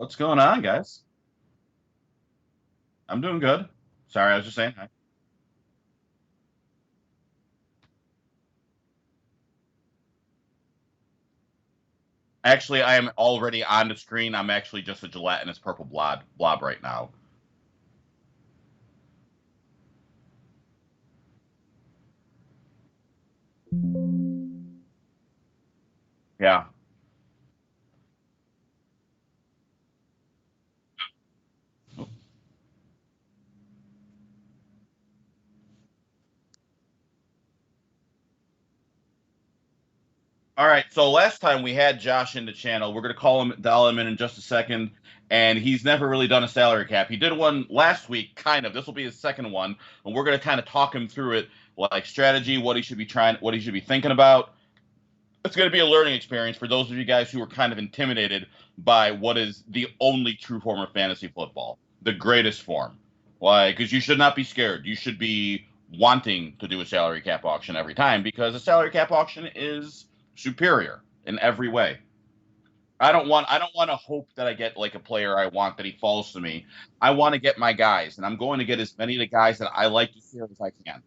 What's going on, guys? I'm doing good. Sorry, I was just saying hi. Actually, I am already on the screen. I'm actually just a gelatinous purple blob right now. Yeah. All right. So last time we had Josh in the channel. We're gonna dial him in just a second. And he's never really done a salary cap. He did one last week, kind of. This will be his second one, and we're gonna kind of talk him through it, like strategy, what he should be trying, what he should be thinking about. It's going to be a learning experience for those of you guys who are kind of intimidated by what is the only true form of fantasy football, the greatest form. Like, because you should not be scared. You should be wanting to do a salary cap auction every time because a salary cap auction is superior in every way. I don't want to hope that I get like a player I want that he falls to me. I want to get my guys, and I'm going to get as many of the guys that I like to hear as I can.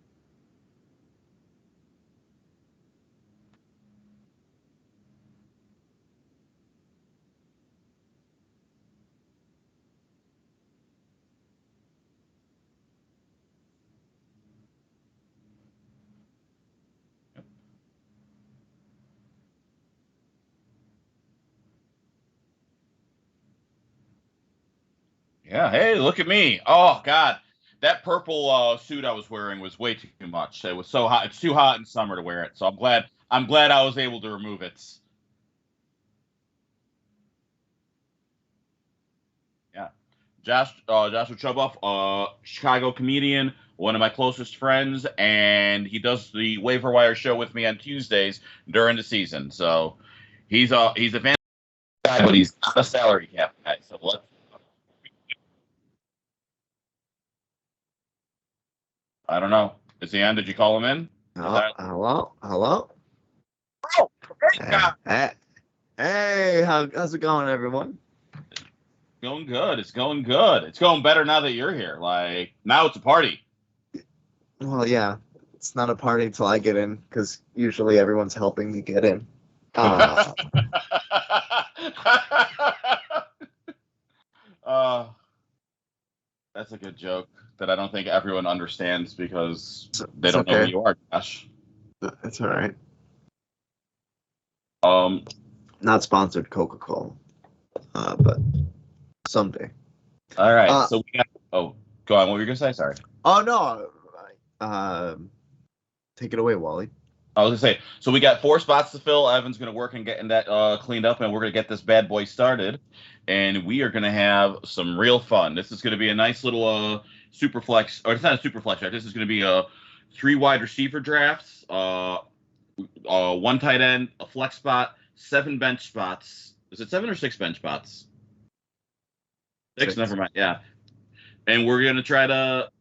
Yeah, hey, look at me. Oh God, that purple suit I was wearing was way too much. It was so hot. It's too hot in summer to wear it. So I'm glad I was able to remove it. Yeah. Joshua Chuboff, Chicago comedian, one of my closest friends, and he does the waiver wire show with me on Tuesdays during the season. So he's a fan guy, but he's not a salary cap guy. So let's. I don't know. Is he on? Did you call him in? Is Oh, that? hello, hello. Oh, great Hey, guy. hey, how's it going, everyone? Going good. It's going good. It's going better now that you're here. Like now it's a party. Well, yeah, it's not a party until I get in, because usually everyone's helping me get in. Uh, uh, that's a good joke that I don't think everyone understands because they it's don't know who okay. you are, Josh. It's all right. Um, Not sponsored Coca-Cola, but someday. all right. Uh, So we got. Oh, go on. What were you gonna say? Sorry. oh no. Take it away, Wally. I was gonna say. So we got 4 spots to fill. Evan's gonna work on getting that cleaned up, and we're gonna get this bad boy started. And we are gonna have some real fun. This is gonna be a nice little super flex, or it's not a super flex draft. This is gonna be a 3 wide receiver drafts. One tight end, a flex spot, 7 bench spots. Is it 7 or 6 bench spots? Six. Six. Never mind. Yeah, and we're gonna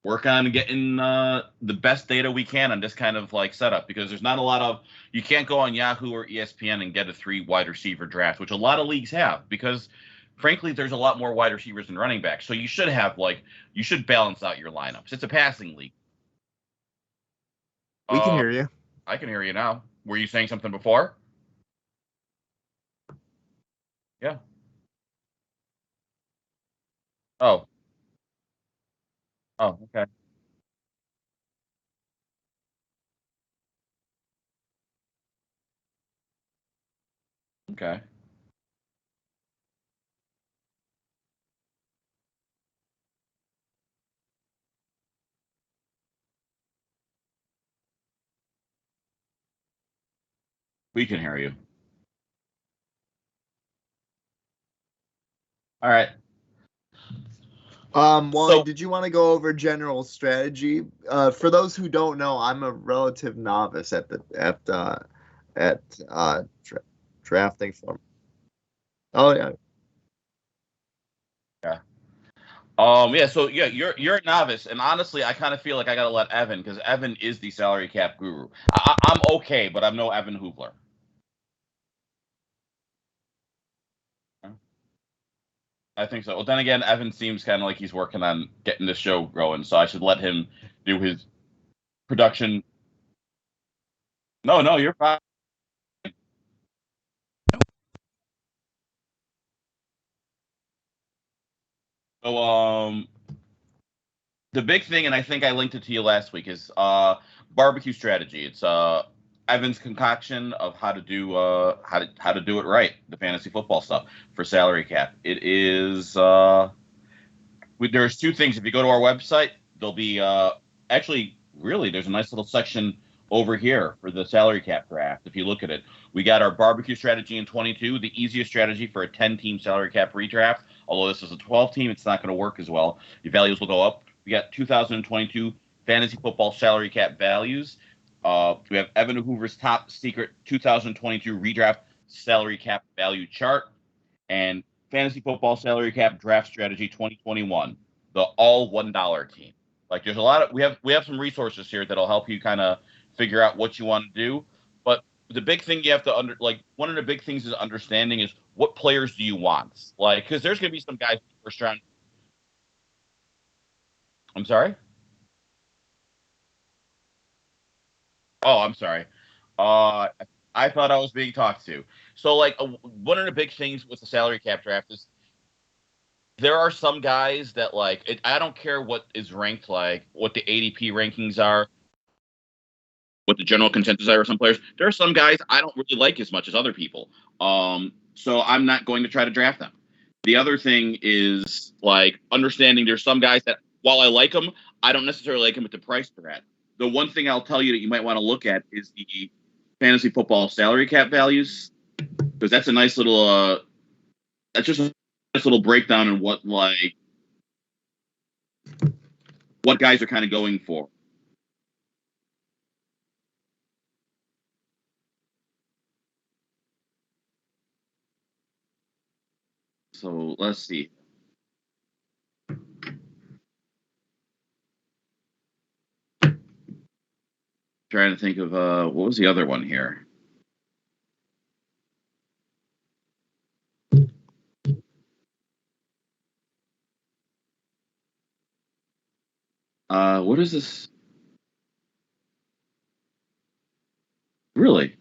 work on getting the best data we can on this kind of like setup because there's not a lot of you can't go on Yahoo or ESPN and get a 3 wide receiver draft, which a lot of leagues have because frankly there's a lot more wide receivers than running backs. So you should have like you should balance out your lineups. It's a passing league. We can Uh, hear you. I can hear you now. Were you saying something before? Yeah. Oh. Oh. Okay. Okay. We can hear you. All right. Wally, So did you want to go over general strategy? For those who don't know, I'm a relative novice at drafting form. Oh yeah, yeah. Yeah, so yeah, you're a novice, and honestly, I kind of feel like I gotta let Evan because Evan is the salary cap guru. I'm okay, but I'm no Evan Hoopler. I think so. Well, then again, Evan seems kind of like he's working on getting the show going, so I should let him do his production. No, no, you're fine. So, the big thing, and I think I linked it to you last week, is barbecue strategy. It's Evan's concoction of how to do how to do it right, the fantasy football stuff for salary cap. It is there's two things. If you go to our website, there'll be actually really there's a nice little section over here for the salary cap draft. If you look at it, we got our barbecue strategy in 22, the easiest strategy for a 10-team salary cap redraft. Although this is a 12-team, it's not going to work as well. The values will go up. We got 2022 fantasy football salary cap values. We have Evan Hoover's top secret 2022 redraft salary cap value chart and fantasy football salary cap draft strategy 2021, the all $1 team. Like there's a lot of we have some resources here that'll help you kind of figure out what you want to do. But the big thing you have to one of the big things is understanding is what players do you want? Like because there's going to be some guys first round. I'm sorry. Oh, I'm sorry. Uh, I thought I was being talked to. So, like, one of the big things with the salary cap draft is there are some guys that I don't care what is ranked, like what the ADP rankings are, what the general consensus are of some players. There are some guys I don't really like as much as other people. So I'm not going to try to draft them. The other thing is like understanding there's some guys that while I like them, I don't necessarily like them at the price they're at. The one thing I'll tell you that you might want to look at is the fantasy football salary cap values because that's a nice little that's just a nice little breakdown in what guys are kind of going for. So let's see. Trying to think of what was the other one here? What is this? Really?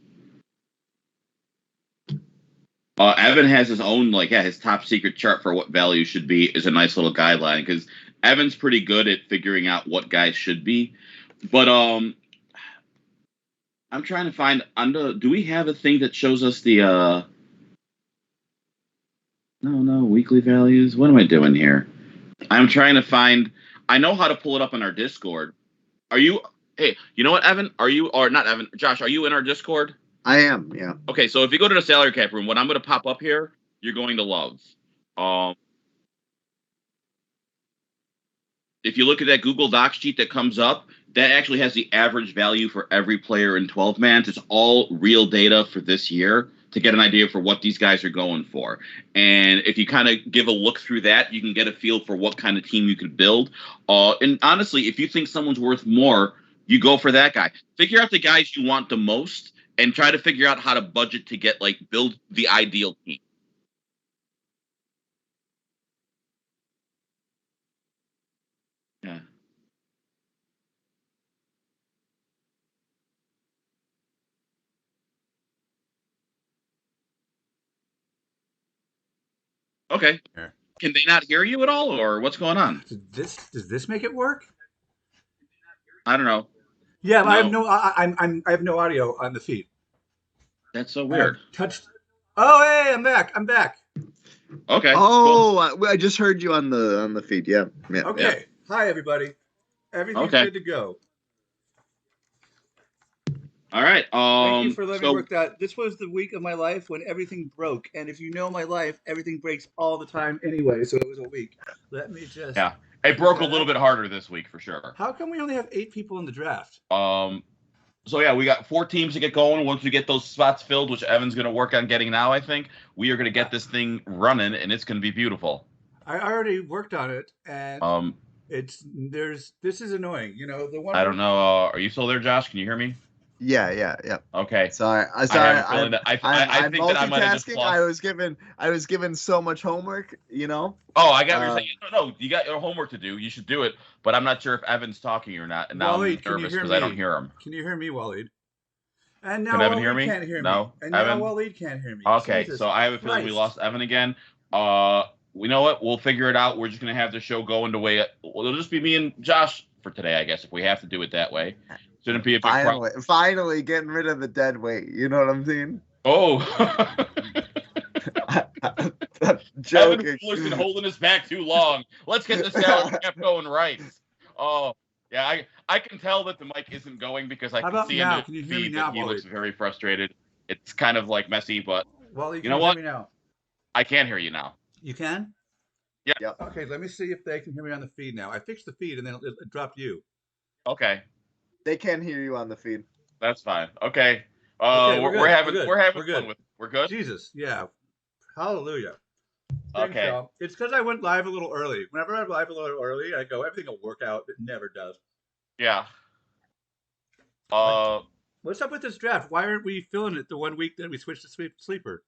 Evan has his own his top secret chart for what value should be is a nice little guideline because Evan's pretty good at figuring out what guys should be. But I'm trying to find under. Do we have a thing that shows us the no weekly values? What am I doing here? I'm trying to find. I know how to pull it up on our Discord. Are you? Hey, you know what, Evan? Are you or not, Evan? Josh, are you in our Discord? I am, yeah. Okay, so if you go to the salary cap room, what I'm going to pop up here, you're going to love. Um, if you look at that Google Docs sheet that comes up, that actually has the average value for every player in 12 mans. It's all real data for this year to get an idea for what these guys are going for. And if you kind of give a look through that, you can get a feel for what kind of team you could build. And honestly, if you think someone's worth more, you go for that guy. Figure out the guys you want the most and try to figure out how to budget to get build the ideal team. Yeah. Okay. Can they not hear you at all, or what's going on? Does this make it work? I don't know. Yeah, no. I have no audio on the feed. That's so weird. Touched. Oh, hey, I'm back. I'm back. Okay. Oh, cool. I just heard you on the feed. Yeah. Okay. Yeah. Hi, everybody. Everything's good to go. All right. Thank you for letting me work that. This was the week of my life when everything broke, and if you know my life, everything breaks all the time anyway. So it was a week. Let me just. Yeah, it broke a little bit harder this week for sure. How come we only have 8 people in the draft? So yeah, we got 4 teams to get going. Once we get those spots filled, which Evan's going to work on getting now, I think we are going to get this thing running, and it's going to be beautiful. I already worked on it, and this is annoying. You know the one. I don't know. Are you still there, Josh? Can you hear me? Yeah. Okay. Sorry, I sorry. have a feeling that I I'm think that I might have just multitasking. lost. I was given so much homework. You know. Oh, I got what you're Uh, saying. No, you got your homework to do. You should do it. But I'm not sure if Evan's talking or not, and now I'm Waleed, can you nervous hear because I don't me? hear him. Can you hear me, Waleed? And Can now Evan hear Waleed me? can't hear me. No, And now Evan. Waleed can't hear me. Okay, Jesus so I have a feeling we Christ. lost Evan again. We know what? We'll figure it out. We're just gonna have the show going the way it'll just be me and Josh for today, I guess, if we have to do it that way. Shouldn't be a big problem. finally getting rid of the dead weight. You know what I'm saying? Oh, Evan Joking. Fuller's been holding us back too long. Let's get the salary cap going right. Oh, yeah, I can tell that the mic isn't going because I How can about see now? in the Can you hear me feed now, that he looks Waleed? very frustrated. It's kind of like messy, but Waleed, you can know you what? hear me now? I can hear you now. You can? Yeah. Yep. Okay, let me see if they can hear me on the feed now. I fixed the feed and then it dropped you. Okay, They can hear you on the feed. that's fine. Okay. Okay, We're good. having We're fun good. with it. We're good. Jesus, yeah. Hallelujah. Thanks, Okay. y'all. It's because I went live a little early. Whenever I'm live a little early, I go, everything will work out. It never does. Yeah. What's up with this draft? Why aren't we filling it the 1 week that we switched to sleeper?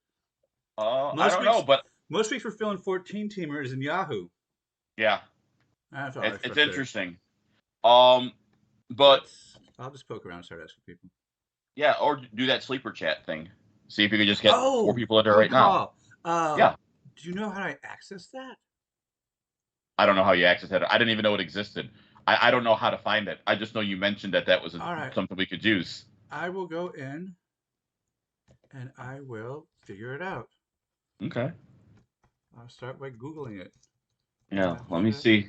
I don't know, but Most weeks we're filling 14 teamers in Yahoo. yeah, That's all. it's interesting. But I'll just poke around and start asking people. yeah, or do that sleeper chat thing. See if you can just get 4 people in there right Paul. now. Yeah. Do you know how I access that? I don't know how you access it. I didn't even know it existed. I don't know how to find it. I just know you mentioned that was something we could use. I will go in and I will figure it out. Okay. I'll start by Googling it. Yeah, let me see.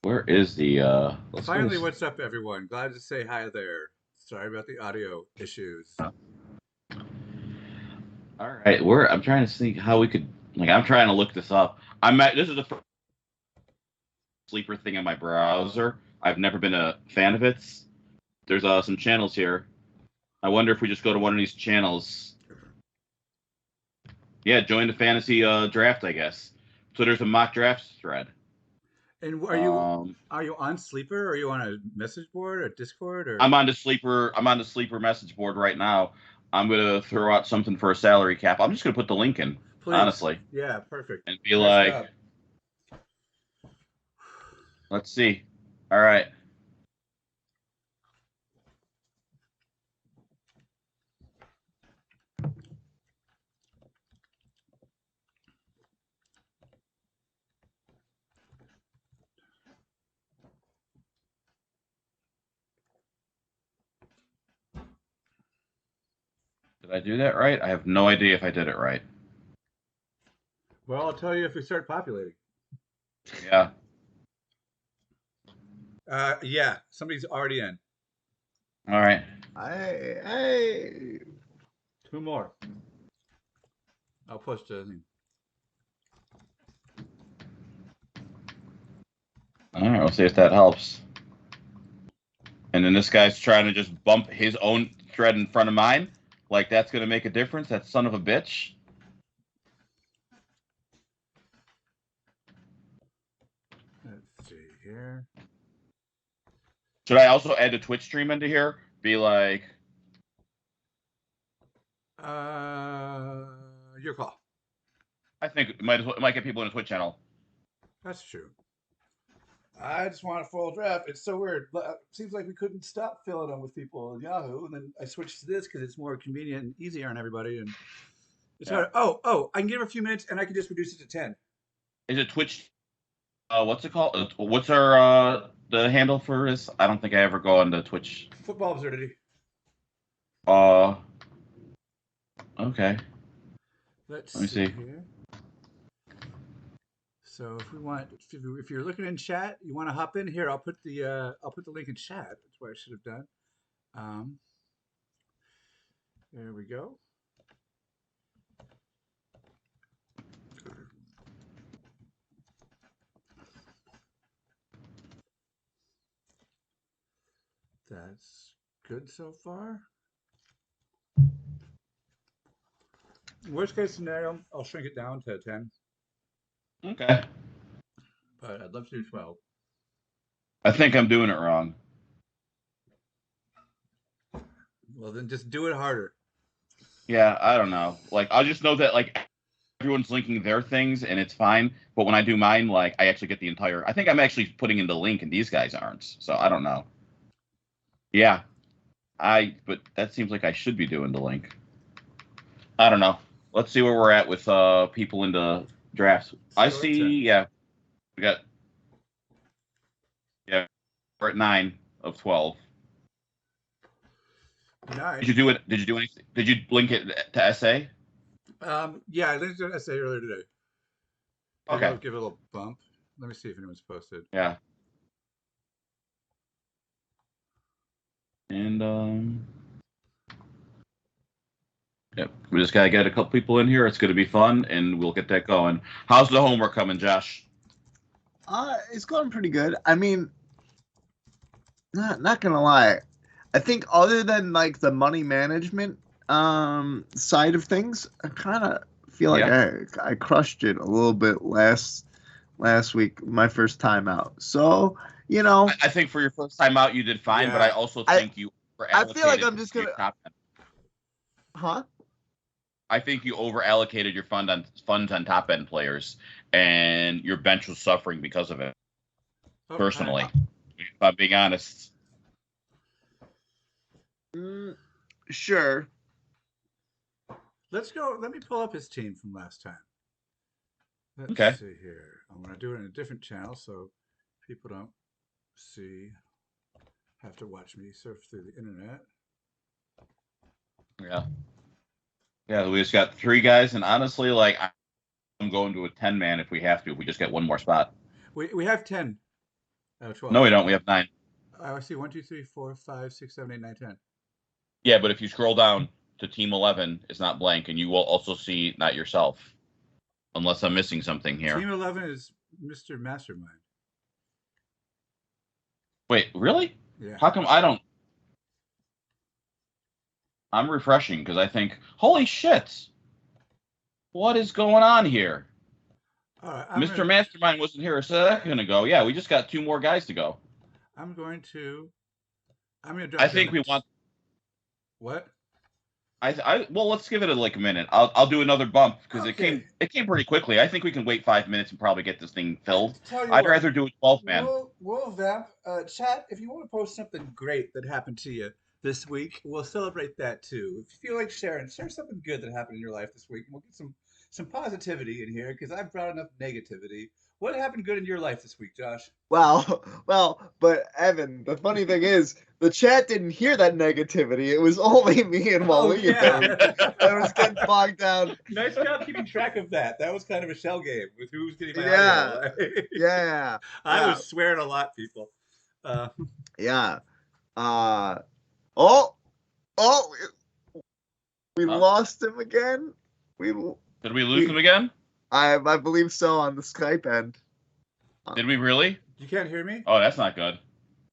Where is the Finally, what's up, everyone? Glad to say hi there. Sorry about the audio issues. All right, I'm trying to think how we could I'm trying to look this up. This is the first sleeper thing in my browser. I've never been a fan of it. There's some channels here. I wonder if we just go to one of these channels. Yeah, join the fantasy draft, I guess. So there's a mock drafts thread. And are you on Sleeper? Or are you on a message board or Discord? Or I'm on the Sleeper message board right now. I'm gonna throw out something for a salary cap. I'm just gonna put the link in, please. Honestly. Yeah, perfect. And be like, let's see. All right. Did I do that right? I have no idea if I did it right. Well, I'll tell you if we start populating. Yeah. Yeah, somebody's already in. All right. Hey. 2 more. I'll post a thing. All right, we'll see if that helps. And then this guy's trying to just bump his own thread in front of mine. Like that's going to make a difference? That son of a bitch. Let's see here. Should I also add a Twitch stream into here? Be like... Your call. I think it might get people in a Twitch channel. That's true. I just want a full draft. It's so weird. Seems like we couldn't stop filling them with people in Yahoo, and then I switched to this because it's more convenient and easier on everybody. And it's hard. Oh, I can give her a few minutes, and I can just reduce it to 10. Is it Twitch? What's it called? What's our the handle for this? I don't think I ever go on the Twitch. Football Absurdity. Okay. Let me see. Here. So if you're looking in chat, you want to hop in here. I'll put the link in chat. That's what I should have done. There we go. That's good so far. Worst case scenario, I'll shrink it down to 10. Okay. But I'd love to do 12. I think I'm doing it wrong. Well, then just do it harder. Yeah, I don't know. Like, I'll just know that like everyone's linking their things and it's fine. But when I do mine, like I actually get the entire. I think I'm actually putting in the link and these guys aren't. So I don't know. Yeah, But that seems like I should be doing the link. I don't know. Let's see where we're at with people into drafts. I So see. Yeah, we got. Yeah, we're at 9 of 12. Nice. Did you do it? Did you do anything? Did you link it to SA? Yeah, I linked to SA earlier today. Maybe Okay. I'll give it a little bump. Let me see if anyone's posted. Yeah. And yep, we just gotta get a couple people in here. It's gonna be fun, and we'll get that going. How's the homework coming, Josh? It's going pretty good. I mean, not gonna lie. I think other than like the money management side of things, I kind of feel like I crushed it a little bit last week, my first time out. So, you know, I think for your first time out, you did fine, but I also think you I feel like I'm just gonna. Huh? I think you over allocated your funds on top end players, and your bench was suffering because of it. Personally, if I'm being honest. Sure. Let's go. Let me pull up his team from last time. Let's see here. I'm going to do it in a different channel so people don't have to watch me surf through the internet. Yeah. Yeah, we just got 3 guys, and honestly, like, I'm going to a 10-man if we have to. We just get one more spot. We have 10 out of 12. No, we don't. We have 9. I see 1, 2, 3, 4, 5, 6, 7, 8, 9, 10. Yeah, but if you scroll down to Team 11, it's not blank, and you will also see not yourself, unless I'm missing something here. Team 11 is Mr. Mastermind. Wait, really? Yeah. How come I don't? I'm refreshing because I think, holy shit, what is going on here? Mr. Mastermind wasn't here a second ago. Yeah, we just got 2 more guys to go. I'm going to I think we want. What? Well, let's give it a minute. I'll do another bump because it came pretty quickly. I think we can wait 5 minutes and probably get this thing filled. I'd rather do a 12-man. We'll vamp. Chat, if you want to post something great that happened to you this week, we'll celebrate that too. If you feel like share something good that happened in your life this week, and we'll get some positivity in here because I've brought enough negativity. What happened good in your life this week, Josh? Well, but Evan, the funny thing is, the chat didn't hear that negativity. It was only me and Wally that was getting bogged down. Nice job keeping track of that. That was kind of a shell game with who was getting my audio. Yeah. I was swearing a lot, people. Yeah. We lost him again. Did we lose him again? I believe so on the Skype end. Did we really? You can't hear me? Oh, that's not good.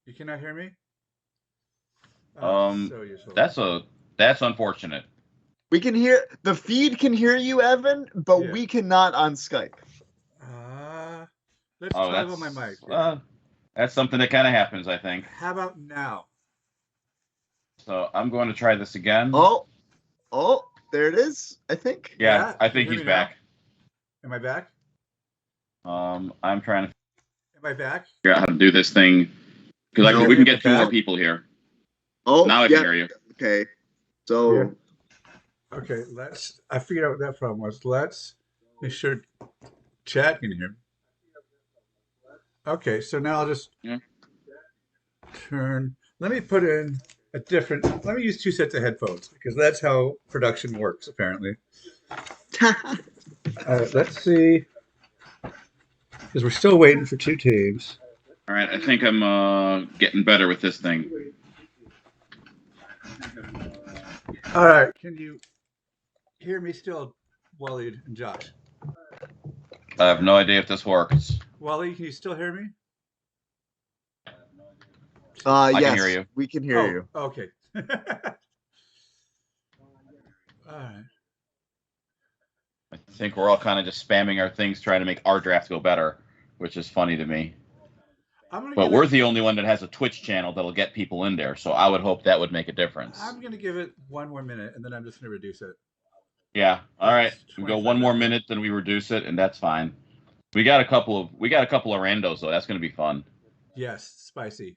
You cannot hear me? That's unfortunate. We can hear the feed can hear you, Evan, but we cannot on Skype. Let's try on my mic. That's something that kind of happens, I think. How about now? So I'm going to try this again. Oh, there it is. I think. Yeah, I think he's back. Am I back? I'm trying to. Am I back? Figure out how to do this thing because we can get 2 more people here. Oh, now I can hear you. Okay, so. Okay, I figured out what that problem was. Let's make sure chat can hear me. Okay, so now I'll just turn. Let me put in let me use 2 sets of headphones because that's how production works, apparently. Let's see. Because we're still waiting for 2 teams. All right, I think I'm getting better with this thing. All right, can you hear me still, Waleed and Josh? I have no idea if this works. Wally, can you still hear me? I can hear you. We can hear you. Okay. All right. I think we're all kind of just spamming our things, trying to make our draft go better, which is funny to me. But we're the only one that has a Twitch channel that'll get people in there. So I would hope that would make a difference. I'm gonna give it 1 more minute, and then I'm just gonna reduce it. Yeah. All right. We go 1 more minutes. minute, then we reduce it, and that's fine. We got a couple of randos though. That's gonna be fun. Yes, spicy.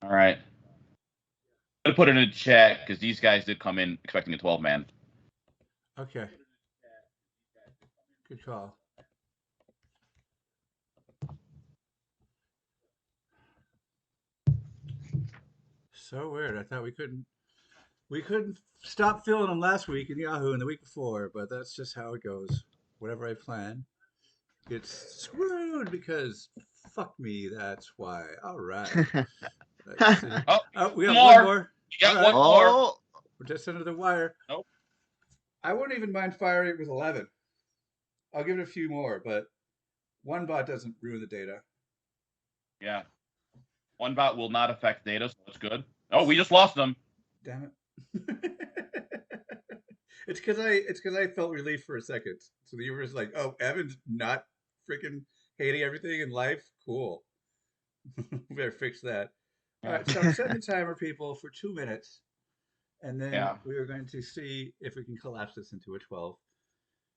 All right. I'm gonna put it in the chat because these guys did come in expecting a 12-man. Okay. Good call. So weird. I thought we couldn't stop filling them last week in Yahoo and the week before, but that's just how it goes. Whatever I plan, it's screwed because fuck me. That's why. All right. Let's see. Oh, We got more. one more. You got All one right. more. We're just under the wire. Nope. I wouldn't even mind firing it with 11. I'll give it a few more, but one bot doesn't ruin the data. Yeah. One bot will not affect data, so that's good. Oh, we just lost them. Damn it. It's because I felt relief for a second. So the viewer was like, "Oh, Evan's not freaking hating everything in life. Cool. Better fix that." All right, so I'm setting the timer, people, for 2 minutes, and then we are going to see if we can collapse this into a 12,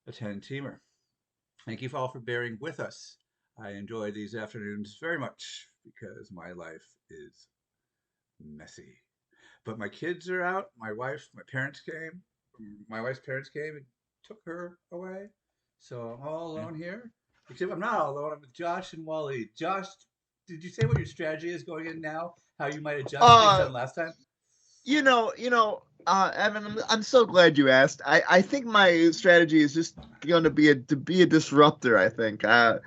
a 10 teamer. Thank you all for bearing with us. I enjoy these afternoons very much because my life is messy. But my kids are out. My wife's parents came and took her away. So I'm all alone here. Except I'm not all alone. I'm with Josh and Wally. Josh, did you say what your strategy is going in now? How you might adjust things on last time? Evan, I'm so glad you asked. I think my strategy is just going to be a disruptor. I think. Cool.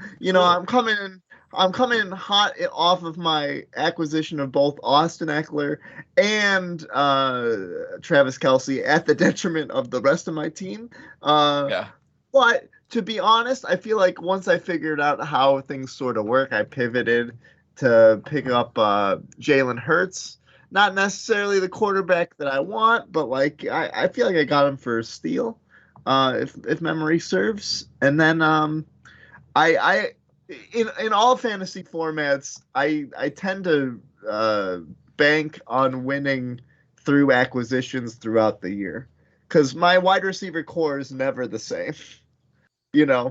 I'm coming hot off of my acquisition of both Austin Eckler and Travis Kelce at the detriment of the rest of my team. But to be honest, I feel like once I figured out how things sort of work, I pivoted to pick up Jalen Hurts. Not necessarily the quarterback that I want, but like I feel like I got him for a steal, if memory serves. And then in all fantasy formats, I tend to bank on winning through acquisitions throughout the year, because my wide receiver core is never the same. Yeah.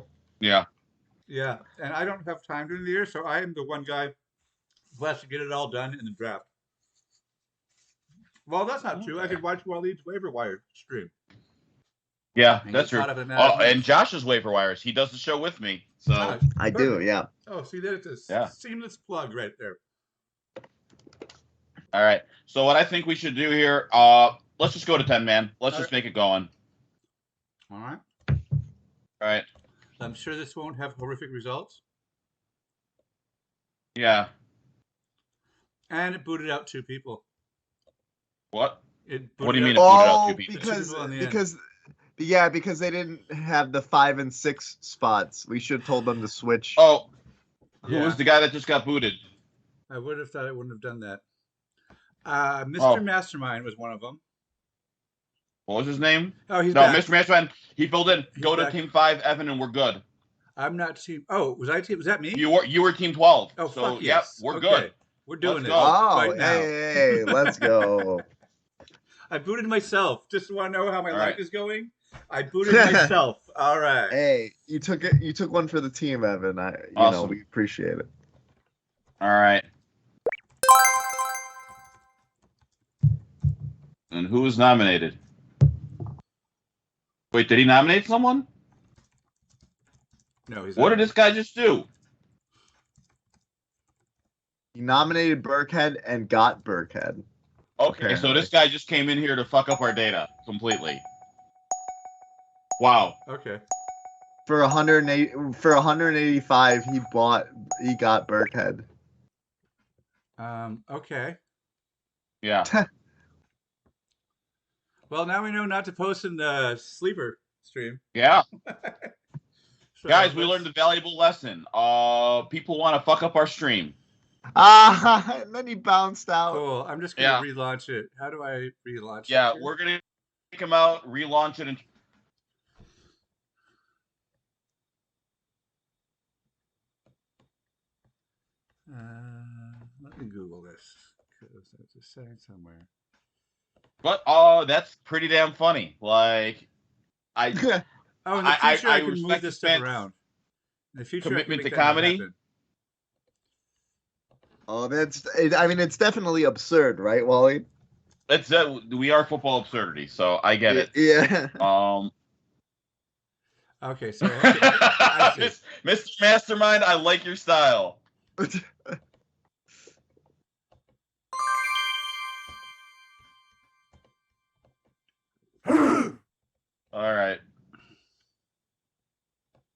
Yeah, and I don't have time during the year, so I am the one guy who has to get it all done in the draft. Well, that's not true. I could watch Waleed's waiver wire stream. Yeah, that's true. And Josh's waiver wires. He does the show with me. So I do, yeah. Oh, see, there's a seamless plug right there. All right. So what I think we should do here, let's just go to 10, man. Let's just make it going. All right. All right. I'm sure this won't have horrific results. Yeah. And it booted out 2 people. What? What do you mean it booted out 2 people? Because they didn't have the 5 and 6 spots. We should have told them to switch. Oh, who was the guy that just got booted? I would have thought I wouldn't have done that. Mr. Mastermind was one of them. What was his name? Oh, he's back. Mr. Mastermind. He filled in. Go to Team 5, Evan, and we're good. I'm not team. Oh, was I team? Was that me? You were Team 12. Oh, so fuck yes. Yep, we're good. We're doing this right now. Hey, let's go. I booted myself. Just want to know how my life is going. I booted myself. All right. Hey, you took one for the team, Evan. Awesome. We appreciate it. All right. And who was nominated? Wait, did he nominate someone? No, he's What did this guy just do? He nominated Burkhead and got Burkhead. Okay, apparently. So this guy just came in here to fuck up our data completely. Wow. Okay. For 185, he got Burkhead. Okay. Yeah. Well, now we know not to post in the sleeper stream. Yeah. So guys, we learned a valuable lesson. People want to fuck up our stream. And then he bounced out. Cool. I'm just gonna relaunch it. How do I relaunch it? Yeah, we're gonna take him out, relaunch it, and Let me Google this because it's a setting somewhere. But that's pretty damn funny. Like Oh, in the future, I can move respect this this stuff man's around. In the future, I can commitment make to that not comedy. happen. Oh, I mean, it's definitely absurd, right, Wally? It's we are football absurdity, so I get it. Yeah. Okay, so I see. Mr. Mastermind, I like your style. All right.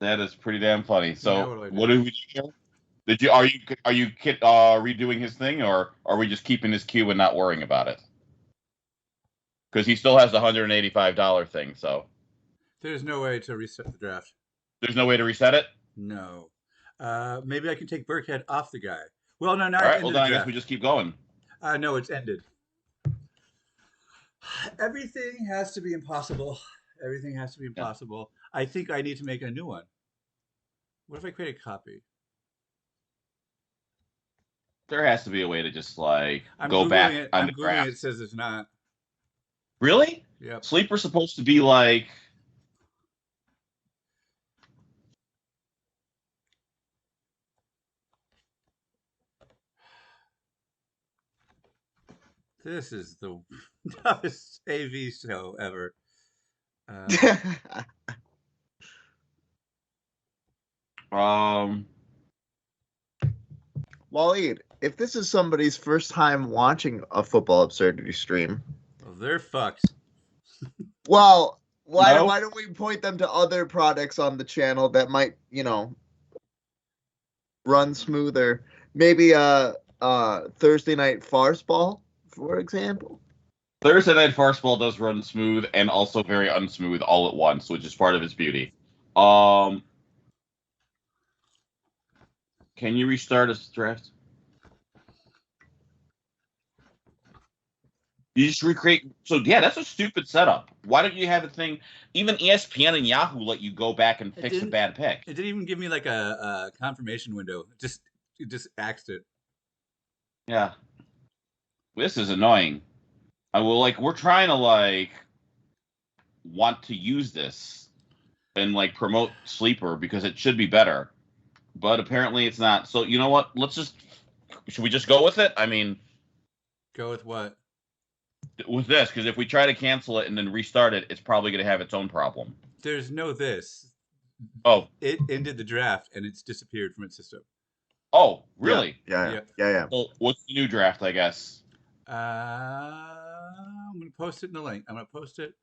That is pretty damn funny. So, what do we do here? Are you redoing his thing, or are we just keeping his cue and not worrying about it? Because he still has the $185 thing. So there's no way to reset the draft. There's no way to reset it. No. Maybe I can take Burkhead off the guy. Well, no, not all right. Well, then I guess we just keep going. No, it's ended. Everything has to be impossible. Everything has to be impossible. Yeah. I think I need to make a new one. What if I create a copy? There has to be a way to just like I'm go Googling back it. on I'm the Googling draft. it says it's not. Really? Yep. Sleeper's supposed to be like. This is the toughest AV show ever. Waleed, if this is somebody's first time watching a football absurdity stream, well, they're fucked. Well, why don't we point them to other products on the channel that might, run smoother? Maybe Thursday Night Farce Ball, for example. Thursday Night Farce Ball does run smooth and also very unsmooth all at once, which is part of its beauty. Can you restart a draft? You just recreate. So yeah, that's a stupid setup. Why don't you have a thing? Even ESPN and Yahoo let you go back and fix a bad pick. It didn't even give me like a confirmation window. It just axed it. Yeah, this is annoying. We're trying to want to use this and promote Sleeper because it should be better, but apparently it's not. So you know what? Should we just go with it? I mean, go with what? With this, because if we try to cancel it and then restart it, it's probably going to have its own problem. There's no this. Oh. It ended the draft and it's disappeared from its system. Oh, really? Yeah. Well, what's the new draft, I guess? I'm going to post it in the link. I'm going to post it.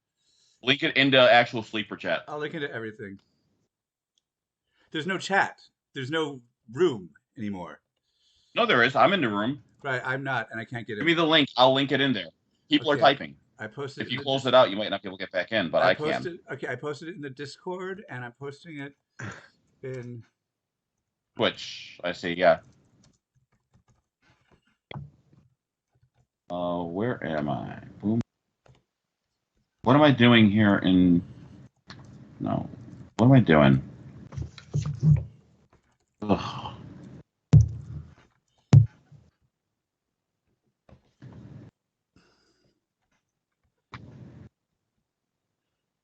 Link it into actual Sleeper chat. I'll link it to everything. There's no chat. There's no room anymore. No, there is. I'm in the room. Right, I'm not, and I can't get it. Give me the link. I'll link it in there. People are typing. I posted. If you close it out, you might not be able to get back in, but I can. Okay, I posted it in the Discord, and I'm posting it in Twitch. I see. Yeah. Where am I? Boom. What am I doing here in? No. What am I doing? Ugh.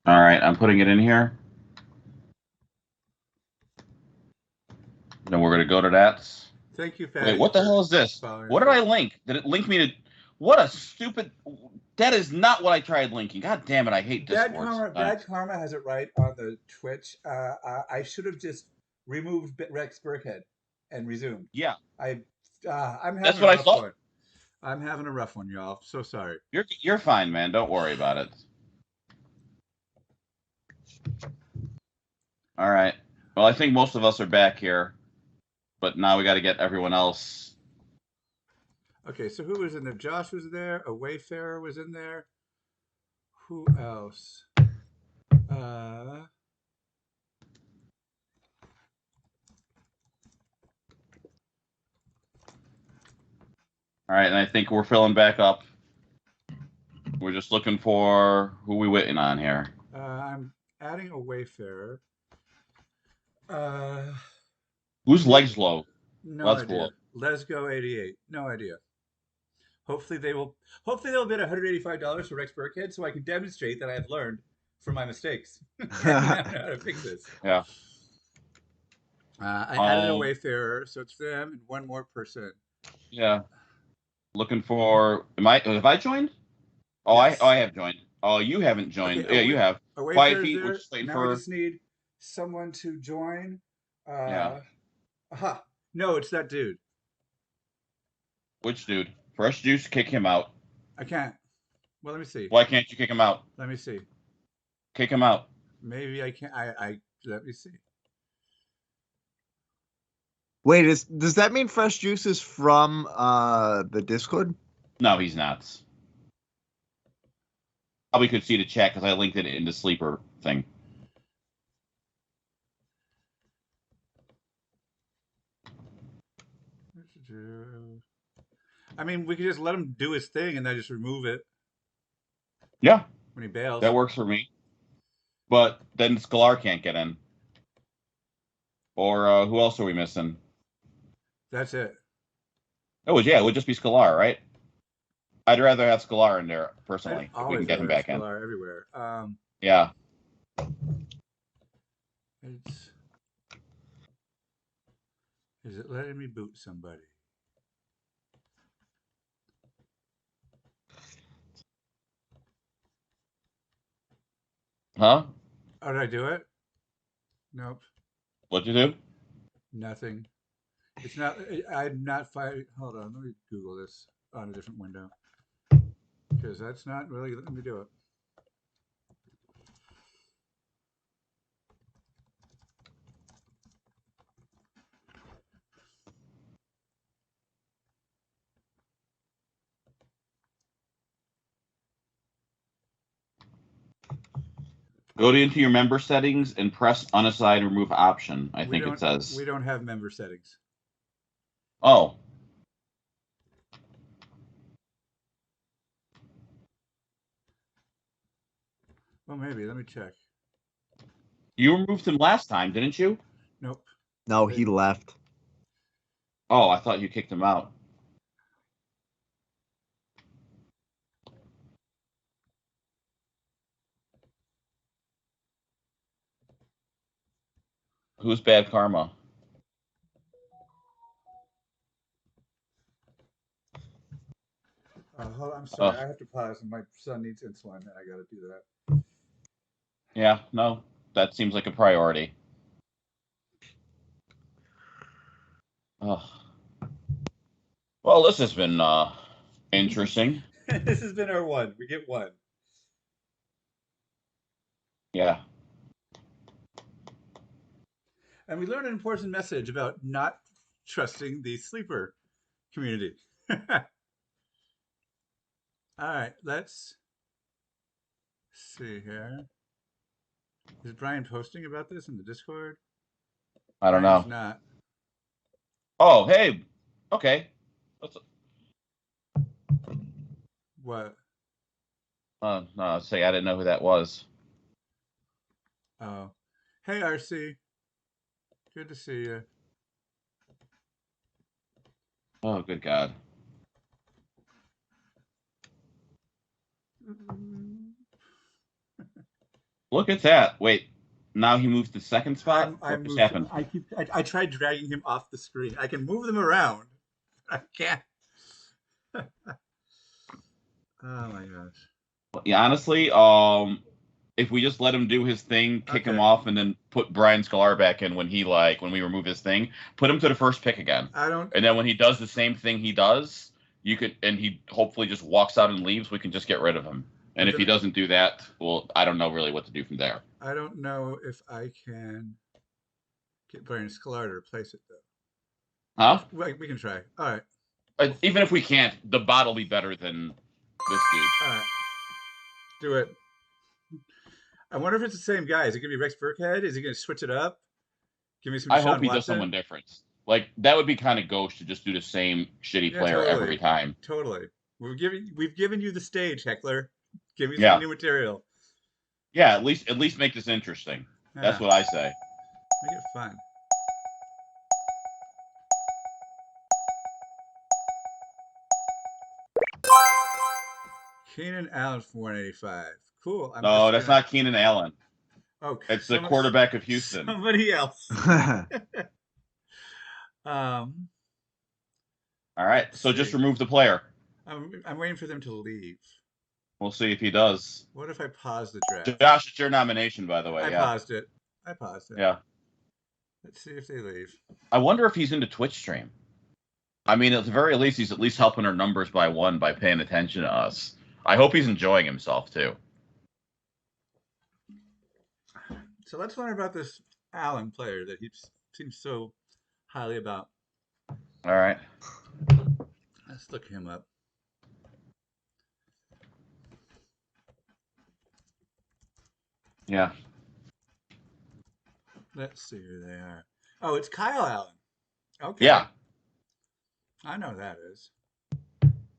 All right, I'm putting it in here. Then we're going to go to that. Thank you, Fatty. Wait, what the hell is this? What did I link? Did it link me to... What a stupid... That is not what I tried linking. God damn it, I hate Discord. Bad Karma has it right on the Twitch. I should have just removed Rex Burkhead and resumed. Yeah. I'm having That's what I thought. One. I'm having a rough one, y'all. So sorry. You're fine, man. Don't worry about it. All right. Well, I think most of us are back here, but now we got to get everyone else. Okay, so who was in there? Josh was there. A Wayfarer was in there. Who else? All right, and I think we're filling back up. We're just looking for who we waiting on here. I'm adding a Wayfarer. Who's legs low? No idea. Cool. Let's go 88. No idea. Hopefully they'll bid $185 for Rex Burkhead so I can demonstrate that I have learned from my mistakes. And now I know how to fix this. Yeah. I added a Wayfarer, so it's them and one more person. Yeah. Looking for. Have I joined? Oh, Yes. I have joined. Oh, you haven't joined. Okay, Yeah, you have. A Quiet Wayfarer's Feet. there. We're just waiting Now for. we just need someone to join. Yeah. Aha. No, it's that dude. Which dude? Fresh Juice. Kick him out. I can't. Well, let me see. Why can't you kick him out? Let me see. Kick him out. Maybe I can't. Let me see. Wait, does that mean Fresh Juice is from the Discord? No, he's not. Probably could see the chat because I linked it in the sleeper thing. I mean, we could just let him do his thing and then just remove it. Yeah. When he bails. That works for me. But then Scalar can't get in. Or who else are we missing? That's it. Oh, yeah, it would just be Scalar, right? I'd rather have Scalar in there, personally, if we can get him back in. Scalar everywhere. Yeah. Is it letting me boot somebody? Huh? How did I do it? Nope. What'd you do? Nothing. It's not. I'm not fighting. Hold on. Let me Google this on a different window. Because that's not really letting me do it. Go into your member settings and press unassign remove option. I think it says. We don't have member settings. Oh. Well, maybe. Let me check. You removed him last time, didn't you? Nope. No, he left. Oh, I thought you kicked him out. Who's Bad Karma? Hold on, I'm sorry. I have to pause. My son needs insulin, and I got to do that. Yeah, no, that seems like a priority. Oh. Well, this has been interesting. This has been our one. We get one. Yeah. And we learned an important message about not trusting the sleeper community. All right, let's see here. Is Brian posting about this in the Discord? I don't know. Not. Oh, hey. Okay. What? No, say I didn't know who that was. Oh. Hey, RC. Good to see you. Oh, good God. Look at that. Wait. Now he moves to second spot? What just happened? I tried dragging him off the screen. I can move them around. I can't. Oh my gosh. Yeah, honestly, if we just let him do his thing, kick him off, and then put Brian Scalar back in when we remove his thing, put him to the first pick again. And then when he does the same thing he does, and he hopefully just walks out and leaves, we can just get rid of him. And if he doesn't do that, well, I don't know really what to do from there. I don't know if I can get Brian Scalar to replace it, though. Huh? We can try. All right. Even if we can't, the bot will be better than this dude. All right. Do it. I wonder if it's the same guy. Is it going to be Rex Burkhead? Is he going to switch it up? Give me some I hope he does someone different. Like, that would be kind of gauche to just do the same shitty player every time. Totally. We've given you the stage, Heckler. Give me some new material. Yeah, at least make this interesting. Yeah. That's what I say. Make it fun. Keenan Allen for 185. Cool. No, that's not Keenan Allen. Oh, It's the quarterback of Houston. Somebody else. Um, All right, so just remove the player. I'm waiting for them to leave. We'll see if he does. What if I pause the draft? Josh, it's your nomination, by the way. I paused it. Yeah. Let's see if they leave. I wonder if he's into Twitch stream. I mean, at the very least, he's at least helping our numbers by one by paying attention to us. I hope he's enjoying himself, too. So let's learn about this Allen player that he seems so highly about. All right. Let's look him up. Yeah. Let's see who they are. Oh, it's Kyle Allen. Okay. Yeah. I know who that is.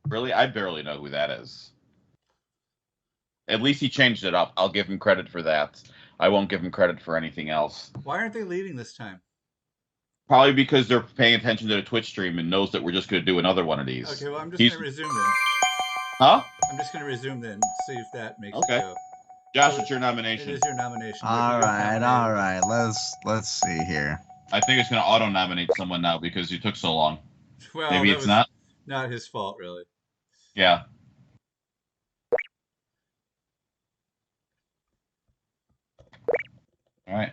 Really? I barely know who that is. At least he changed it up. I'll give him credit for that. I won't give him credit for anything else. Why aren't they leaving this time? Probably because they're paying attention to the Twitch stream and knows that we're just going to do another one of these. Okay, well, I'm just going to resume then. Huh? I'm just going to resume then, see if that makes Okay. it go. Josh, So it's your nomination. It is your nomination. All right. Let's see here. I think it's going to auto-nominate someone now because you took so long. Well, Maybe it's not. Not his fault, really. Yeah. All right.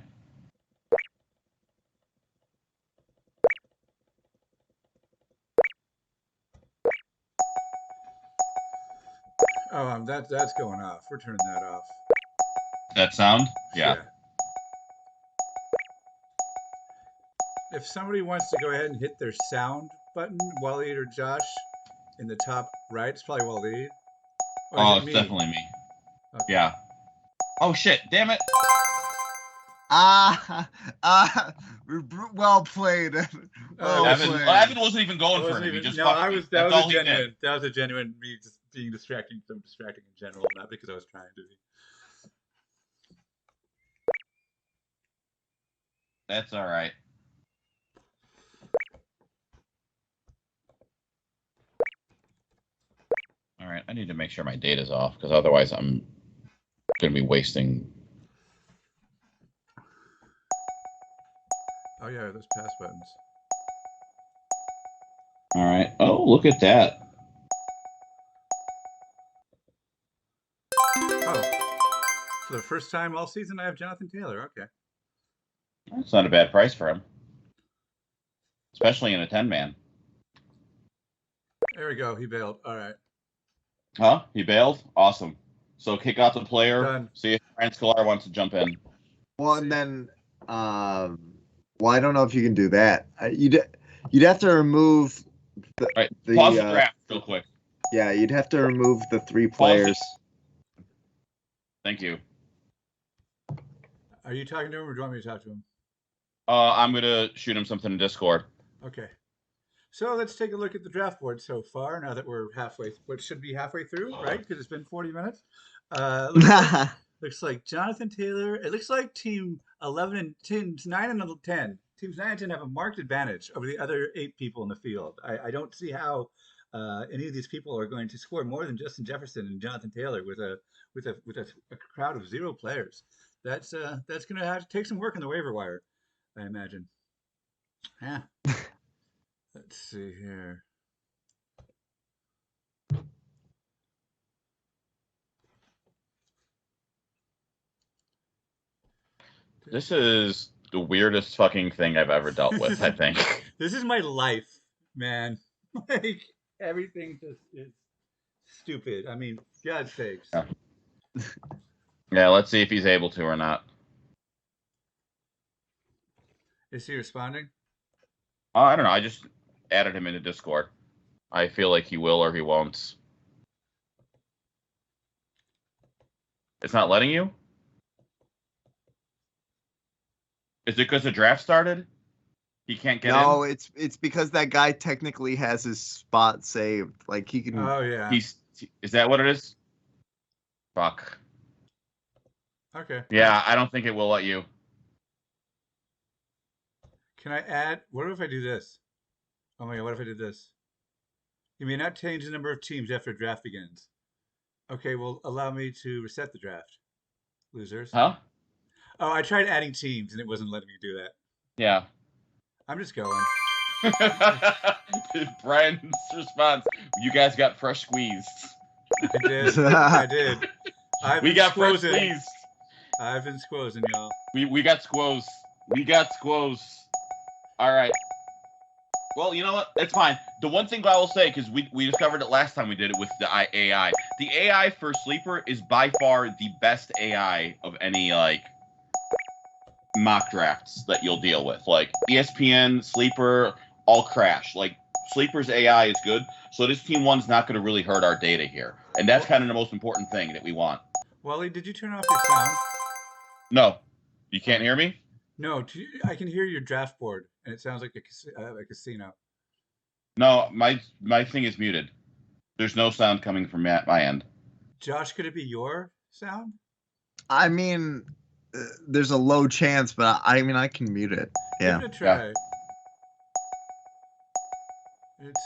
Oh, that's going off. We're turning that off. That sound? Yeah. If somebody wants to go ahead and hit their sound button, Waleed or Josh, in the top right, it's probably Waleed. Oh, it's definitely me. Okay. Yeah. Oh shit! Damn it! Well played. Evan wasn't even going for him. He just that was a genuine me just being distracting. So distracting in general, not because I was trying to be. That's all right. All right, I need to make sure my data's off because otherwise I'm going to be wasting. Oh yeah, those pass buttons. All right. Oh, look at that. Oh, for the first time all season, I have Jonathan Taylor. Okay. That's not a bad price for him, especially in a 10-man. There we go. He bailed. All right. Huh? He bailed? Awesome. So kick out the player. Done. See if Ryan Scalar wants to jump in. Well, and then, well, I don't know if you can do that. You'd have to remove the pause the draft real quick. Yeah, you'd have to remove the 3 players. Thank you. Are you talking to him, or do you want me to talk to him? I'm gonna shoot him something in Discord. Okay. So let's take a look at the draft board so far. Now that we're what should be halfway through, right? Because it's been 40 minutes. Looks like Jonathan Taylor. It looks like teams 9 and 10. Teams 9 and 10 have a marked advantage over the other 8 people in the field. I don't see how any of these people are going to score more than Justin Jefferson and Jonathan Taylor with a crowd of 0 players. That's going to have to take some work on the waiver wire, I imagine. Yeah. Let's see here. This is the weirdest fucking thing I've ever dealt with, I think. This is my life, man. Like, everything just is stupid. I mean, God's sakes. Yeah. Yeah, let's see if he's able to or not. Is he responding? I don't know. I just added him into Discord. I feel like he will or he won't. It's not letting you? Is it because the draft started? He can't get in? No, it's because that guy technically has his spot saved. Like he can. Oh yeah. Is that what it is? Fuck. Okay. Yeah, I don't think it will let you. Can I add? What if I do this? Oh my god! What if I did this? You may not change the number of teams after draft begins. Okay, well, allow me to reset the draft, losers. Huh? Oh, I tried adding teams and it wasn't letting me do that. Yeah. I'm just going. Brian's response: "You guys got fresh squeezed. I did. I did. I've We been got fresh squozing. squeezed. I've been squozing, y'all. We got squoze. We got squoze. All right. Well, you know what? It's fine. The one thing I will say, because we discovered it last time we did it with the AI. The AI for Sleeper is by far the best AI of any like mock drafts that you'll deal with. Like ESPN, Sleeper, all crash. Like Sleeper's AI is good, so this team one's not going to really hurt our data here, and that's kind of the most important thing that we want. Wally, did you turn off your sound? No, you can't hear me. No, I can hear your draft board, and it sounds like a casino. No, my thing is muted. There's no sound coming from my end. Josh, could it be your sound? I mean, there's a low chance, but I mean, I can mute it. Yeah. Give it a try.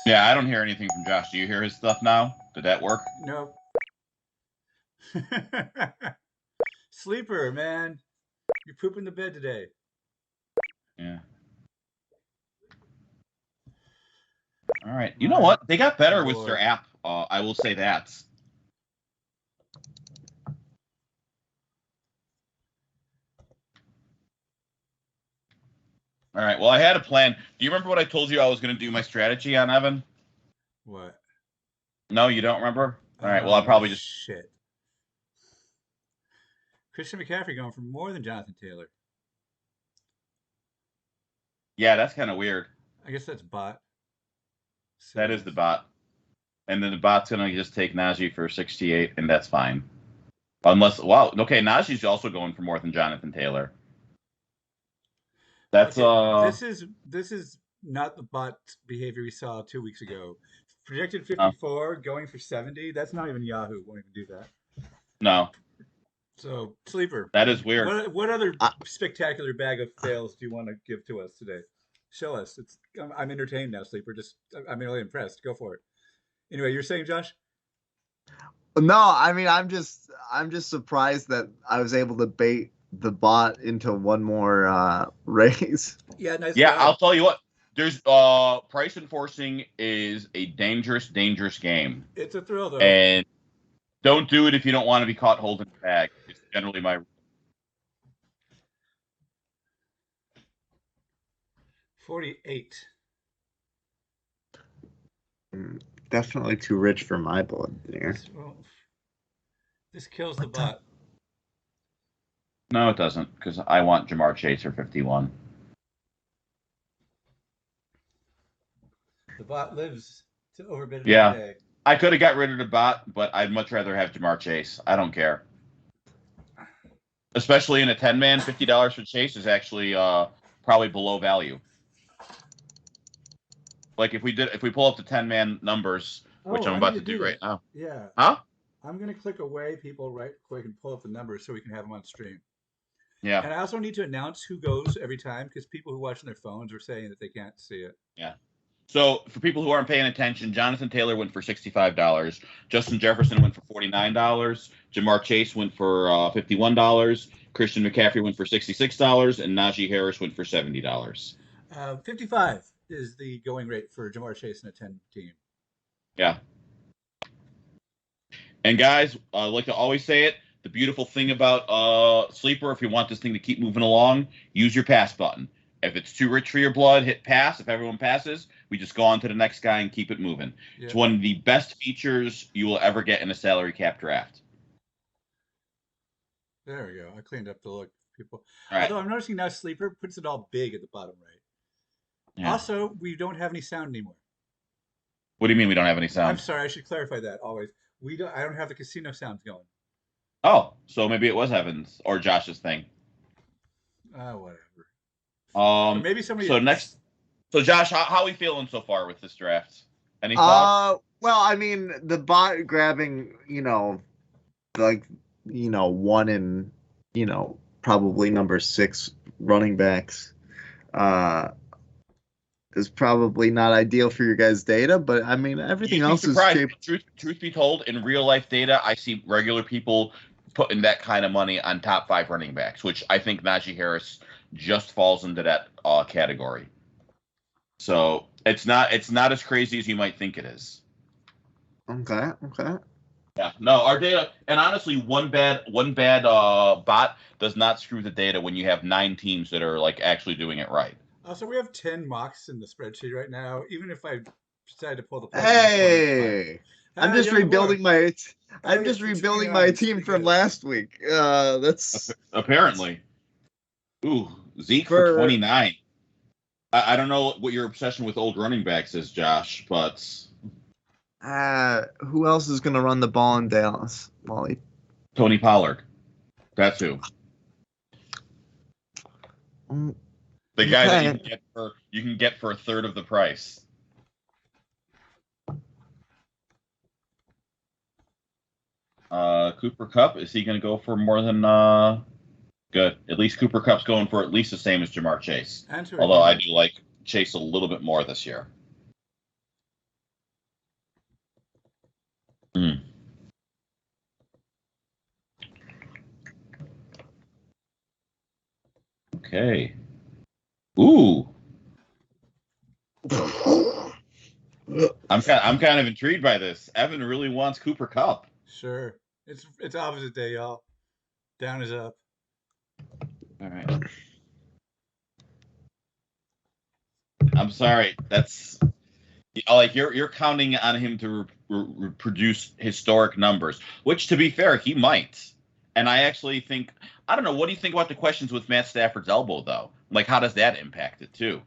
Yeah, I don't hear anything from Josh. Do you hear his stuff now? Did that work? No. Sleeper, man. You're pooping the bed today. Yeah. All right. You know what? They got better with their app. I will say that. All right. Well, I had a plan. Do you remember what I told you I was going to do my strategy on, Evan? What? No, you don't remember? All right. Well, I'll probably just... Shit. Christian McCaffrey going for more than Jonathan Taylor. Yeah, that's kind of weird. I guess that's bot. That is the bot. And then the bot's going to just take Najee for 68, and that's fine. Unless, wow, okay, Najee's also going for more than Jonathan Taylor. That's This is not the bot behavior we saw 2 weeks ago. Projected 54, going for 70. That's not even Yahoo won't even do that. No. So Sleeper. That is weird. What other spectacular bag of fails do you want to give to us today? Show us. I'm entertained now, Sleeper. I'm really impressed. Go for it. Anyway, you're saying, Josh? No, I mean, I'm just surprised that I was able to bait the bot into one more raise. Yeah, nice. Yeah, I'll tell you what. There's price enforcing is a dangerous game. It's a thrill, though. And don't do it if you don't want to be caught holding the bag. It's generally my 48. Definitely too rich for my blood there. This kills the bot. No, it doesn't, because I want Jamar Chase for 51. The bot lives to overbid it Yeah. every day. I could have got rid of the bot, but I'd much rather have Jamar Chase. I don't care. Especially in a 10-man, $50 for Chase is actually probably below value. Like if we pull up the 10-man numbers, which I'm about to do right now. Yeah. Huh? I'm gonna click away people right quick and pull up the numbers so we can have them on stream. Yeah. And I also need to announce who goes every time because people who watch on their phones are saying that they can't see it. Yeah. So for people who aren't paying attention, Jonathan Taylor went for $65. Justin Jefferson went for $49. Jamar Chase went for $51. Christian McCaffrey went for $66, and Najee Harris went for $70. 55 is the going rate for Jamar Chase in a 10 team. Yeah. And guys, I like to always say it. The beautiful thing about Sleeper, if you want this thing to keep moving along, use your pass button. If it's too rich for your blood, hit pass. If everyone passes, we just go on to the next guy and keep it moving. Yeah. It's one of the best features you will ever get in a salary cap draft. There we go. I cleaned up the look, people. Right. Although I'm noticing now Sleeper puts it all big at the bottom right. Yeah. Also, we don't have any sound anymore. What do you mean we don't have any sound? I'm sorry. I should clarify that always. I don't have the casino sounds going. Oh, so maybe it was Evan's or Josh's thing. Whatever. Or maybe somebody. So Josh, how are we feeling so far with this draft? Any thoughts? Well, I mean, the bot grabbing, one and probably number 6 running backs. is probably not ideal for your guys' data, but I mean everything You'd be else is surprised. shaped. Truth be told, in real life data, I see regular people putting that kind of money on top 5 running backs, which I think Najee Harris just falls into that category. So it's not as crazy as you might think it is. Okay. Yeah, no, our data, and honestly, one bad bot does not screw the data when you have 9 teams that are like actually doing it right. So we have 10 mocks in the spreadsheet right now. Even if I decide to pull the plug, Hey, I'm just rebuilding my. I'm yeah, just keep rebuilding tweeting my on, team from speaking of- last week. That's Apparently. Ooh, Zeke for For- 29. I don't know what your obsession with old running backs is, Josh, but who else is going to run the ball in Dallas, Wally? Tony Pollard. That's who. The guy that you can get for a third of the price. Cooper Kupp, is he going to go for more than good? At least Cooper Kupp's going for at least the same as Jamar Chase. Although I do like Chase a little bit more this year. Okay. Ooh. I'm kind of intrigued by this. Evan really wants Cooper Kupp. Sure. It's opposite day, y'all. Down is up. All right. I'm sorry. That's like you're counting on him to produce historic numbers, which, to be fair, he might. And I actually think I don't know. What do you think about the questions with Matt Stafford's elbow, though? Like, how does that impact it too?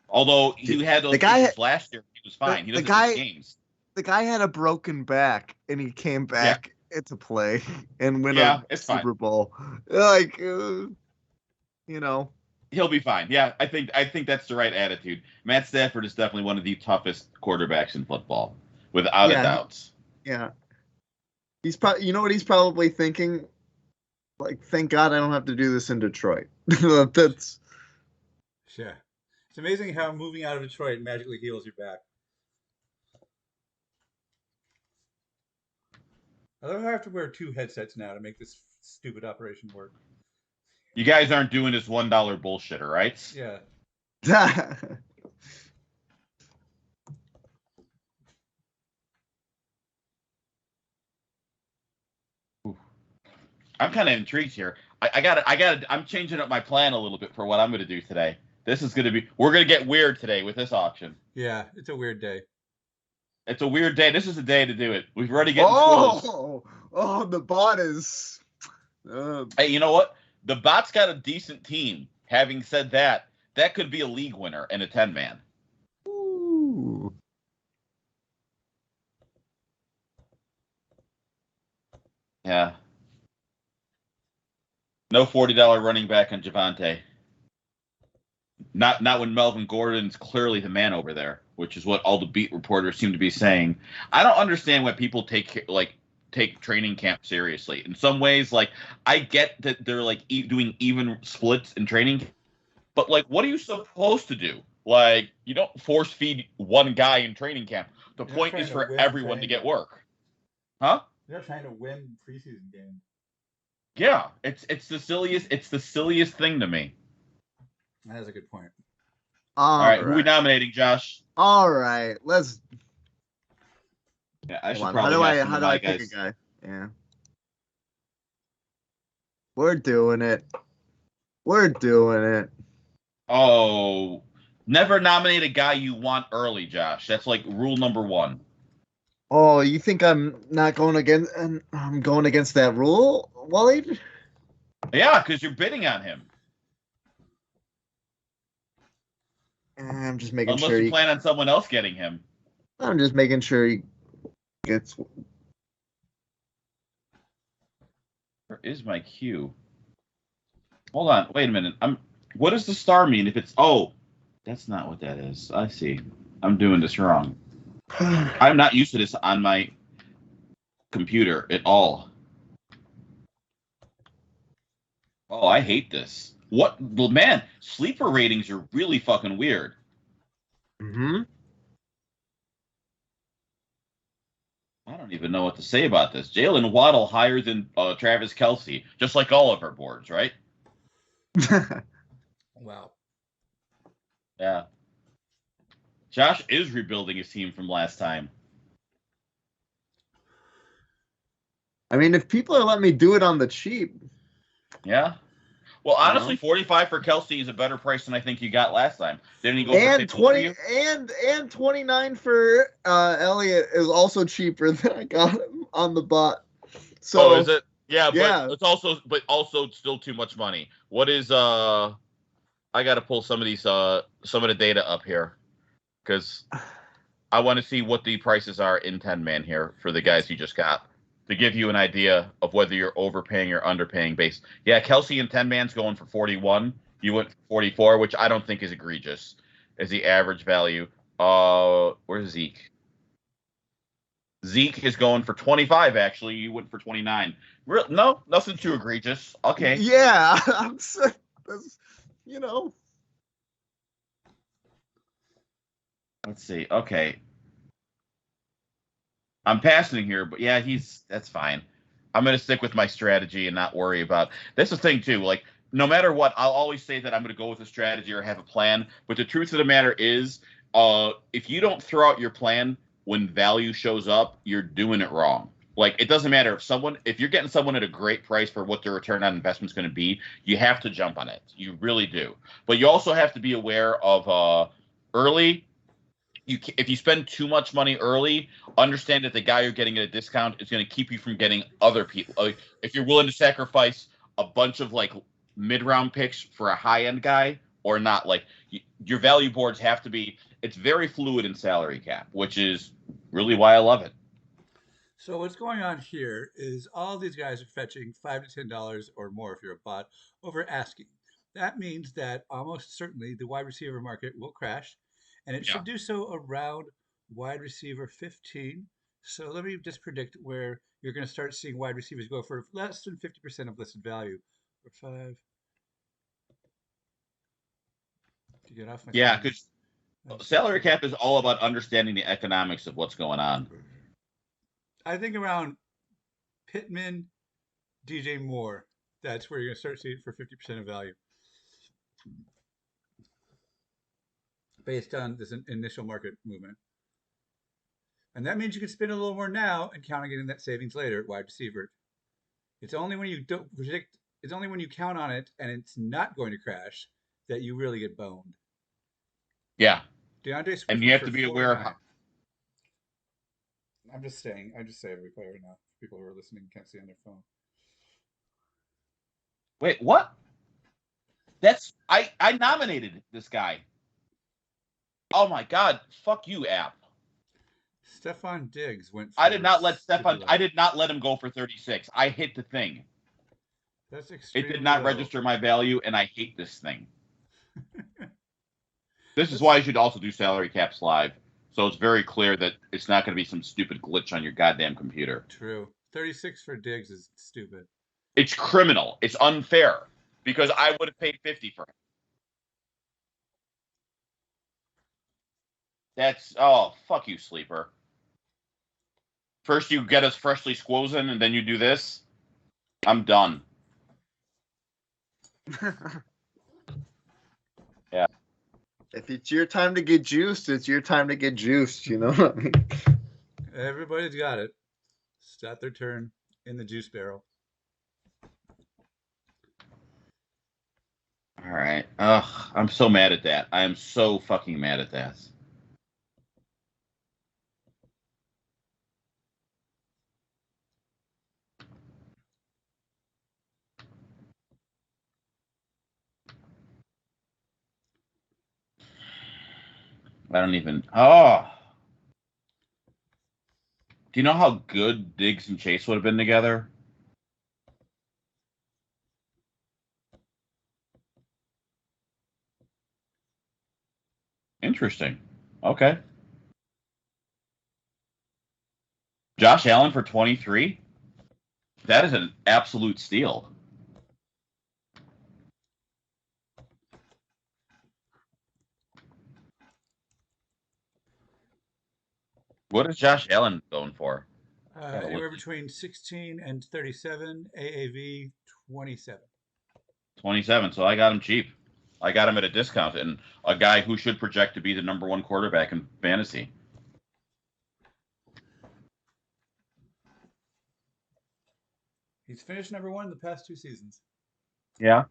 Although he had those issues last year, he was fine. He doesn't miss games. The guy had a broken back, and he came back to play and win a Super Bowl. Like, you know. He'll be fine. Yeah, I think that's the right attitude. Matt Stafford is definitely one of the toughest quarterbacks in football, without a doubt. Yeah. He's probably, you know what he's probably thinking? Like, thank God I don't have to do this in Detroit. That's. Yeah. It's amazing how moving out of Detroit magically heals your back. I love how I have to wear 2 headsets now to make this stupid operation work. You guys aren't doing this $1 bullshitter, right? Yeah. I'm kind of intrigued here. I'm changing up my plan a little bit for what I'm going to do today. We're going to get weird today with this auction. Yeah, it's a weird day. It's a weird day. This is the day to do it. We've already getting squills. Oh, the bot is. Hey, you know what? The bot's got a decent team. Having said that, that could be a league winner in a 10-man. Ooh. Yeah. No $40 running back on Javonte. Not when Melvin Gordon's clearly the man over there, which is what all the beat reporters seem to be saying. I don't understand why people take training camp seriously. In some ways, like, I get that they're like doing even splits in training, but like, what are you supposed to do? Like, you don't force feed one guy in training camp. The point is for everyone to get work. Huh? They're trying to win preseason games. Yeah, it's the silliest thing to me. That is a good point. All right, who are we nominating, Josh? All right, let's. Yeah, I should probably. How do I pick a guy? Yeah, we're doing it. Oh, never nominate a guy you want early, Josh. That's like rule number 1. Oh, you think I'm not going against? I'm going against that rule, Wally? Yeah, because you're bidding on him. I'm just making sure. Unless you plan on someone else getting him. I'm just making sure he gets. Where is my cue? Hold on. Wait a minute. What does the star mean? If it's that's not what that is. I see. I'm doing this wrong. I'm not used to this on my computer at all. Oh, I hate this. What? Well, man, sleeper ratings are really fucking weird. Mm-hmm. I don't even know what to say about this. Jalen Waddle higher than Travis Kelce, just like all of our boards, right? Wow. Yeah. Josh is rebuilding his team from last time. I mean, if people are letting me do it on the cheap, Yeah. Well, you honestly, know, 45 for Kelce is a better price than I think you got last time. Didn't he go for and 50 for 20 you? and 29 for Elliott is also cheaper than I got him on the bot. So, Oh, is it? Yeah, yeah. but also still too much money. What is I got to pull some of the data up here cuz I want to see what the prices are in 10 man here for the guys you just got to give you an idea of whether you're overpaying or underpaying base. Yeah, Kelce in 10 man's going for 41. You went for 44, which I don't think is egregious as the average value. Where's Zeke? Zeke is going for 25 actually. You went for 29. No, nothing too egregious. Okay. Yeah, I'm so, that's, you know. Let's see. Okay. I'm passing here, but yeah, that's fine. I'm gonna stick with my strategy and not worry about. That's the thing too. Like, no matter what, I'll always say that I'm gonna go with a strategy or have a plan. But the truth of the matter is, if you don't throw out your plan when value shows up, you're doing it wrong. Like, it doesn't matter if you're getting someone at a great price for what their return on investment is going to be, you have to jump on it. You really do. But you also have to be aware of early if you spend too much money early, understand that the guy you're getting at a discount is going to keep you from getting other people. Like, if you're willing to sacrifice a bunch of like mid-round picks for a high-end guy or not, like your value boards have to be. It's very fluid in salary cap, which is really why I love it. So what's going on here is all these guys are fetching $5 to $10 or more if you're a bot over asking. That means that almost certainly the wide receiver market will crash, and it Yeah. should do so around wide receiver 15. So let me just predict where you're going to start seeing wide receivers go for less than 50% of listed value. For five, to get off my Yeah, screen. because salary cap is all about understanding the economics of what's going on. I think around Pittman, DJ Moore. That's where you're going to start seeing it for 50% of value based on this initial market movement. And that means you can spend a little more now and count on getting that savings later at wide receiver. It's only when you don't predict, it's only when you count on it and it's not going to crash that you really get boned. Yeah, DeAndre Swift and you went have for to be aware of 49. I'm just saying, I just say every player now. People who are listening can't see on their phone. wait, what? I nominated this guy. Oh my god, fuck you, app. Stefon Diggs went I did for not let stupid Stefan. I low. did not let him go for 36. I hit the thing. That's It did extremely not low. register my value, and I hate this thing. This is why That's you should also do salary caps live, so it's very clear that it's not going to be some stupid glitch on your goddamn computer. true. 36 for Diggs is stupid. It's criminal. It's unfair because I would have paid 50 for him. That's fuck you, sleeper. First you get us freshly squozen, and then you do this. I'm done. Yeah. If it's your time to get juiced, it's your time to get juiced. You know what I mean? Everybody's got it. It's got their turn in the juice barrel. All right. Ugh, I'm so mad at that. I am so fucking mad at that. I don't even. Oh, do you know how good Diggs and Chase would have been together? Interesting. Okay. Josh Allen for 23? That is an absolute steal. What is Josh Allen going for? Gotta look. Anywhere between 16 and 37, AAV 27. 27. So I got him cheap. I got him at a discount, and a guy who should project to be the #1 quarterback in fantasy. He's finished #1 the past 2 seasons. Yeah.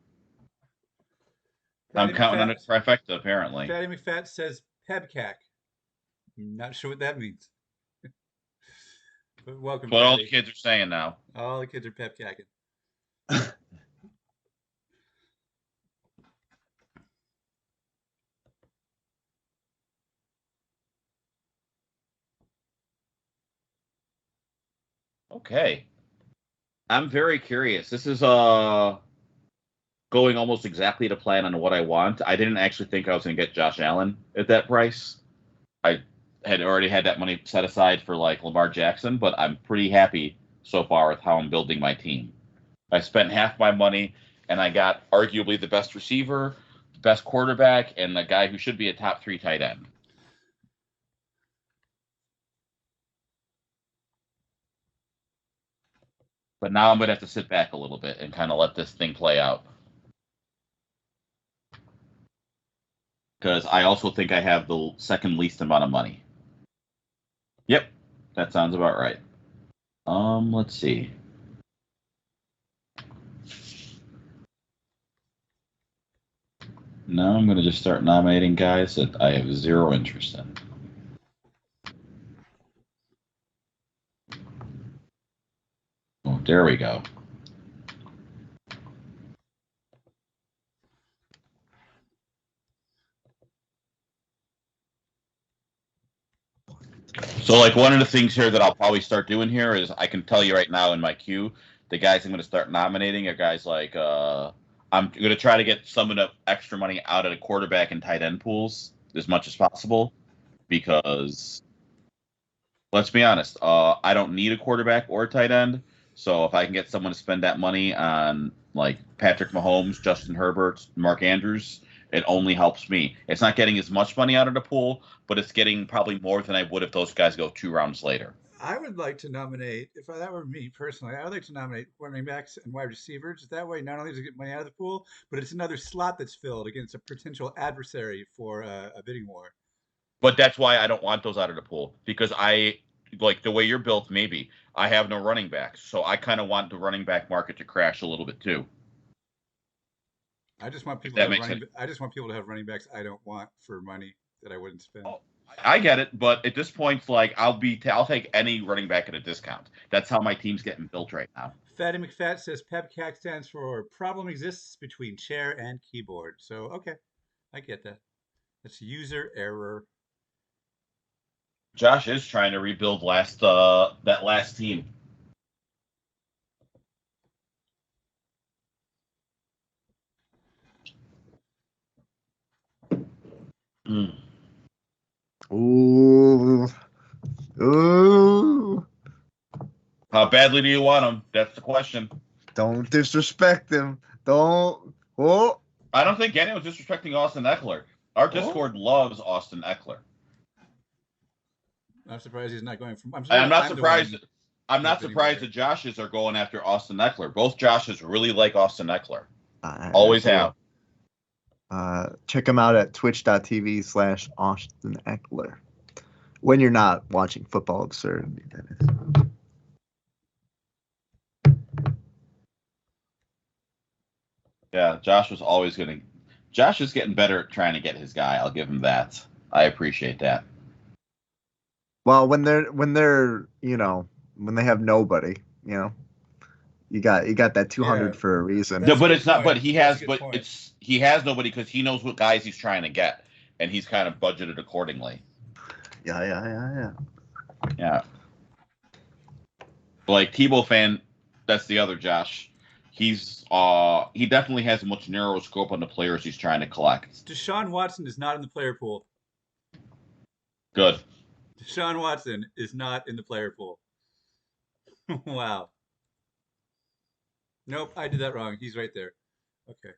Patty I'm counting on a McFat, trifecta, apparently. Fatty McFat says Pebcac. Not sure what that means. But welcome, That's what all Patty. the kids are saying now. All the kids are Pebcacking. Okay. I'm very curious. This is going almost exactly to plan on what I want. I didn't actually think I was going to get Josh Allen at that price. I had already had that money set aside for like Lamar Jackson, but I'm pretty happy so far with how I'm building my team. I spent half my money and I got arguably the best receiver, the best quarterback, and the guy who should be a top 3 tight end. But now I'm going to have to sit back a little bit and kind of let this thing play out. Because I also think I have the second least amount of money. Yep, that sounds about right. Let's see. Now I'm going to just start nominating guys that I have zero interest in. Oh, there we go. So, like, one of the things here that I'll probably start doing here is I can tell you right now in my queue, the guys I'm going to start nominating are guys like I'm going to try to get some of the extra money out of the quarterback and tight end pools as much as possible because let's be honest, I don't need a quarterback or a tight end. So if I can get someone to spend that money on like Patrick Mahomes, Justin Herbert, Mark Andrews, it only helps me. It's not getting as much money out of the pool, but it's getting probably more than I would if those guys go 2 rounds later. I would like to nominate, if that were me personally, I would like to nominate running backs and wide receivers. That way, not only does it get money out of the pool, but it's another slot that's filled against a potential adversary for a bidding war. But that's why I don't want those out of the pool because I like the way you're built. Maybe I have no running backs, so I kind of want the running back market to crash a little bit too. I just want people That to have makes running. sense. I just want people to have running backs I don't want for money that I wouldn't spend. Oh, I get it, but at this point, like I'll take any running back at a discount. That's how my team's getting built right now. Fatty McFat says PEBCAC stands for problem exists between chair and keyboard. So okay, I get that. That's user error. Josh is trying to rebuild that last team. Mm. Ooh. Ooh. How badly do you want him? That's the question. Don't disrespect him. Don't. Oh. I don't think anyone's disrespecting Austin Eckler. Our Discord loves Austin Eckler. I'm surprised he's not going from. I'm not surprised. I'm not surprised the Joshes are going after Austin Eckler. Both Joshes really like Austin Eckler. Always have. Check him out at twitch.tv/Austin Eckler. When you're not watching Football Absurdity, that is. Yeah, Josh was always going to. Josh is getting better at trying to get his guy. I'll give him that. I appreciate that. Well, when they're when they have nobody, you got that 200 for a reason. No, but it's not. But he has. But he has nobody because he knows what guys he's trying to get, and he's kind of budgeted accordingly. Yeah. Like Tebow fan, that's the other Josh. He definitely has a much narrower scope on the players he's trying to collect. Deshaun Watson is not in the player pool. Good. Deshaun Watson is not in the player pool. Wow. Nope, I did that wrong. He's right there. Okay.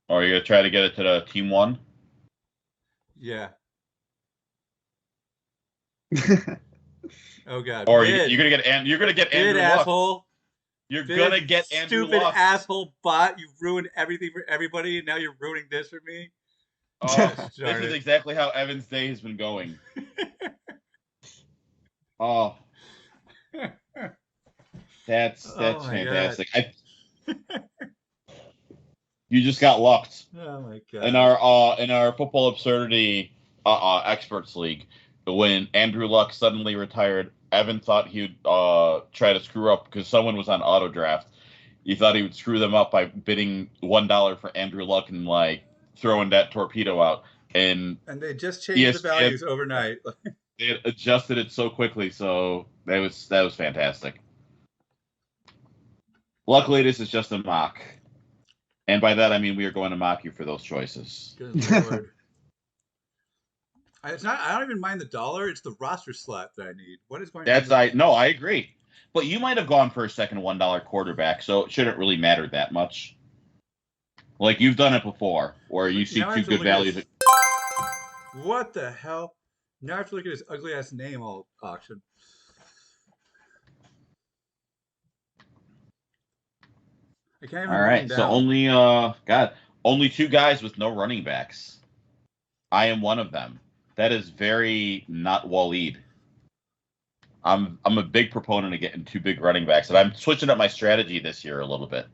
Or are you gonna try to get it to the team one? Yeah. Oh God. Or Bid. you're gonna get Bid, Andrew Luck. asshole. You're Bid, gonna get Andrew stupid Luck. asshole bot. You've ruined everything for everybody, and now you're ruining this for me. Oh, this Darn is it. exactly how Evan's day has been going. Oh, that's Oh my fantastic. You just got lucked Oh my in God. our football absurdity experts league. When Andrew Luck suddenly retired, Evan thought he'd try to screw up because someone was on auto draft. He thought he would screw them up by bidding $1 for Andrew Luck and like throwing that torpedo out. And And they just changed the ESPN, values overnight. they had adjusted it so quickly, so that was fantastic. Luckily, this is just a mock, and by that I mean we are going to mock you for those choices. Good Lord. It's not. I don't even mind the dollar. It's the roster slot that I need. What is going on? I agree, but you might have gone for a second $1 quarterback, so it shouldn't really matter that much. Like you've done it before, where you see two good values. What the hell? Now I have to look at his ugly ass name all auction. I can't even All run right, him so down. only two guys with no running backs. I am one of them. That is very not Waleed. I'm a big proponent of getting two big running backs, and I'm switching up my strategy this year a little bit.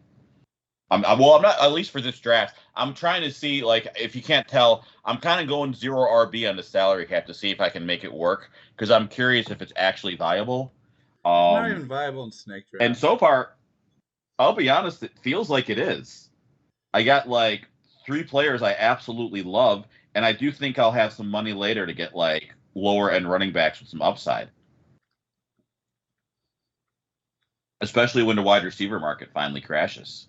I'm not, at least for this draft. I'm trying to see, like, if you can't tell, I'm kind of going 0 RB on the salary cap to see if I can make it work because I'm curious if it's actually viable. It's not even viable in snake draft. And so far, I'll be honest, it feels like it is. I got like 3 players I absolutely love, and I do think I'll have some money later to get like lower end running backs with some upside. Especially when the wide receiver market finally crashes.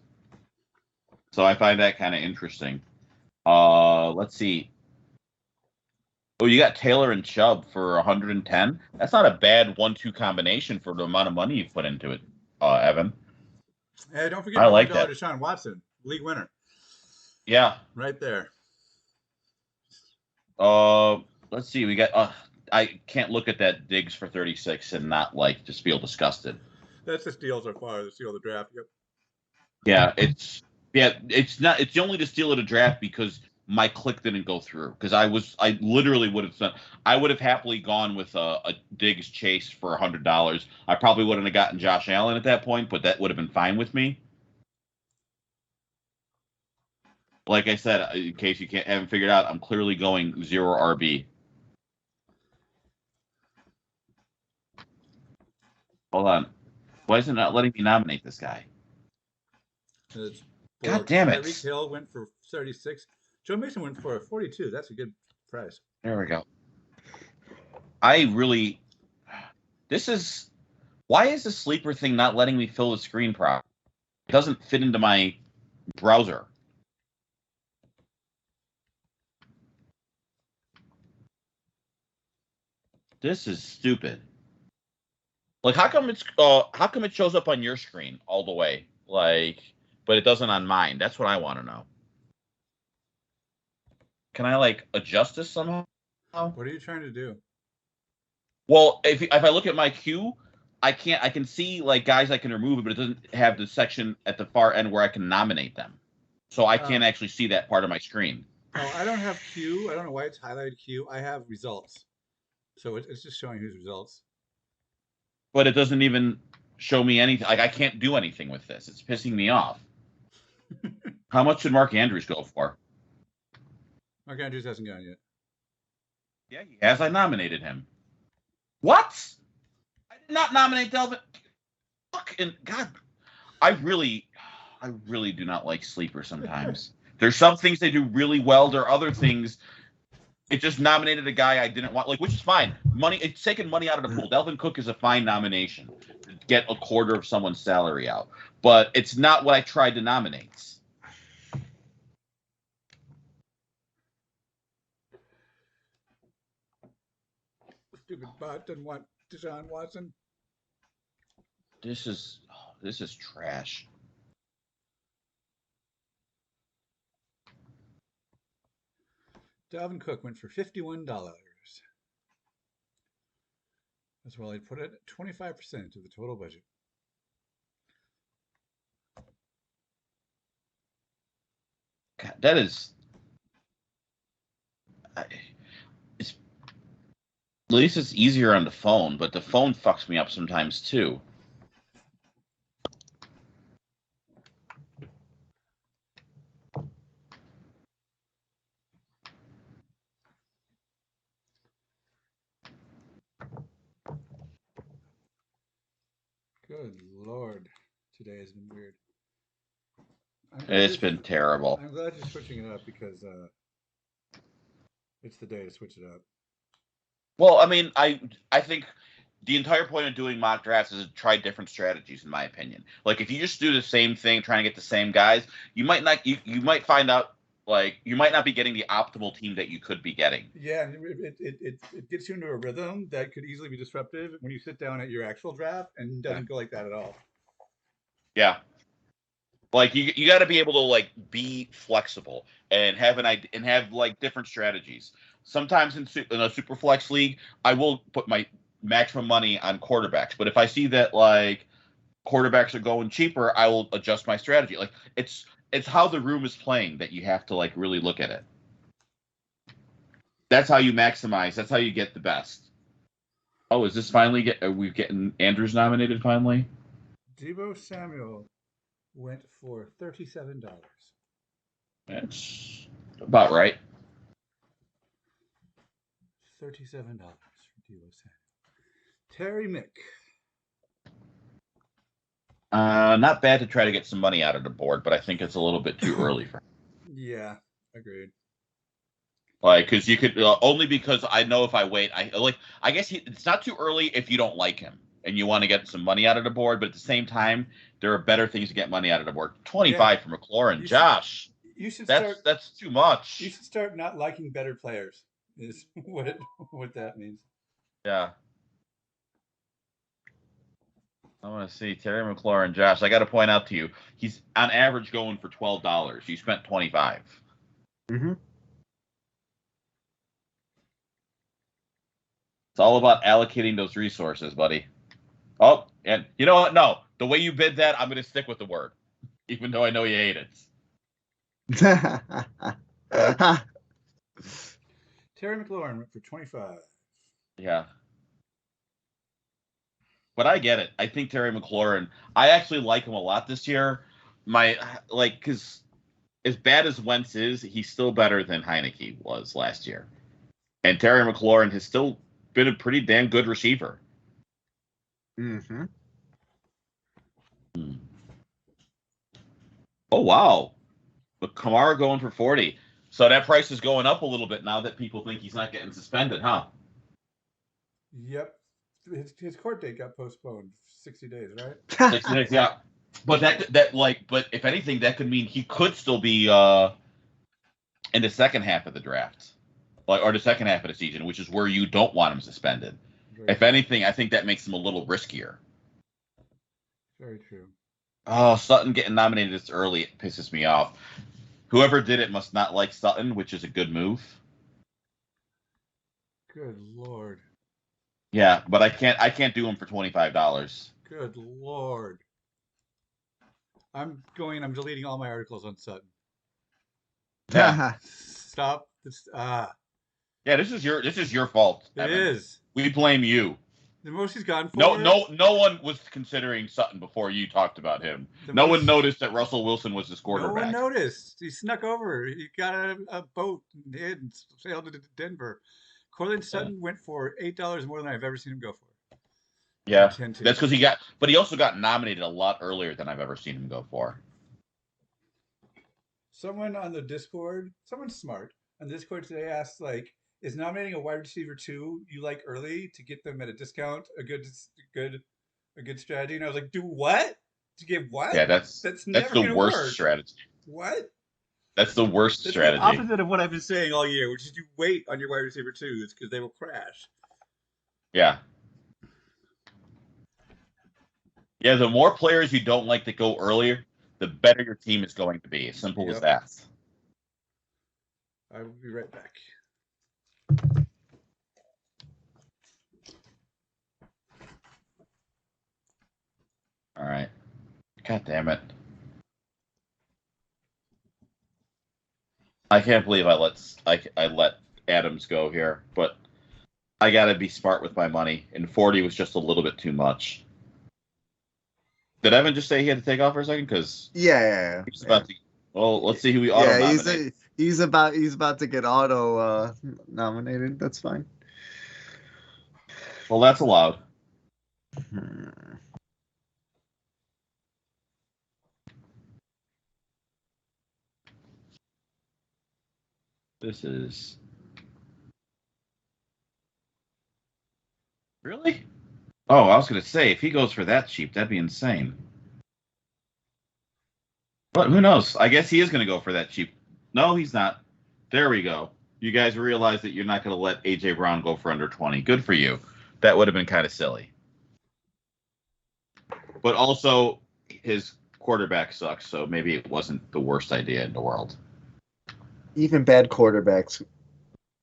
So I find that kind of interesting. Let's see. Oh, you got Taylor and Chubb for 110. That's not a bad 1-2 combination for the amount of money you've put into it, Evan. Hey, don't forget I my like $1 that. Deshaun Watson, league winner. Yeah. Right there. Let's see. We got. I can't look at that Diggs for 36 and not like just feel disgusted. That's the steal so far. The steal of the draft. Yep. It's not. It's only the steal of the draft because my click didn't go through because I literally would have done. I would have happily gone with a Diggs Chase for $100. I probably wouldn't have gotten Josh Allen at that point, but that would have been fine with me. Like I said, in case you haven't figured out, I'm clearly going 0 RB. Hold on. Why is it not letting me nominate this guy? God damn it. Tyreek Hill went for 36. Joe Mixon went for 42. That's a good price. There we go. Why is the sleeper thing not letting me fill the screen properly? It doesn't fit into my browser. This is stupid. Like, how come it shows up on your screen all the way, like, but it doesn't on mine? That's what I want to know. Can I like adjust this somehow? What are you trying to do? Well, if I look at my queue, I can see like guys I can remove, but it doesn't have the section at the far end where I can nominate them. So I can't actually see that part of my screen. Oh, I don't have queue. I don't know why it's highlighted queue. I have results. So it's just showing whose results. But it doesn't even show me anything. Like I can't do anything with this. It's pissing me off. How much should Mark Andrews go for? Mark Andrews hasn't gone yet. Yeah, he has. I nominated him. What? I did not nominate Delvin. Fucking God, I really do not like sleeper sometimes. There's some things they do really well. There are other things. It just nominated a guy I didn't want, like, which is fine. It's taking money out of the pool. Delvin Cook is a fine nomination to get a quarter of someone's salary out, but it's not what I tried to nominate. Stupid bot didn't want Deshaun Watson. This is trash. Dalvin Cook went for $51. As well, I'd put it at 25% of the total budget. God, that is. It's at least it's easier on the phone, but the phone fucks me up sometimes too. Good Lord. Today has been weird. It's been terrible. I'm glad you're switching it up because it's the day to switch it up. Well, I mean, I think the entire point of doing mock drafts is to try different strategies, in my opinion. Like, if you just do the same thing, trying to get the same guys, you might not. You might find out like you might not be getting the optimal team that you could be getting. Yeah, and it gets you into a rhythm that could easily be disruptive when you sit down at your actual draft and doesn't go like that at all. Yeah. Like you got to be able to like be flexible and have like different strategies. Sometimes in a super flex league, I will put my maximum money on quarterbacks, but if I see that like quarterbacks are going cheaper, I will adjust my strategy. Like it's how the room is playing that you have to like really look at it. That's how you maximize. That's how you get the best. Oh, is this finally are we getting Andrews nominated finally? Deebo Samuel went for $37. That's about right. $37 for Deebo Samuel. Terry Mick. Not bad to try to get some money out of the board, but I think it's a little bit too early for him. Yeah, agreed. Like, because you could only because I know if I wait, I guess it's not too early if you don't like him and you want to get some money out of the board, but at the same time, there are better things to get money out of the board. 25 for McLaurin, Josh. That's too much. You should start not liking better players. Is what that means. Yeah. I want to see Terry McLaurin, Josh. I got to point out to you, he's on average going for $12. You spent 25. Mm-hmm. It's all about allocating those resources, buddy. Oh, and you know what? No, the way you bid that, I'm going to stick with the word, even though I know you hate it. Terry McLaurin went for 25. Yeah. But I get it. I think Terry McLaurin, I actually like him a lot this year. Because as bad as Wentz is, he's still better than Heineke was last year. And Terry McLaurin has still been a pretty damn good receiver. Mm-hmm. Oh, wow. But Kamara going for 40. So that price is going up a little bit now that people think he's not getting suspended, huh? Yep. His court date got postponed 60 days, right? 60 days, yeah. But but if anything, that could mean he could still be in the second half of the draft. Or the second half of the season, which is where you don't want him suspended. If anything, I think that makes him a little riskier. Very true. Oh, Sutton getting nominated this early pisses me off. Whoever did it must not like Sutton, which is a good move. Good Lord. Yeah, but I can't do him for $25. Good Lord. I'm deleting all my articles on Sutton. Yeah. Stop this. Yeah, this is your fault. It Evan. is. We blame you. The most he's gone for. No one was considering Sutton before you talked about him. No one noticed that Russell Wilson was his quarterback. No one noticed. He snuck over. He got a boat and sailed to Denver. Cortland Sutton went for $8 more than I've ever seen him go for. Yeah, that's because he also got nominated a lot earlier than I've ever seen him go for. Someone on the Discord, someone smart on the Discord today asked, like, is nominating a wide receiver 2 you like early to get them at a discount a good strategy? And I was like, do what? To give what? Yeah, that's never the worst work. strategy. What? That's the worst strategy. The opposite of what I've been saying all year, which is you wait on your wide receiver 2s because they will crash. Yeah. Yeah, the more players you don't like that go earlier, the better your team is going to be. As simple as that. I will be right back. All right. God damn it. I can't believe I let Adams go here, but I got to be smart with my money, and 40 was just a little bit too much. Did Evan just say he had to take off for a second? Because Yeah. he's about to. Well, let's see who we auto Yeah, nominate. he's about to get auto nominated. That's fine. Well, that's allowed. This is really. Oh, I was gonna say if he goes for that cheap, that'd be insane. But who knows? I guess he is gonna go for that cheap. No, he's not. There we go. You guys realize that you're not gonna let AJ Brown go for under 20. Good for you. That would have been kind of silly. But also, his quarterback sucks, so maybe it wasn't the worst idea in the world. Even bad quarterbacks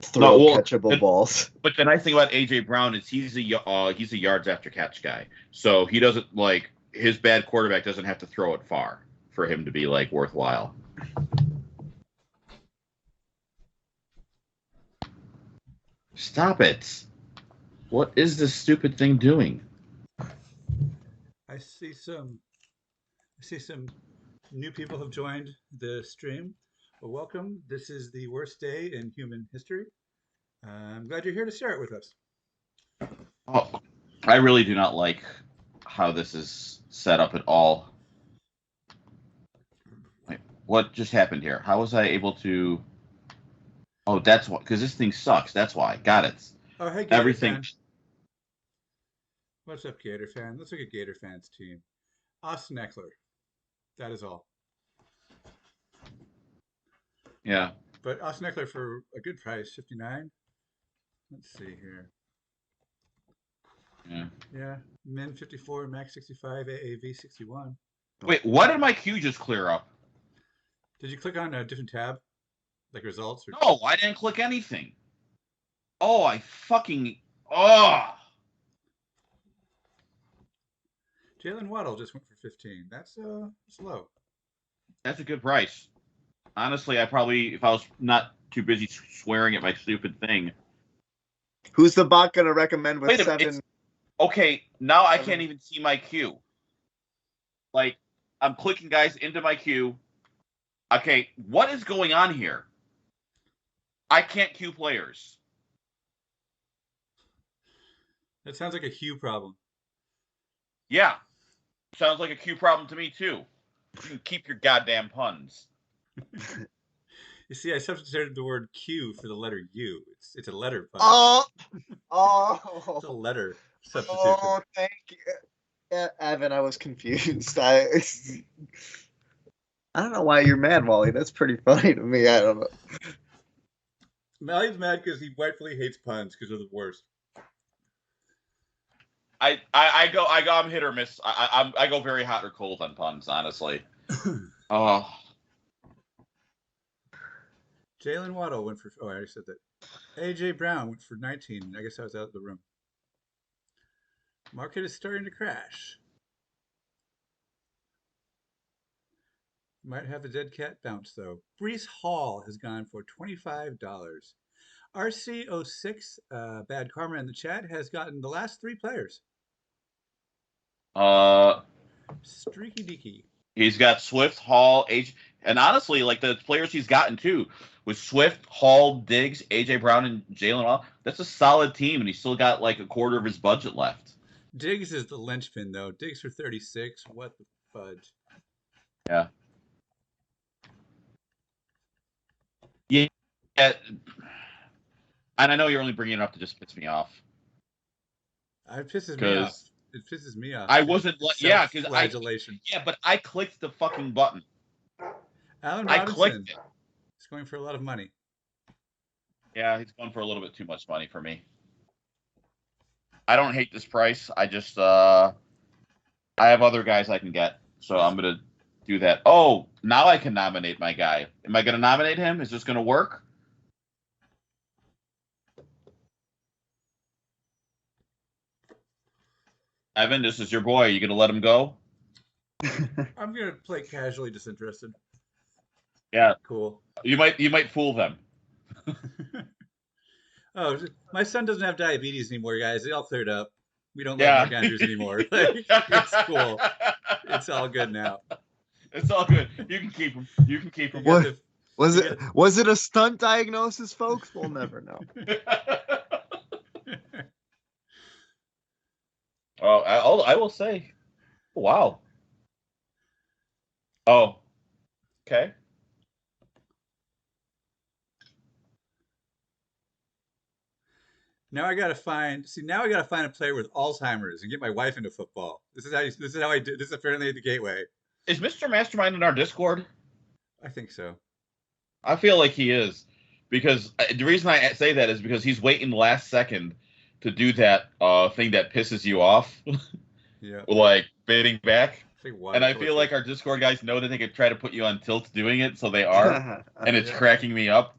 throw catchable balls. But the nice thing about AJ Brown is he's a yards after catch guy, so he doesn't his bad quarterback doesn't have to throw it far for him to be worthwhile. Stop it! What is this stupid thing doing? I see some new people have joined the stream. Well, welcome. This is the worst day in human history. I'm glad you're here to share it with us. Oh, I really do not like how this is set up at all. Wait, what just happened here? How was I able to? Oh, that's why. Because this thing sucks. That's why. Got it. Oh, hey, Gator Everything. Fan. What's up, Gator Fan? Let's look at Gator Fan's team. Austin Eckler. That is all. Yeah. But Austin Eckler for a good price, 59. Let's see here. Yeah. Min 54, max 65, AAV 61. Wait, what did my queue just clear up? Did you click on a different tab? Like results? Or... No, I didn't click anything. Oh, I fucking... Oh! Jalen Waddle just went for 15. That's low. That's a good price. Honestly, I probably, if I was not too busy swearing at my stupid thing. Who's the bot going to recommend with 7? Okay, now I can't even see my queue. I'm clicking guys into my queue. Okay, what is going on here? I can't queue players. That sounds like a queue problem. Yeah. Sounds like a queue problem to me, too. You can keep your goddamn puns. You see, I substituted the word Q for the letter U. It's a letter pun. Oh. It's a letter substitution. Oh, thank you. Evan, I was confused. I don't know why you're mad, Wally. That's pretty funny to me. I don't know. Mally's mad because he rightfully hates puns because they're the worst. I'm hit or miss. I go very hot or cold on puns, honestly. Oh. Jalen Waddle went for. Oh, I already said that. AJ Brown went for 19. I guess I was out of the room. Market is starting to crash. Might have a dead cat bounce though. Breece Hall has gone for $25. RC06, Bad Karma in the chat, has gotten the last 3 players. Streaky Deaky. He's got Swift, Hall, and honestly, the players he's gotten too, with Swift, Hall, Diggs, AJ Brown, and Jalen Waddle, that's a solid team, and he's still got a quarter of his budget left. Diggs is the linchpin though. Diggs for 36. What the fudge? Yeah. Yeah. And I know you're only bringing it up to just piss me off. It pisses me off. It pisses me off. I wasn't because flagellation. But I clicked the fucking button. Allen Robinson. I clicked it. He's going for a lot of money. Yeah, he's going for a little bit too much money for me. I don't hate this price. I just I have other guys I can get, so I'm gonna do that. Oh, now I can nominate my guy. Am I gonna nominate him? Is this gonna work? Evan, this is your boy. Are you gonna let him go? I'm gonna play casually disinterested. Yeah, Cool. you might fool them. Oh, my son doesn't have diabetes anymore, guys. It all cleared up. We don't love Yeah. Mark Andrews anymore. Like, it's cool. It's all good now. It's all good. You can keep him. You can keep him. You got What the was it a stunt diagnosis, folks? We'll never know. Oh, I will say, wow. Oh, okay. Now I gotta find. See, now I gotta find a player with Alzheimer's and get my wife into football. This is how I do. This is apparently the gateway. Is Mr. Mastermind in our Discord? I think so. I feel like he is, because the reason I say that is because he's waiting the last second to do that thing that pisses you off, Yeah. like bidding back. Like And I feel like our Discord guys know that they could try to put you on tilt doing it, so they are, and it's Yeah. cracking me up.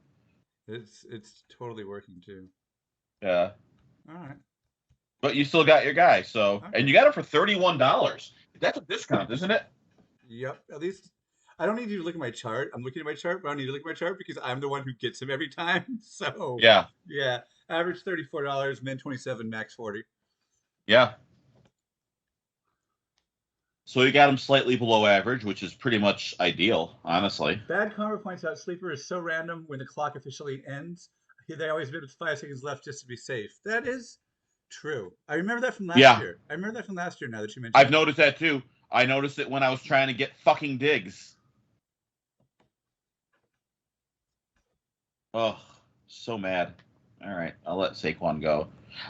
It's totally working too. Yeah. All right. But you still got your guy, so Okay. and you got him for $31. That's a discount, isn't it? Yep. At least I don't need you to look at my chart. I'm looking at my chart, but I don't need to look at my chart because I'm the one who gets him every time. So Yeah. yeah. Average $34, min 27, max 40. Yeah. So you got him slightly below average, which is pretty much ideal, honestly. Bad Karma points out Sleeper is so random when the clock officially ends. They always bid with 5 seconds left just to be safe. That is true. I remember that from last year. I remember that from last year now that you mentioned I've noticed that too. I noticed it when I was trying to get fucking digs. Oh, so mad. All right, I'll let Saquon go.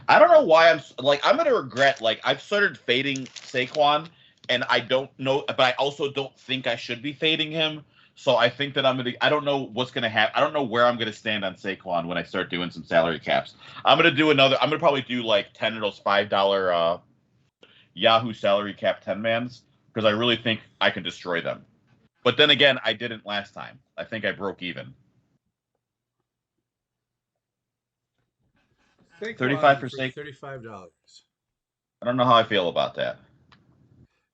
I don't know why I'm gonna regret, like, I've started fading Saquon, and I don't know, but I also don't think I should be fading him. So I think that I don't know what's gonna happen. I don't know where I'm gonna stand on Saquon when I start doing some salary caps. I'm gonna probably do like 10 of those $5 Yahoo salary cap 10-mans, because I really think I can destroy them. But then again, I didn't last time. I think I broke even. Saquon 35 for $35. I don't know how I feel about that.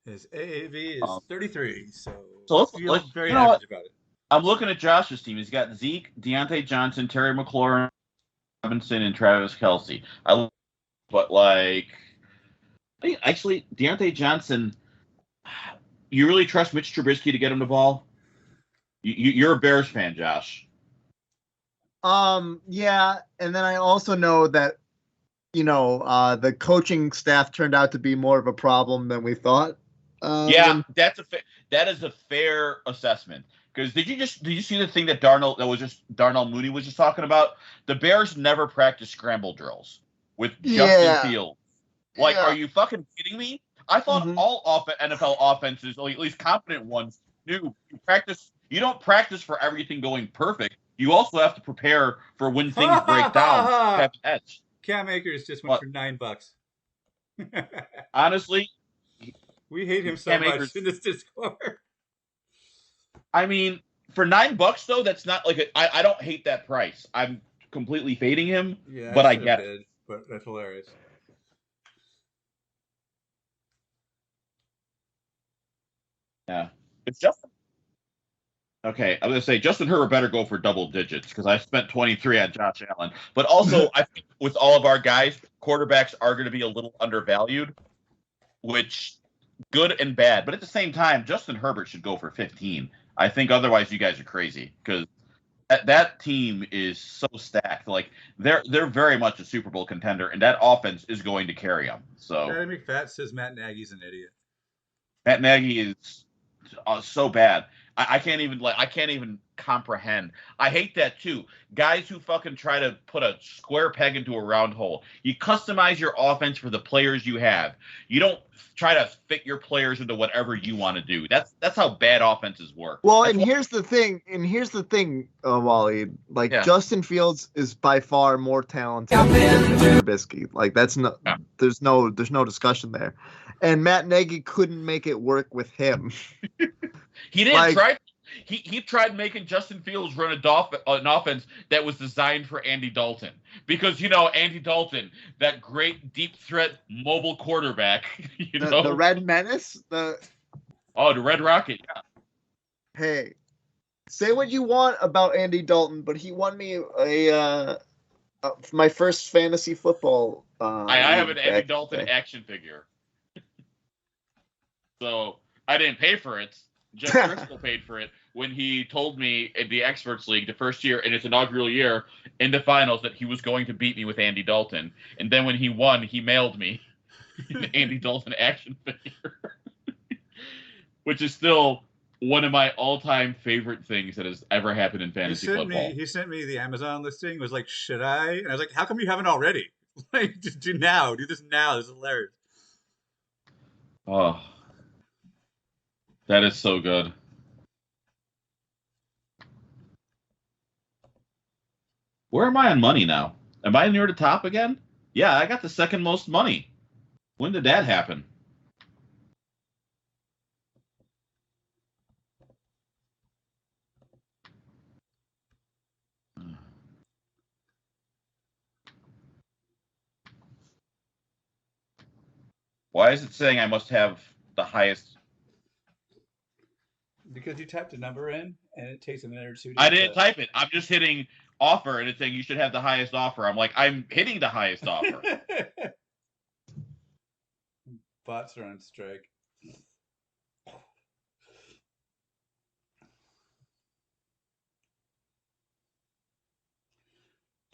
His AAV is 33, so let's very average about it. I'm looking at Josh's team. He's got Zeke, Deontay Johnson, Terry McLaurin, Robinson, and Travis Kelce. But actually, Deontay Johnson, you really trust Mitch Trubisky to get him the ball? You're a Bears fan, Josh. Yeah, and then I also know that, the coaching staff turned out to be more of a problem than we thought. That is a fair assessment. Because did you see the thing that Darnell Mooney was just talking about? The Bears never practice scramble drills with Justin Fields. Like, are you fucking kidding me? I thought all NFL offenses, or at least competent ones, knew you don't practice for everything going perfect. You also have to prepare for when things break down. Cam Akers just went for $9. Honestly, we hate him so much in this Discord. I mean, for $9 though, that's not like I don't hate that price. I'm completely fading him, but I get it. But that's hilarious. Yeah, it's Justin. Okay, I was gonna say Justin Herbert better go for double digits because I spent 23 on Josh Allen. But also, I think with all of our guys, quarterbacks are going to be a little undervalued, which good and bad. But at the same time, Justin Herbert should go for 15. I think otherwise you guys are crazy because that team is so stacked. Like they're very much a Super Bowl contender, and that offense is going to carry them. So Patty McFat says Matt Nagy's an idiot. Matt Nagy is so bad. I can't even comprehend. I hate that too. Guys who fucking try to put a square peg into a round hole. You customize your offense for the players you have. You don't try to fit your players into whatever you want to do. That's how bad offenses work. Well, here's the thing, Wally. Like Justin Fields is by far more talented than Trubisky. Like there's no discussion there. And Matt Nagy couldn't make it work with him. He didn't try. He tried making Justin Fields run an offense that was designed for Andy Dalton because Andy Dalton, that great deep threat mobile quarterback. The Red Menace. Oh, the Red Rocket. Yeah. Hey, say what you want about Andy Dalton, but he won me my first fantasy football. I have an league Andy back Dalton then. action figure. So I didn't pay for it. Jeff Driscoll paid for it when he told me in the Experts League, the first year, in its inaugural year, in the finals, that he was going to beat me with Andy Dalton. And then when he won, he mailed me an Andy Dalton action figure, which is still one of my all-time favorite things that has ever happened in fantasy football. He sent me the Amazon listing. Was like, should I? And I was like, how come you haven't already? Like, just do now. Do this now. This is hilarious. Oh, that is so good. Where am I on money now? Am I near the top again? Yeah, I got the second most money. When did that happen? Why is it saying I must have the highest? Because you typed a number in, and it takes a minute or two. I didn't type it. I'm just hitting offer, and it's saying you should have the highest offer. I'm like, I'm hitting the highest offer. Bots are on strike.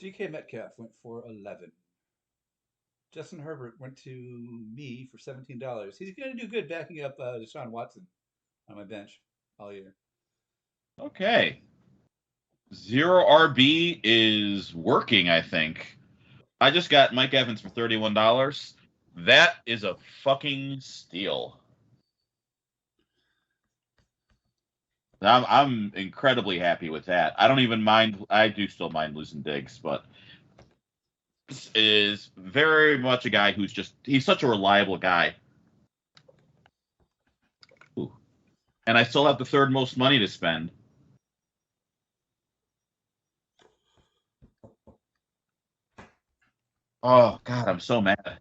DK Metcalf went for 11. Justin Herbert went to me for $17. He's going to do good backing up Deshaun Watson on my bench all year. Okay. Zero RB is working, I think. I just got Mike Evans for $31. That is a fucking steal. I'm incredibly happy with that. I don't even mind. I do still mind losing Diggs, but this is very much a guy who's he's such a reliable guy. Ooh. And I still have the third most money to spend. Oh, God, I'm so mad.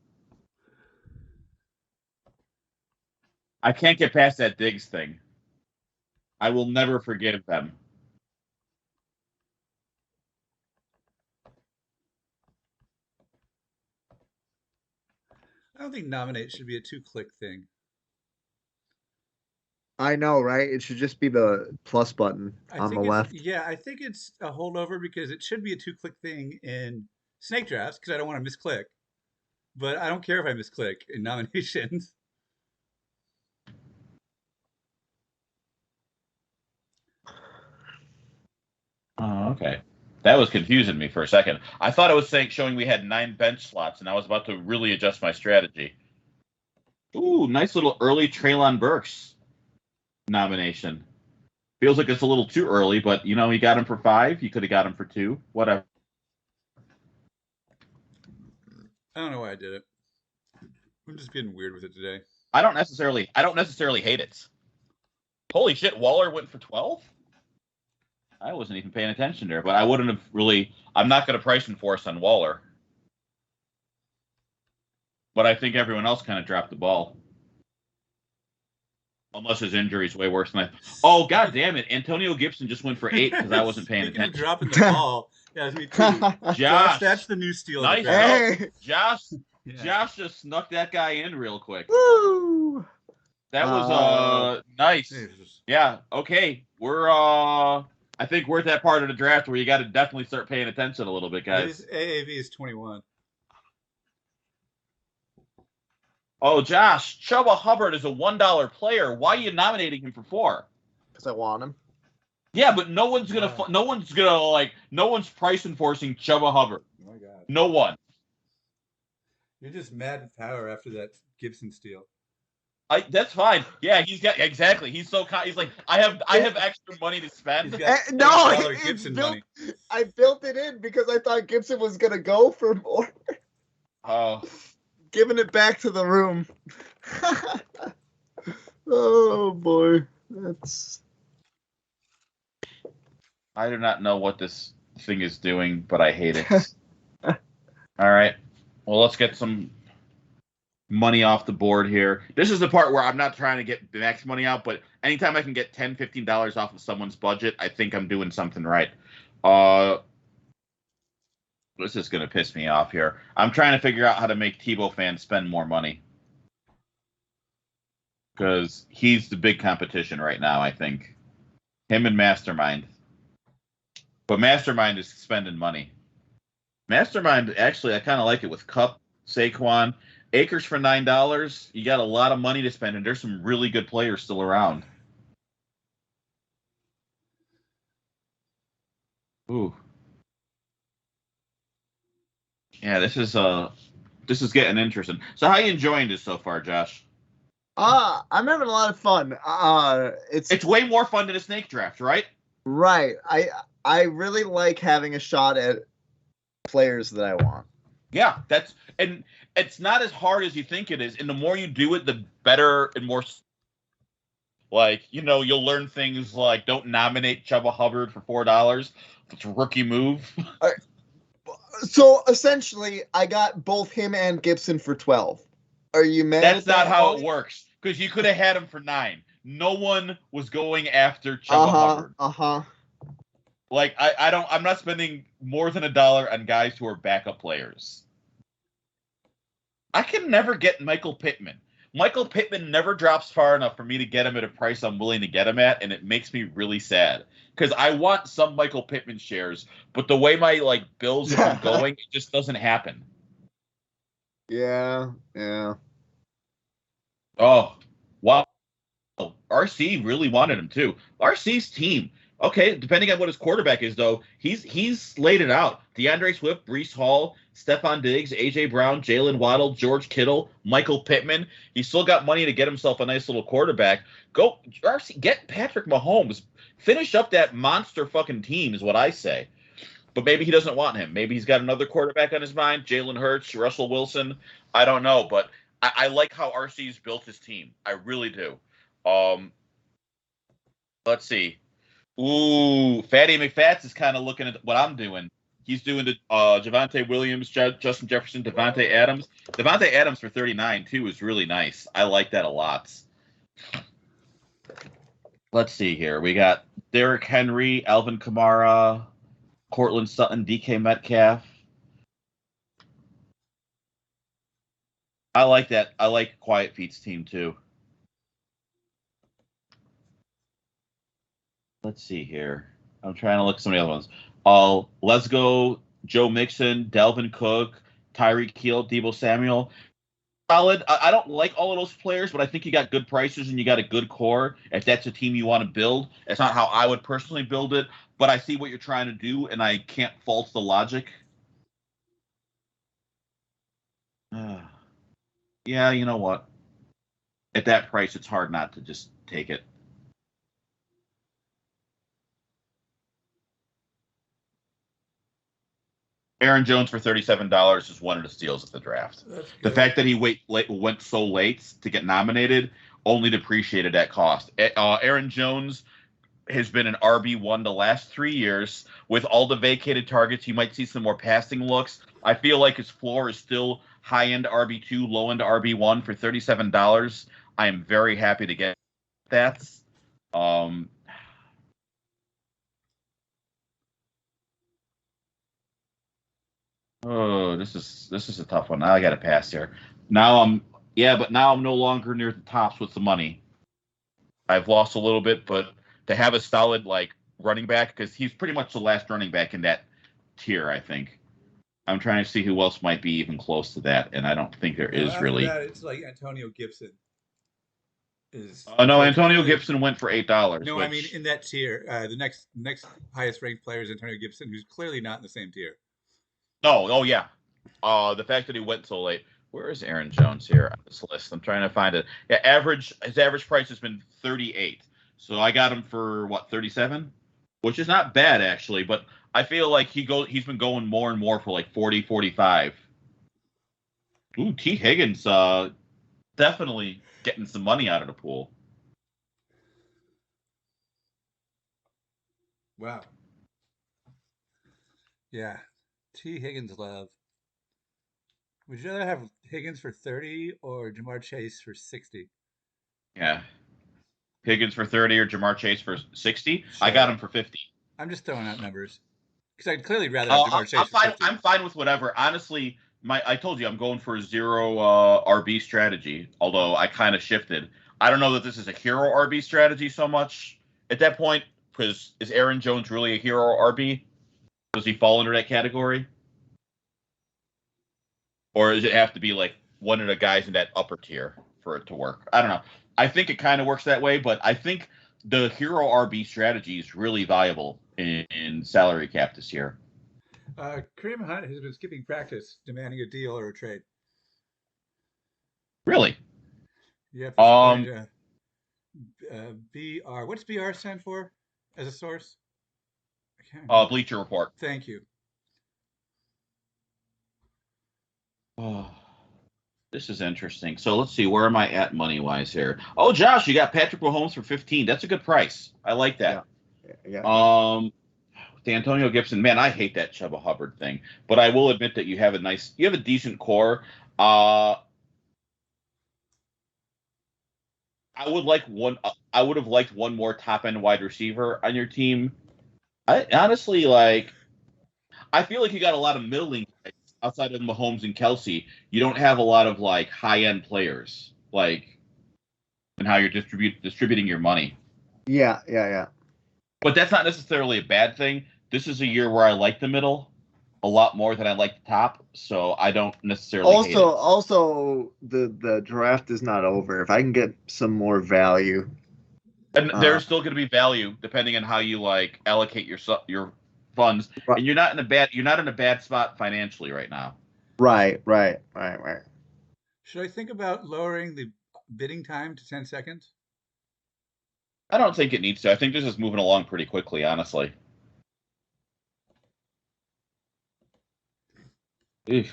I can't get past that Diggs thing. I will never forgive them. I don't think nominate should be a 2-click thing. I know, right? It should just be the plus button on the left. Yeah, I think it's a holdover because it should be a 2-click thing in snake drafts because I don't want to misclick. But I don't care if I misclick in nominations. Oh, okay. That was confusing me for a second. I thought it was showing we had 9 bench slots, and I was about to really adjust my strategy. Ooh, nice little early Treylon Burks nomination. Feels like it's a little too early, but, you know, he got him for 5. You could have got him for 2. Whatever. I don't know why I did it. I'm just being weird with it today. I don't necessarily hate it. Holy shit, Waller went for 12? I wasn't even paying attention there, but I wouldn't have really. I'm not going to price enforce on Waller. But I think everyone else kind of dropped the ball. Unless his injury is way worse than I. Oh, God damn it. Antonio Gibson just went for 8 because I wasn't paying attention. Dropping the ball. Yeah, me too. Josh, that's the new steal. Nice. Hey. Josh just snuck that guy in real quick. Woo! That was nice. Yeah, okay. We're I think we're at that part of the draft where you got to definitely start paying attention a little bit, guys. His AAV is 21. Oh, Josh, Chuba Hubbard is a $1 player. Why are you nominating him for 4? Because I want him. Yeah, but no one's gonna price enforcing Chuba Hubbard. Oh my God. No one. You're just mad with power after that Gibson steal. That's fine. Yeah, he's got exactly. He's so he's like, I have extra money to spend. No, Gibson money. I built it in because I thought Gibson was gonna go for more. Oh. Giving it back to the room. Oh boy, that's. I do not know what this thing is doing, but I hate it. All right. Well, let's get some. money off the board here. This is the part where I'm not trying to get the max money out, but anytime I can get $10, $15 off of someone's budget, I think I'm doing something right. This is going to piss me off here. I'm trying to figure out how to make Tebow fans spend more money. Because he's the big competition right now, I think. Him and Mastermind. But Mastermind is spending money. Mastermind, actually, I kind of like it with Cup, Saquon, Akers for $9. You got a lot of money to spend, and there's some really good players still around. Ooh. Yeah, this is getting interesting. So how you enjoying this so far, Josh? I'm having a lot of fun. It's way more fun than a snake draft, right? Right. I really like having a shot at players that I want. Yeah, and it's not as hard as you think it is. And the more you do it, the better and more. Like, you'll learn things like don't nominate Chuba Hubbard for $4. It's a rookie move. So essentially, I got both him and Gibson for 12. Are you mad? That's not how it works. Because you could have had him for 9. No one was going after Chuba Hubbard. Like I'm not spending more than $1 on guys who are backup players. I can never get Michael Pittman. Michael Pittman never drops far enough for me to get him at a price I'm willing to get him at, and it makes me really sad. Because I want some Michael Pittman shares, but the way my bills have been going, it just doesn't happen. Yeah. Oh, wow. RC really wanted him too. RC's team. Okay, depending on what his quarterback is, though, he's laid it out. DeAndre Swift, Breece Hall, Stephon Diggs, A.J. Brown, Jalen Waddle, George Kittle, Michael Pittman. He's still got money to get himself a nice little quarterback. Go, RC, get Patrick Mahomes. Finish up that monster fucking team is what I say. But maybe he doesn't want him. Maybe he's got another quarterback on his mind, Jalen Hurts, Russell Wilson. I don't know, but I like how RC's built his team. I really do. Let's see. Ooh, Fatty McFats is kind of looking at what I'm doing. He's doing the Javonte Williams, Justin Jefferson, Devontae Adams. Devontae Adams for 39 too is really nice. I like that a lot. Let's see here. We got Derrick Henry, Alvin Kamara, Cortland Sutton, DK Metcalf. I like that. I like Quiet Feet's team too. Let's see here. I'm trying to look at some of the other ones. Let's go. Joe Mixon, Dalvin Cook, Tyreek Hill, Deebo Samuel. Solid. I don't like all of those players, but I think you got good prices and you got a good core. If that's a team you want to build, it's not how I would personally build it, but I see what you're trying to do, and I can't fault the logic. Yeah, you know what? At that price, it's hard not to just take it. Aaron Jones for $37 is one of the steals of the draft. The fact that he went so late to get nominated only depreciated that cost. Aaron Jones has been an RB1 the last 3 years. With all the vacated targets, you might see some more passing looks. I feel like his floor is still high-end RB2, low-end RB1 for $37. I am very happy to get that. Oh, this is a tough one. Now I got to pass here. Now I'm no longer near the tops with the money. I've lost a little bit, but to have a solid running back, because he's pretty much the last running back in that tier, I think. I'm trying to see who else might be even close to that, and I don't think there is really. That, it's like Antonio Gibson. No, Antonio Gibson went for $8. No, I mean in that tier, the next highest ranked player is Antonio Gibson, who's clearly not in the same tier. No, oh yeah. The fact that he went so late. Where is Aaron Jones here on this list? I'm trying to find it. Yeah, his average price has been 38. So I got him for what, 37? Which is not bad actually, but I feel like he's been going more and more for 40, 45. Ooh, T. Higgins definitely getting some money out of the pool. Wow. Yeah. T. Higgins love. Would you rather have Higgins for 30 or Jamar Chase for 60? Yeah. Higgins for 30 or Jamar Chase for 60. I got Sure. him for 50. I'm just throwing out numbers because I'd clearly rather have Jamar I'm Chase for fine. 50. I'm fine with whatever. Honestly, I told you I'm going for a zero RB strategy. Although I kind of shifted. I don't know that this is a hero RB strategy so much at that point, because is Aaron Jones really a hero RB? Does he fall under that category, or does it have to be like one of the guys in that upper tier for it to work? I don't know. I think it kind of works that way, but I think the hero RB strategy is really valuable in salary cap this year. Kareem Hunt has been skipping practice, demanding a deal or a trade. Really. Yep, according Um, to BR. What's BR stand for as a source? I can't remember. Bleacher Report. Thank you. Oh, this is interesting. So let's see, where am I at money wise here? Oh, Josh, you got Patrick Mahomes for 15. That's a good price. I like that. Yeah. The Antonio Gibson, man, I hate that Chuba Hubbard thing, but I will admit that you have a decent core. Uh, I would have liked one more top end wide receiver on your team. I honestly I feel like you got a lot of middling guys outside of Mahomes and Kelsey. You don't have a lot of like high end players, like and how you're distributing your money. Yeah. But that's not necessarily a bad thing. This is a year where I like the middle a lot more than I like the top, so I don't necessarily hate it. Also, the draft is not over. If I can get some more value, And there's still going to be value depending on how you like allocate your funds. And you're not in a bad spot financially right now. right. Should I think about lowering the bidding time to 10 seconds? I don't think it needs to. I think this is moving along pretty quickly, honestly. Eesh.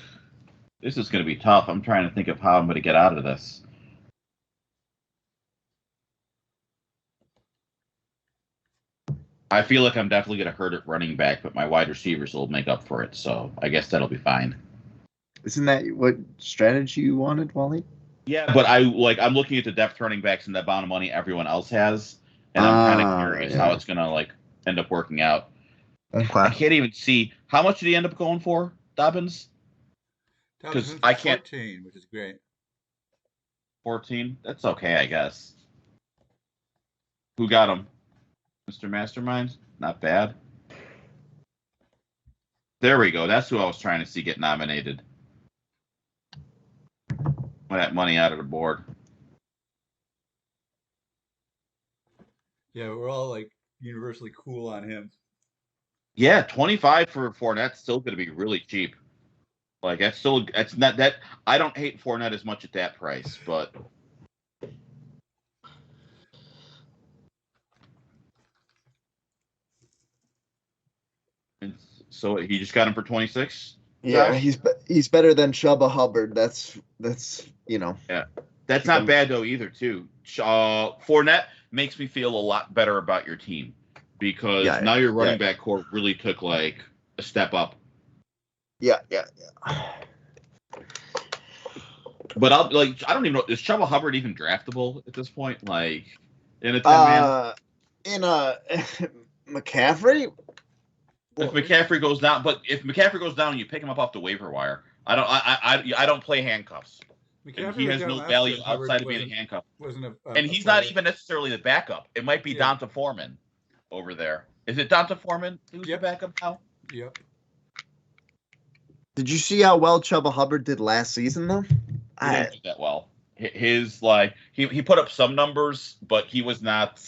This is going to be tough. I'm trying to think of how I'm going to get out of this. I feel like I'm definitely going to hurt at running back, but my wide receivers will make up for it. So I guess that'll be fine. Isn't that what strategy you wanted, Wally? Yeah, but I'm looking at the depth running backs and the amount of money everyone else has, and I'm kind of curious how it's going to like end up working out. Okay. I can't even see how much did he end up going for, Dobbins? Because I can't. 14, which is great. 14. That's okay, I guess. Who got him? Mr. Mastermind? Not bad. There we go. That's who I was trying to see get nominated. That money out of the board. Yeah, we're all like universally cool on him. Yeah, 25 for Fournette's still going to be really cheap. Like that's not that. I don't hate Fournette as much at that price, but so he just got him for 26. Yeah, Josh? he's better than Chuba Hubbard. That's Yeah, that's not bad though either. Too, Fournette makes me feel a lot better about your team because now your running back core really took like a step up. Yeah. But I don't even know, is Chuba Hubbard even draftable at this point? Like in a 10-man? In a McCaffrey. If McCaffrey goes down, and you pick him up off the waiver wire, I don't play handcuffs. And he has no value outside of being a handcuff. And he's not even necessarily the backup. It might be Donta Foreman over there. Is it Donta Foreman who's the backup now? Yep. Did you see how well Chuba Hubbard did last season though? He didn't do that well. His he put up some numbers, but he was not.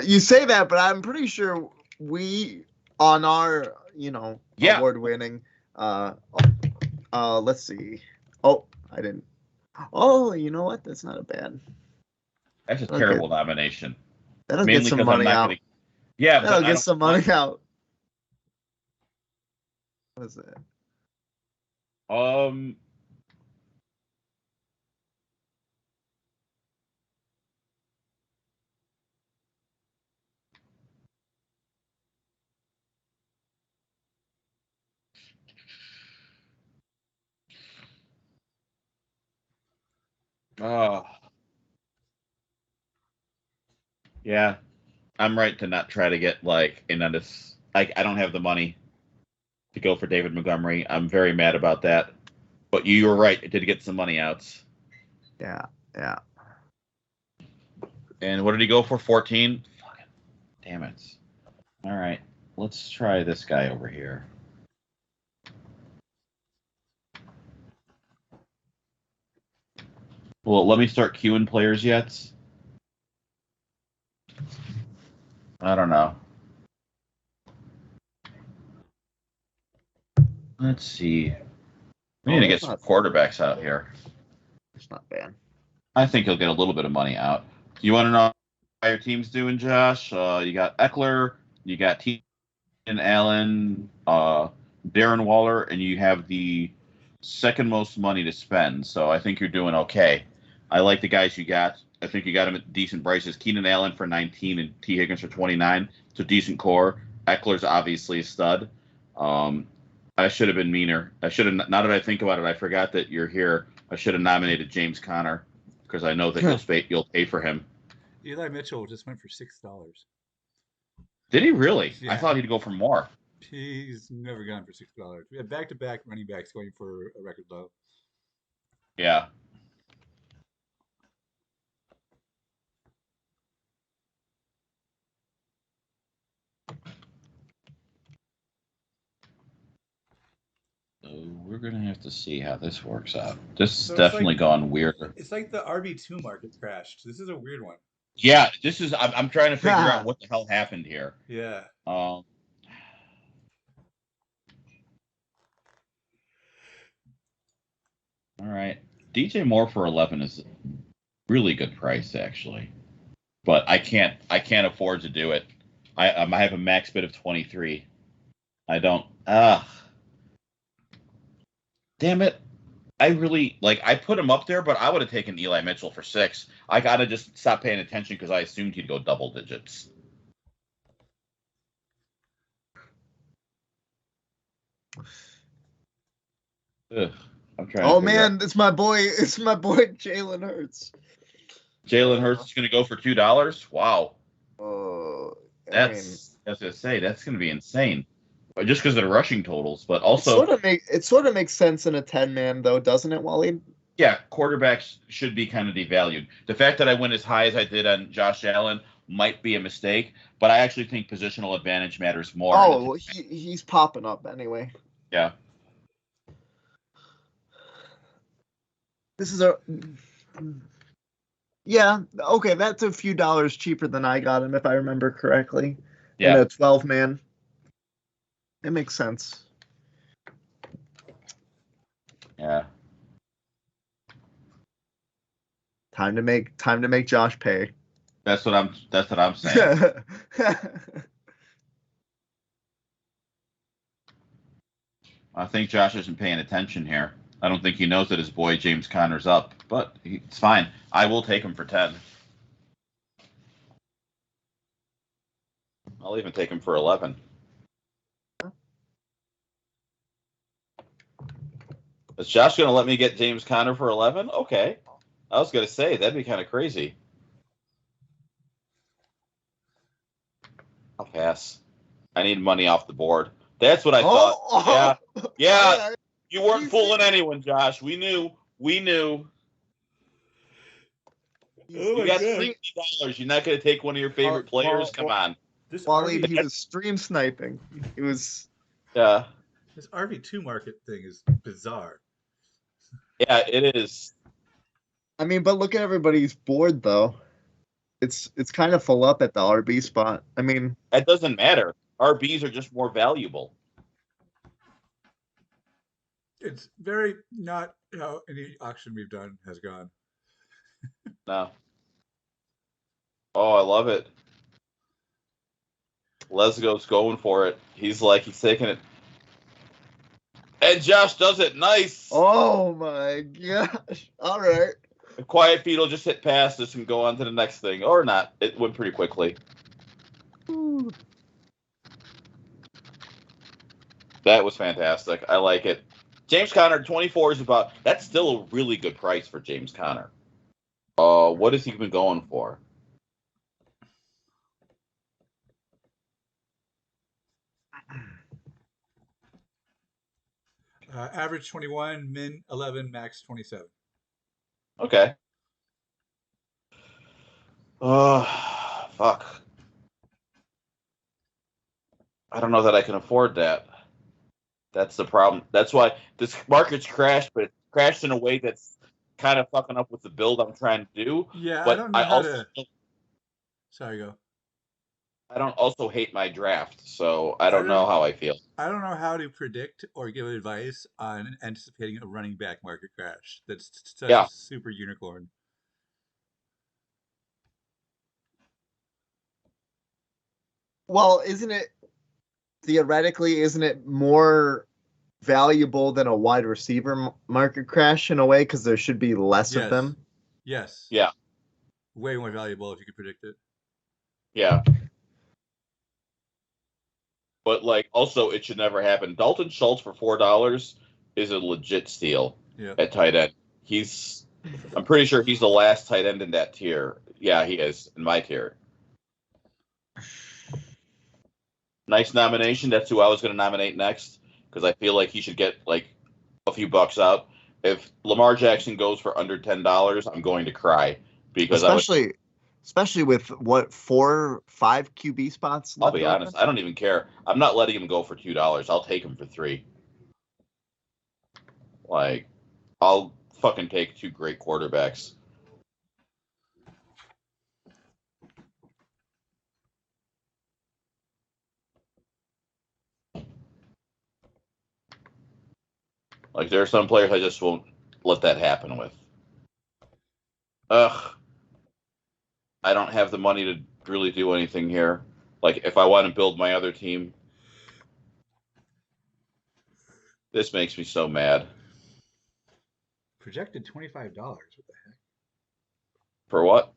You say that, but I'm pretty sure we on our award-winning. Let's see. Oh, I didn't. Oh, you know what? That's not a bad. That's a terrible nomination. That'll get some money out. Yeah, that'll get some money out. What is that? Oh, yeah. I'm right to not try to get like into this. I don't have the money to go for David Montgomery. I'm very mad about that. But you were right. It did get some money outs. Yeah, yeah. And what did he go for? 14? Fucking damn it. All right. Let's try this guy over here. Well, let me start queuing players yet. I don't know. Let's see. We need to get some quarterbacks out here. It's not bad. I think he'll get a little bit of money out. You want to know how your team's doing, Josh? You got Eckler, you got Keenan Allen, Darren Waller, and you have the second most money to spend. So I think you're doing okay. I like the guys you got. I think you got them at decent prices. Keenan Allen for 19 and T. Higgins for 29. It's a decent core. Eckler's obviously a stud. I should have been meaner. I should have. Now that I think about it, I forgot that you're here. I should have nominated James Conner because I know that you'll pay for him. Eli Mitchell just went for $6. Did he really? Yeah. I thought he'd go for more. He's never gone for $6. We have back-to-back running backs going for a record low. Yeah. So we're gonna have to see how this works out. This has definitely gone weird. It's like the RB2 market crashed. This is a weird one. Yeah, this is. I'm trying to figure out what the hell happened here. Yeah. All right. DJ Moore for 11 is a really good price actually, but I can't afford to do it. I have a max bid of 23. I don't. Damn it. I really I put him up there, but I would have taken Eli Mitchell for 6. I gotta just stop paying attention because I assumed he'd go double digits. Ugh, I'm trying. Oh man, it's my boy Jalen Hurts. Jalen Hurts is gonna go for $2. Wow. I was gonna say that's gonna be insane. Just because of the rushing totals, but also it sort of makes sense in a 10-man though, doesn't it, Wally? Yeah, quarterbacks should be kind of devalued. The fact that I went as high as I did on Josh Allen might be a mistake, but I actually think positional advantage matters more. Oh, he's popping up anyway. Yeah. This is okay, that's a few dollars cheaper than I got him if I remember correctly. Yeah. In a 12-man. It makes sense. Yeah. Time to make Josh pay. That's what I'm saying. I think Josh isn't paying attention here. I don't think he knows that his boy James Conner's up, but it's fine. I will take him for 10. I'll even take him for 11. Is Josh going to let me get James Conner for 11? Okay. I was going to say, that'd be kind of crazy. I'll pass. I need money off the board. That's what I thought. Yeah. You weren't fooling anyone, Josh. We knew. You got $60. You're not going to take one of your favorite players? Come on. Wally, he was stream sniping. He was. Yeah. This RB2 market thing is bizarre. Yeah, it is. I mean, but look at everybody's board, though. It's kind of full up at the RB spot. I mean, that doesn't matter. RBs are just more valuable. It's very not how any auction we've done has gone. No. Oh, I love it. Lesgo's going for it. He's taking it. And Josh does it. Nice. Oh my gosh. All right. The quiet feet will just hit past this and go on to the next thing. Or not. It went pretty quickly. Ooh. That was fantastic. I like it. James Conner, 24 is that's still a really good price for James Conner. What has he been going for? Average 21, min 11, max 27. Okay. Fuck. I don't know that I can afford that. That's the problem. That's why this market's crashed, but it's crashed in a way that's kind of fucking up with the build I'm trying to do. Yeah, I But don't know how to. Sorry, go. I don't also hate my draft, so I I don't know don't. how I feel. I don't know how to predict or give advice on anticipating a running back market crash. That's such a Yeah. super unicorn. Well, isn't it theoretically? Isn't it more valuable than a wide receiver market crash in a way because there should be less of Yes. them? Yes. Yeah. Way more valuable if you could predict it. Yeah. But like, also, it should never happen. Dalton Schultz for $4 is a legit steal Yeah. at tight end. I'm pretty sure he's the last tight end in that tier. Yeah, he is in my tier. Nice nomination. That's who I was going to nominate next because I feel like he should get like a few bucks out. If Lamar Jackson goes for under $10, I'm going to cry because Especially with what 4, 5 QB spots I'll left be open. honest, I don't even care. I'm not letting him go for $2. I'll take him for $3. Like, I'll fucking take two great quarterbacks. Like, there are some players I just won't let that happen with. Ugh. I don't have the money to really do anything here. Like, if I want to build my other team, this makes me so mad. Projected $25. What the heck? For what?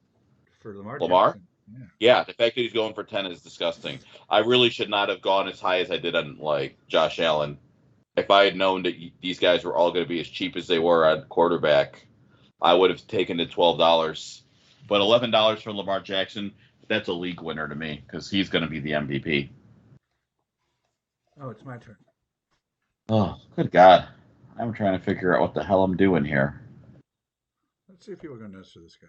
For Lamar Lamar? Jackson. Yeah. Yeah, the fact that he's going for 10 is disgusting. I really should not have gone as high as I did on, like, Josh Allen. If I had known that these guys were all going to be as cheap as they were on quarterback, I would have taken the $12. But $11 for Lamar Jackson, that's a league winner to me because he's going to be the MVP. Oh, it's my turn. Oh, good God. I'm trying to figure out what the hell I'm doing here. Let's see if people are going to notice this guy.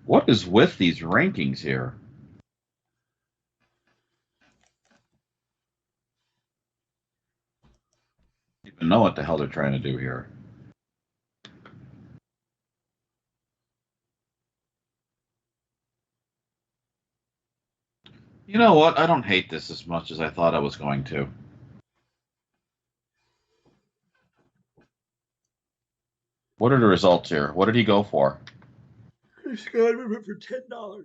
What is with these rankings here? I don't even know what the hell they're trying to do here. You know what? I don't hate this as much as I thought I was going to. What are the results here? What did he go for? Chris Godwin for $10.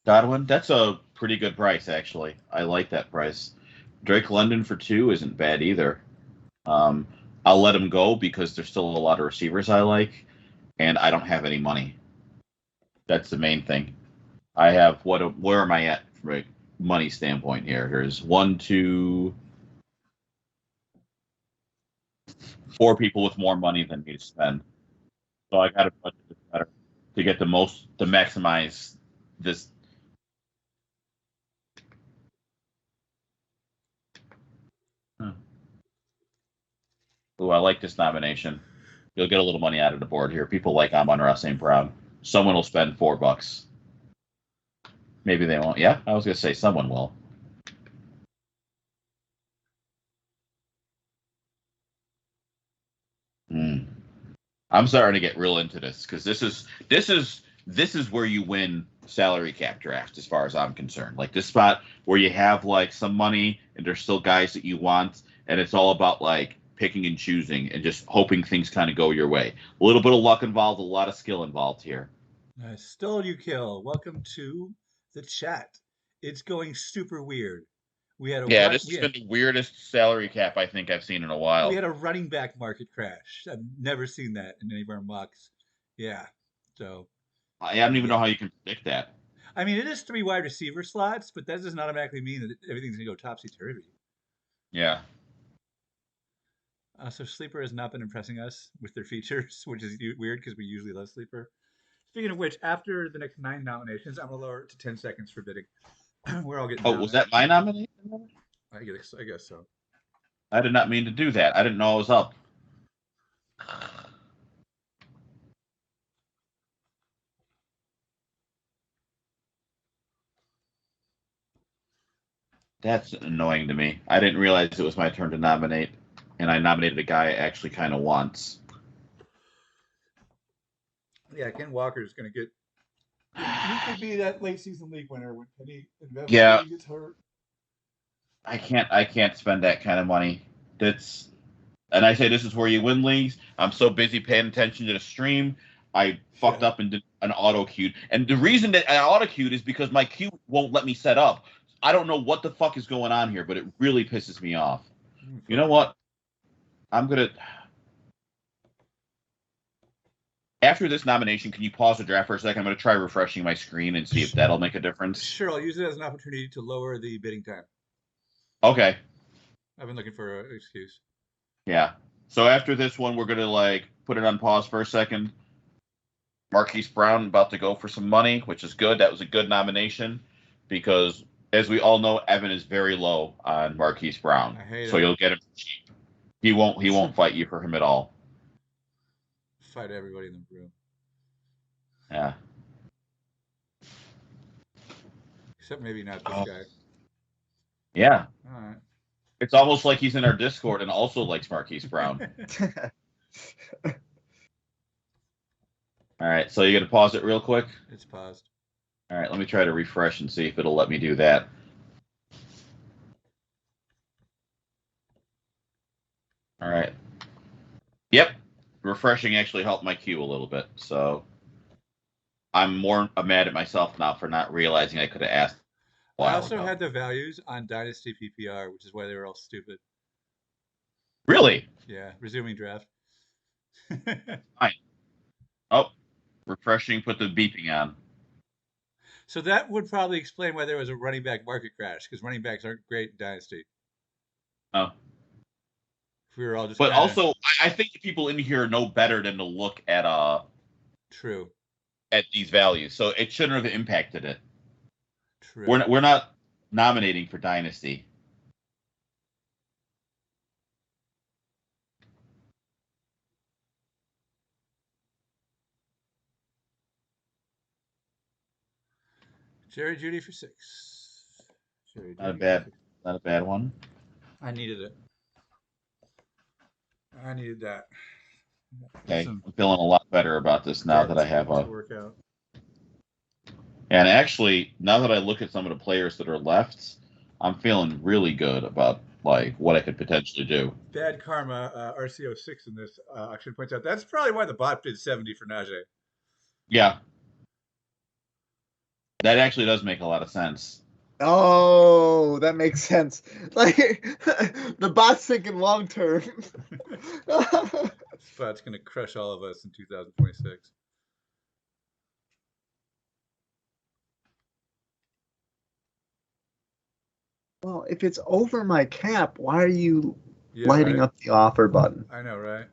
Godwin? That's a pretty good price, actually. I like that price. Drake London for 2 isn't bad either. I'll let him go because there's still a lot of receivers I like, and I don't have any money. That's the main thing. I have where am I at from a money standpoint here? There's 1, 2, 4 people with more money than me to spend. So I got to budget this better to get to maximize this. Ooh, I like this nomination. You'll get a little money out of the board here. People like Amon-Ra St. Brown. Someone will spend $4. Maybe they won't. Yeah, I was gonna say someone will. I'm starting to get real into this because this is where you win salary cap draft as far as I'm concerned. Like this spot where you have like some money and there's still guys that you want, and it's all about like picking and choosing and just hoping things kind of go your way. A little bit of luck involved, a lot of skill involved here. Stole you kill. Welcome to the chat. It's going super weird. We had a Yeah, this has been the weirdest salary cap I think I've seen in a while. we had a running back market crash. I've never seen that in any of our mocks. Yeah. So I don't even know how you can predict that. I mean, it is 3 wide receiver slots, but that doesn't automatically mean that everything's going to go topsy-turvy. Yeah. So Sleeper has not been impressing us with their features, which is weird because we usually love Sleeper. Speaking of which, after the next 9 nominations, I'm going to lower it to 10 seconds for bidding. We're all getting Oh, down was there. that my nomination? I guess so. I did not mean to do that. I didn't know I was up. That's annoying to me. I didn't realize it was my turn to nominate, and I nominated a guy I actually kind of wants. Yeah, Ken Walker is going to get. He could be that late season league winner when Penny Yeah. gets hurt. I can't spend that kind of money. And I say this is where you win leagues. I'm so busy paying attention to the stream. I fucked up and did an auto queue. And the reason that I auto queued is because my queue won't let me set up. I don't know what the fuck is going on here, but it really pisses me off. You know what? I'm gonna. After this nomination, can you pause the draft for a second? I'm gonna try refreshing my screen and see if that'll make a difference. Sure, I'll use it as an opportunity to lower the bidding time. Okay. I've been looking for an excuse. Yeah. So after this one, we're gonna put it on pause for a second. Marquise Brown about to go for some money, which is good. That was a good nomination because, as we all know, Evan is very low on Marquise Brown. So you'll get him cheap. He won't fight you for him at all. Fight everybody in the room. Yeah. Except maybe not this guy. Yeah. All right. It's almost like he's in our Discord and also likes Marquise Brown. All right, so you're going to pause it real quick? It's paused. All right, let me try to refresh and see if it'll let me do that. All right. Yep. Refreshing actually helped my queue a little bit, so I'm more mad at myself now for not realizing I could have asked. I also had the values on Dynasty PPR, which is why they were all stupid. Really? Yeah, resuming draft. Fine. Oh, refreshing, put the beeping on. So that would probably explain why there was a running back market crash, because running backs aren't great in Dynasty. Oh. If we were all just but also, I think the people in here know better than to look at True. At these values, so it shouldn't have impacted it. True. We're not nominating for Dynasty. Jerry Jeudy for 6. Jerry Not Jeudy not a bad one. I needed it. I needed that. Okay, I'm feeling a lot better about this now that I have a workout. And actually, now that I look at some of the players that are left, I'm feeling really good about what I could potentially do. Bad Karma RCO6 in this auction points out that's probably why the bot did 70 for Najee. Yeah. That actually does make a lot of sense. Oh, that makes sense. The bot's thinking long term. This bot's going to crush all of us in 2026. Well, if it's over my cap, why are you lighting up the offer button? I know, right?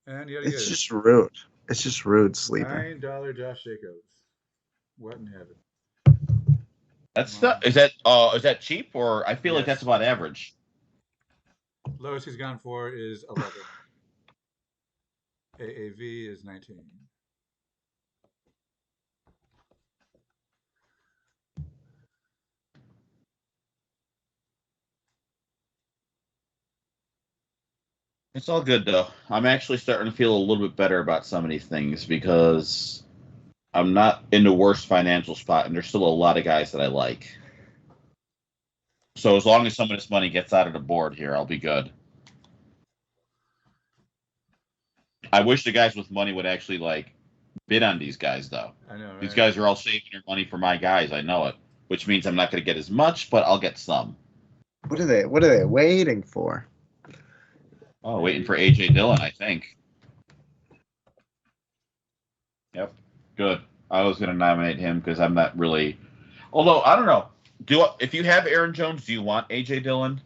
And it's just rude. It's just rude, Sleeper. $9 Josh Jacobs. What in heaven? That's not. Is that cheap, or I feel like that's about average. Lowest he's gone for is 11. AAV is 19. It's all good though. I'm actually starting to feel a little bit better about some of these things because I'm not in the worst financial spot, and there's still a lot of guys that I like. So as long as some of this money gets out of the board here, I'll be good. I wish the guys with money would actually bid on these guys though. I know, right? These guys are all saving their money for my guys. I know it, which means I'm not going to get as much, but I'll get some. What are they waiting for? Oh, waiting for AJ Dillon, I think. Yep. Good. I was going to nominate him because I'm not really. Although I don't know. If you have Aaron Jones, do you want AJ Dillon?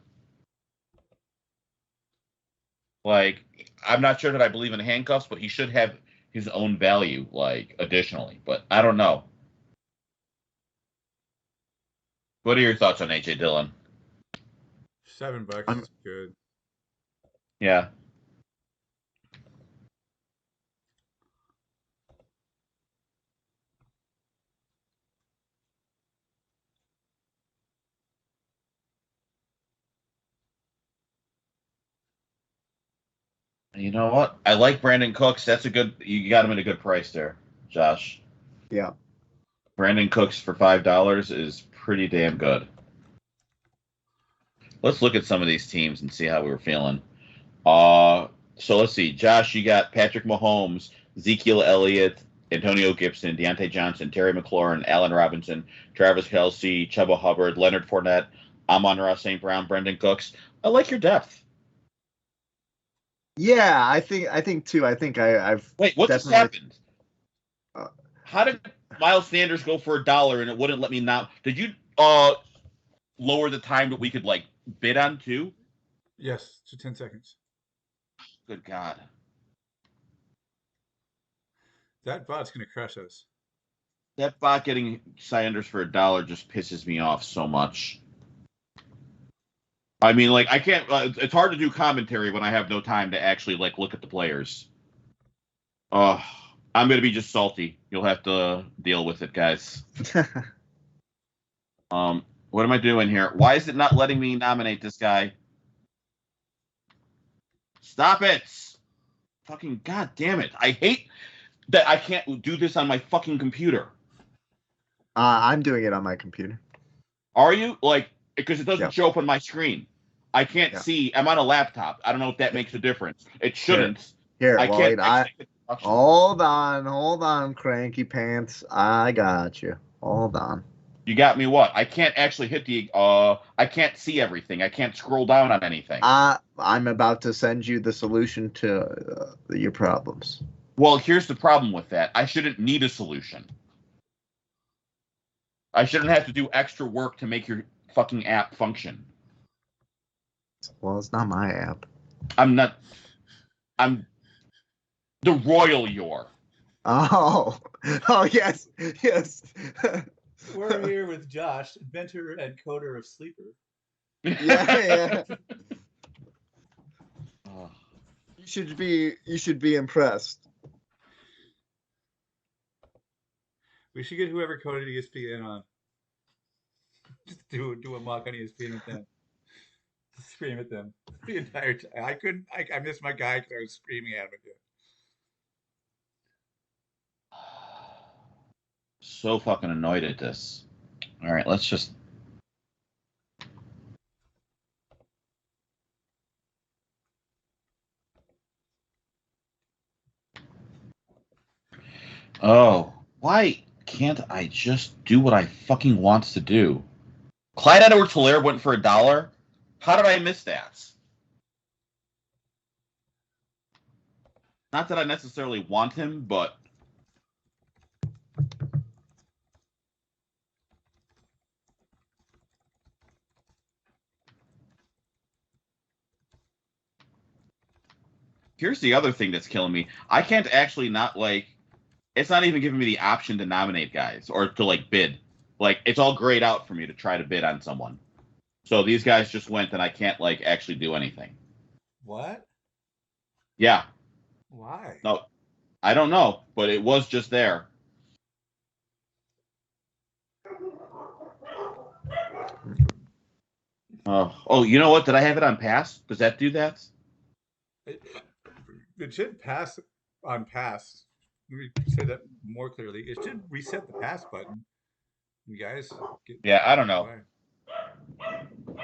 Like, I'm not sure that I believe in handcuffs, but he should have his own value, like additionally. But I don't know. What are your thoughts on AJ Dillon? $7 I'm is good. Yeah. You know what? I like Brandon Cooks. That's a good. You got him at a good price there, Josh. yeah. Brandon Cooks for $5 is pretty damn good. Let's look at some of these teams and see how we were feeling. So let's see. Josh, you got Patrick Mahomes, Ezekiel Elliott, Antonio Gibson, Deontay Johnson, Terry McLaurin, Allen Robinson, Travis Kelce, Chuba Hubbard, Leonard Fournette, Amon-Ra St. Brown, Brendan Cooks. I like your depth. Yeah, I think too. I think I've Wait, what just definitely. happened? Uh, How did Miles Sanders go for $1 and it wouldn't let me now? Did you lower the time that we could like bid on too? Yes, to 10 seconds. Good God. That bot's going to crush us. That bot getting Sanders for $1 just pisses me off so much. I mean, like, I can't. It's hard to do commentary when I have no time to actually like look at the players. I'm gonna be just salty. You'll have to deal with it, guys. What am I doing here? Why is it not letting me nominate this guy? Stop it! Fucking god damn it! I hate that I can't do this on my fucking computer. I'm doing it on my computer. Are you? Like, because it doesn't Yeah. show up on my screen. I can't Yeah. see. I'm on a laptop. I don't know if that makes a difference. It shouldn't. Here, I Waleed, can't. hold on, cranky pants. I got you. Hold on. You got me what? I can't actually hit the I can't see everything. I can't scroll down on anything. I'm about to send you the solution to your problems. Well, here's the problem with that. I shouldn't need a solution. I shouldn't have to do extra work to make your fucking app function. Well, it's not my app. I'm the royal you're. Oh yes. We're here with Josh, inventor and coder of Sleeper. Yeah. You should be impressed. We should get whoever coded ESPN on. Just do a mock on ESPN with them. Just scream at them the entire time. I missed my guy because I was screaming at him again. So fucking annoyed at this. All right, let's just. Oh, why can't I just do what I fucking wants to do? Clyde Edwards-Helaire went for $1. How did I miss that? Not that I necessarily want him, but here's the other thing that's killing me. I can't actually not like. It's not even giving me the option to nominate guys or to like bid. Like it's all grayed out for me to try to bid on someone. So these guys just went, and I can't like actually do anything. What? Yeah. Why? No, I don't know, but it was just there. Oh, you know what? Did I have it on pass? Does that do that? It should pass on pass. Let me say that more clearly. It should reset the pass button. You guys. Yeah, I don't know.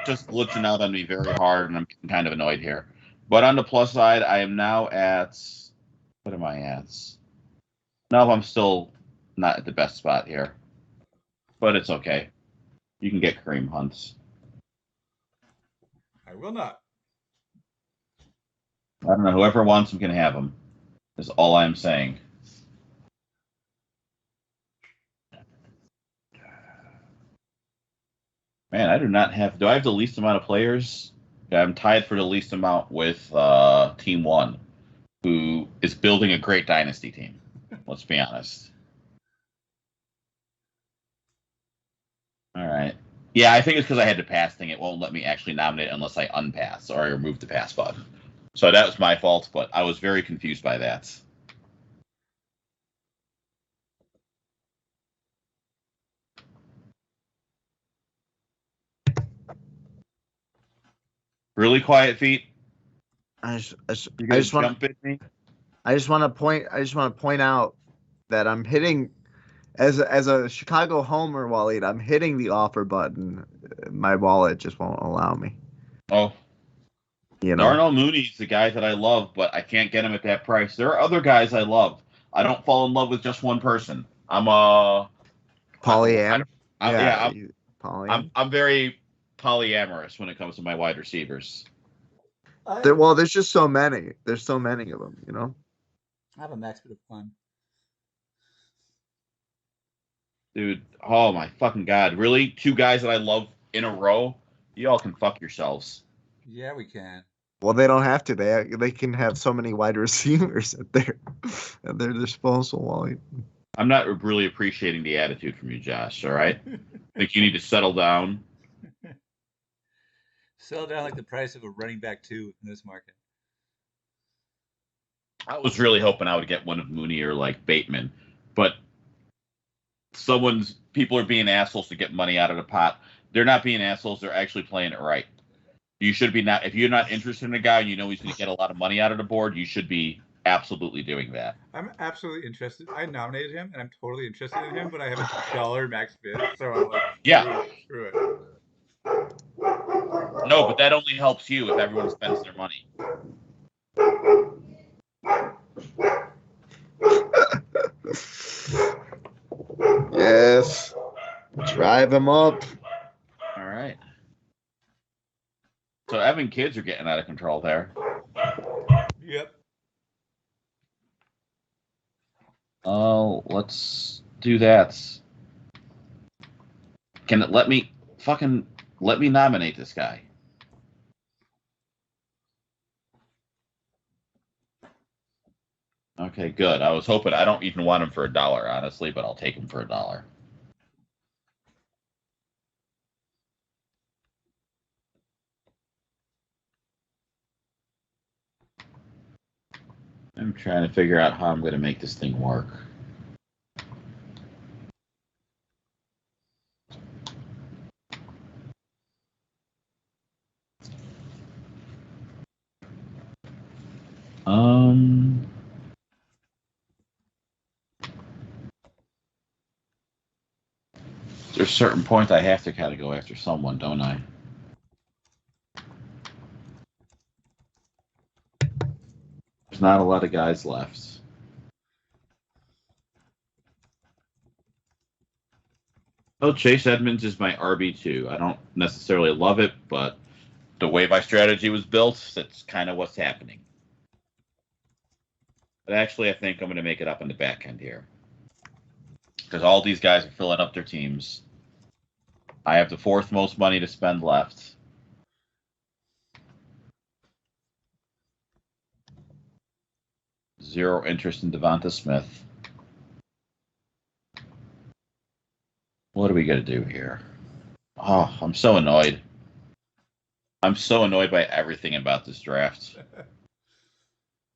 Just glitching out on me very hard, and I'm kind of annoyed here. But on the plus side, I am now at. What am I at? No, I'm still not at the best spot here. But it's okay. You can get Kareem Hunts. I will not. I don't know. Whoever wants him can have him. Is all I'm saying. Man, I do not have. Do I have the least amount of players? Yeah, I'm tied for the least amount with Team One, who is building a great dynasty team. Let's be honest. All right. Yeah, I think it's because I had to pass thing. It won't let me actually nominate unless I unpass or I remove the pass button. So that was my fault, but I was very confused by that. Really quiet feet. I just You I gonna just want jump at me? I just want to point out that I'm hitting as a Chicago homer, Waleed. I'm hitting the offer button. My wallet just won't allow me. Oh, You know, Darnell Mooney's the guy that I love, but I can't get him at that price. There are other guys I love. I don't fall in love with just one person. polyam. Yeah, Yeah, polyam. I'm very polyamorous when it comes to my wide receivers. Well, there's just so many. There's so many of them. You know. I have a max bit of fun. Dude, oh my fucking god. Really? Two guys that I love in a row? You all can fuck yourselves. Yeah, we can. Well, they don't have to. They can have so many wide receivers at their disposal, Waleed. I'm not really appreciating the attitude from you, Josh, all right? I think you need to settle down. Sell down like the price of a running back 2 in this market. I was really hoping I would get one of Mooney or like Bateman, but people are being assholes to get money out of the pot. They're not being assholes, they're actually playing it right. You should be not if you're not interested in a guy, you know he's going to get a lot of money out of the board, you should be absolutely doing that. I'm absolutely interested. I nominated him, and I'm totally interested in him, but I have $1 max bid, so I'm like, Yeah. screw it. No, but that only helps you if everyone spends their money. Yes. Drive him up. All right. So Evan kids are getting out of control there. Yep. Oh, let's do that. Can it let me nominate this guy? Okay, good. I was hoping I don't even want him for $1, honestly, but I'll take him for $1. I'm trying to figure out how I'm going to make this thing work. There's certain points I have to kind of go after someone, don't I? There's not a lot of guys left. Oh, Chase Edmonds is my RB2. I don't necessarily love it, but the way my strategy was built, that's kind of what's happening. But actually, I think I'm going to make it up on the back end here. Because all these guys are filling up their teams. I have the 4th most money to spend left. Zero interest in Devonta Smith. What are we going to do here? Oh, I'm so annoyed. I'm so annoyed by everything about this draft.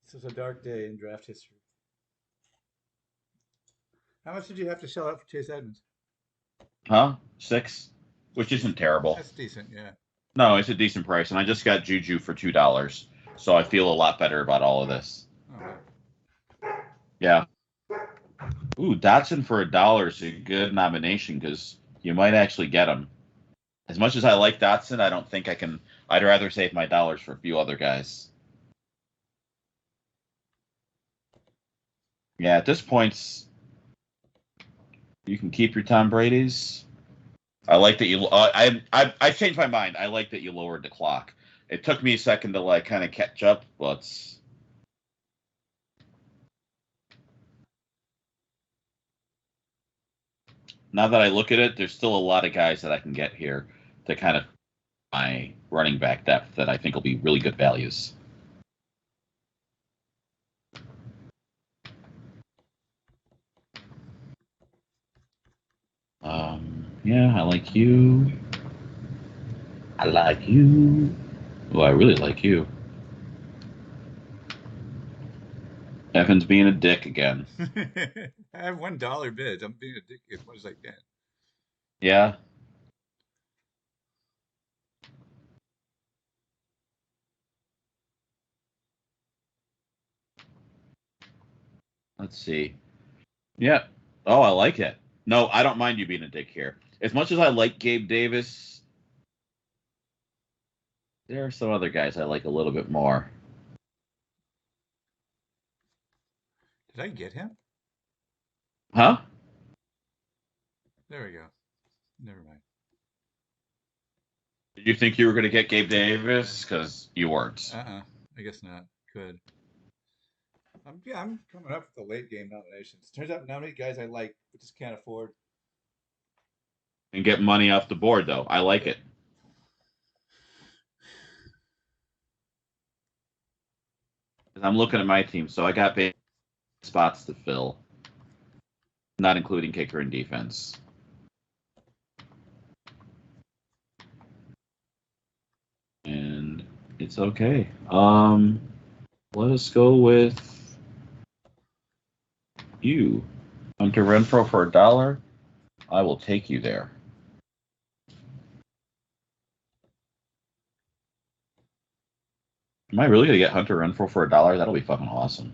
This is a dark day in draft history. How much did you have to shell out for Chase Edmonds? Huh? 6? Which isn't terrible. That's decent, yeah. No, it's a decent price, and I just got Juju for $2, so I feel a lot better about all of this. Oh. Yeah. Ooh, Dotson for $1 is a good nomination because you might actually get him. As much as I like Dotson, I don't think I can. I'd rather save my dollars for a few other guys. Yeah, at this point, you can keep your Tom Brady's. I like that you. I changed my mind. I like that you lowered the clock. It took me a second to like kind of catch up, but now that I look at it, there's still a lot of guys that I can get here to kind of my running back depth that I think will be really good values. Yeah, I like you. I like you. Oh, I really like you. Evan's being a dick again. I have $1 bids. I'm being a dick as much as I can. Yeah. Let's see. Yeah. Oh, I like it. No, I don't mind you being a dick here. As much as I like Gabe Davis, there are some other guys I like a little bit more. Did I get him? Huh? There we go. Never mind. Did you think you were going to get Gabe Davis? Because you weren't. I guess not. Could. I'm coming up with the late game nominations. Turns out not many guys I like, but just can't afford. And get money off the board, though. I like it. I'm looking at my team, so I got big spots to fill, not including kicker and defense. And it's okay. Let us go with you. Hunter Renfrow for $1. I will take you there. Am I really gonna get Hunter Renfrow for $1? That'll be fucking awesome.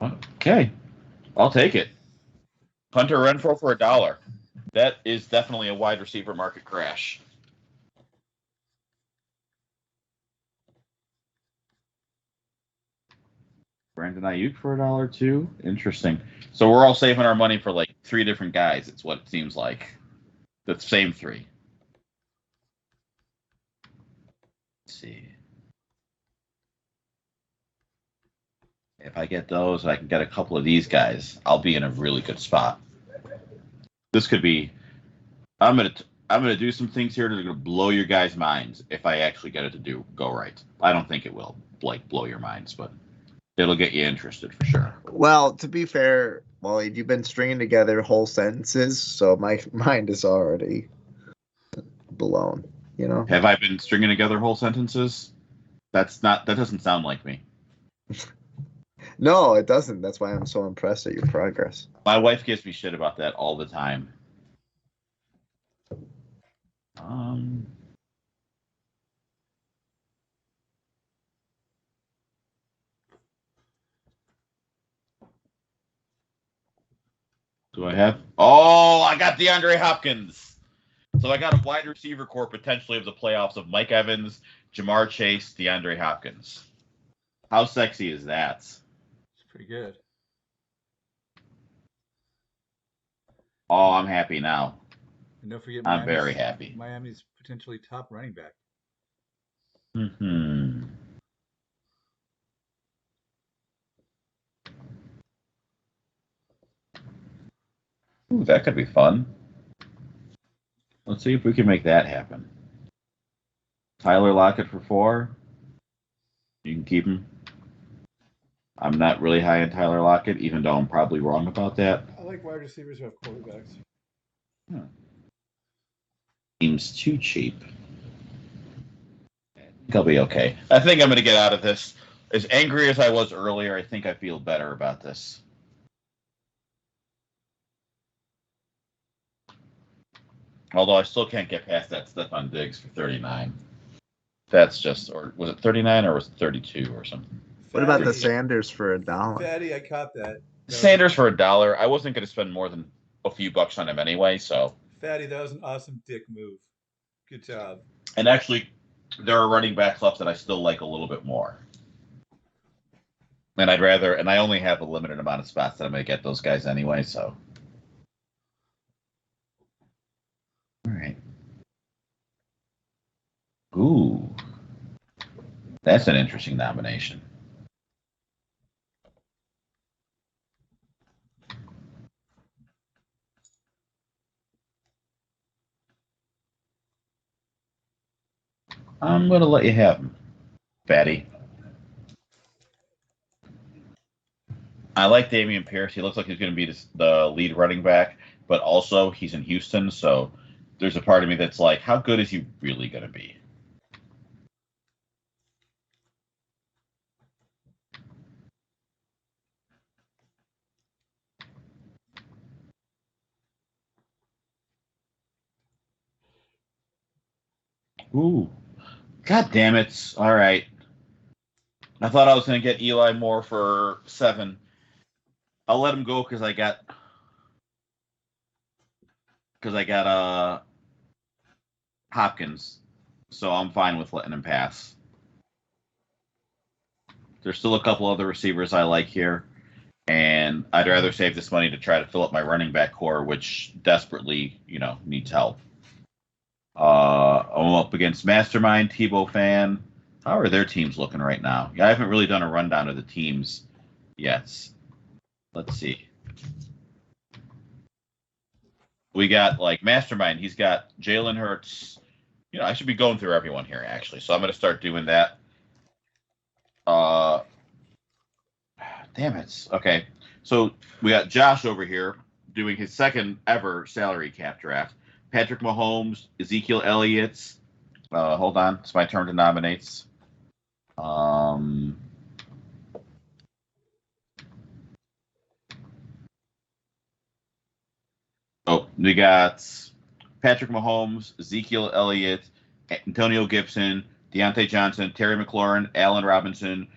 Okay, I'll take it. Hunter Renfrow for $1. That is definitely a wide receiver market crash. Brandon Ayuk for $1 too. Interesting. So we're all saving our money for like 3 different guys. It's what it seems like. The same 3. Let's see. If I get those, I can get a couple of these guys. I'll be in a really good spot. This could be. I'm gonna do some things here that are gonna blow your guys' minds if I actually get it to go right. I don't think it will like blow your minds, but it'll get you interested for sure. Well, to be fair, Wally, you've been stringing together whole sentences, so my mind is already blown. You know. Have I been stringing together whole sentences? That doesn't sound like me. No, it doesn't. That's why I'm so impressed at your progress. My wife gives me shit about that all the time. Do I have? Oh, I got DeAndre Hopkins. So I got a wide receiver core potentially of the playoffs of Mike Evans, Jamar Chase, DeAndre Hopkins. How sexy is that? It's pretty good. Oh, I'm happy now. And don't forget, I'm very happy. Miami's potentially top running back. Hmm. Ooh, that could be fun. Let's see if we can make that happen. Tyler Lockett for $4. You can keep him. I'm not really high on Tyler Lockett, even though I'm probably wrong about that. I like wide receivers who have quarterbacks. Seems too cheap. I think I'll be okay. I think I'm going to get out of this. As angry as I was earlier, I think I feel better about this. Although I still can't get past that Stephon Diggs for 39. That's just, or was it 39 or was it 32 or something? What about the Sanders for $1? Fatty, I caught that. Sanders for $1. I wasn't going to spend more than a few bucks on him anyway, so. Fatty, that was an awesome dick move. Good job. And actually, there are running backs left that I still like a little bit more. And I only have a limited amount of spots that I'm going to get those guys anyway, so. All right. Ooh. That's an interesting nomination. I'm going to let you have him, fatty. I like Dameon Pierce. He looks like he's going to be the lead running back, but also he's in Houston, so there's a part of me that's like, how good is he really going to be? Ooh. God damn it. All right. I thought I was going to get Eli Moore for 7. I'll let him go because I got Hopkins. So I'm fine with letting him pass. There's still a couple other receivers I like here, and I'd rather save this money to try to fill up my running back core, which desperately, needs help. I'm up against Mastermind, Tebow Fan. How are their teams looking right now? Yeah, I haven't really done a rundown of the teams yet. Let's see. We got Mastermind. He's got Jalen Hurts. I should be going through everyone here actually, so I'm going to start doing that. Damn it. Okay, so we got Josh over here doing his second ever salary cap draft. Patrick Mahomes, Ezekiel Elliott. Hold on, it's my turn to nominate. We got Patrick Mahomes, Ezekiel Elliott, Antonio Gibson, Deontay Johnson, Terry McLaurin, Allen Robinson,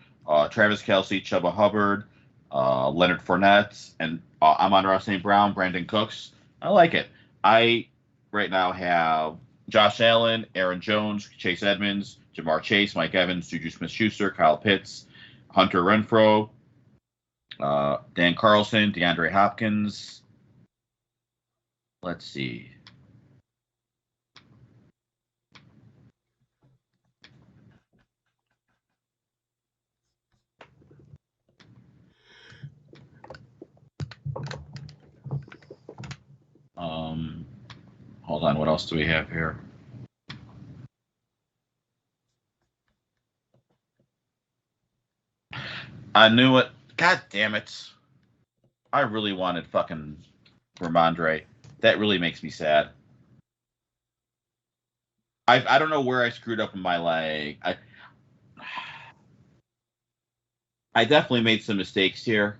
Travis Kelce, Chuba Hubbard, Leonard Fournette, and Amon-Ra St. Brown, Brandon Cooks. I like it. I right now have Josh Allen, Aaron Jones, Chase Edmonds, Jamar Chase, Mike Evans, Juju Smith-Schuster, Kyle Pitts, Hunter Renfrow, Dan Carlson, DeAndre Hopkins. Let's see. Hold on. What else do we have here? I knew it. God damn it. I really wanted fucking Ramondre. That really makes me sad. I don't know where I screwed up in my I definitely made some mistakes here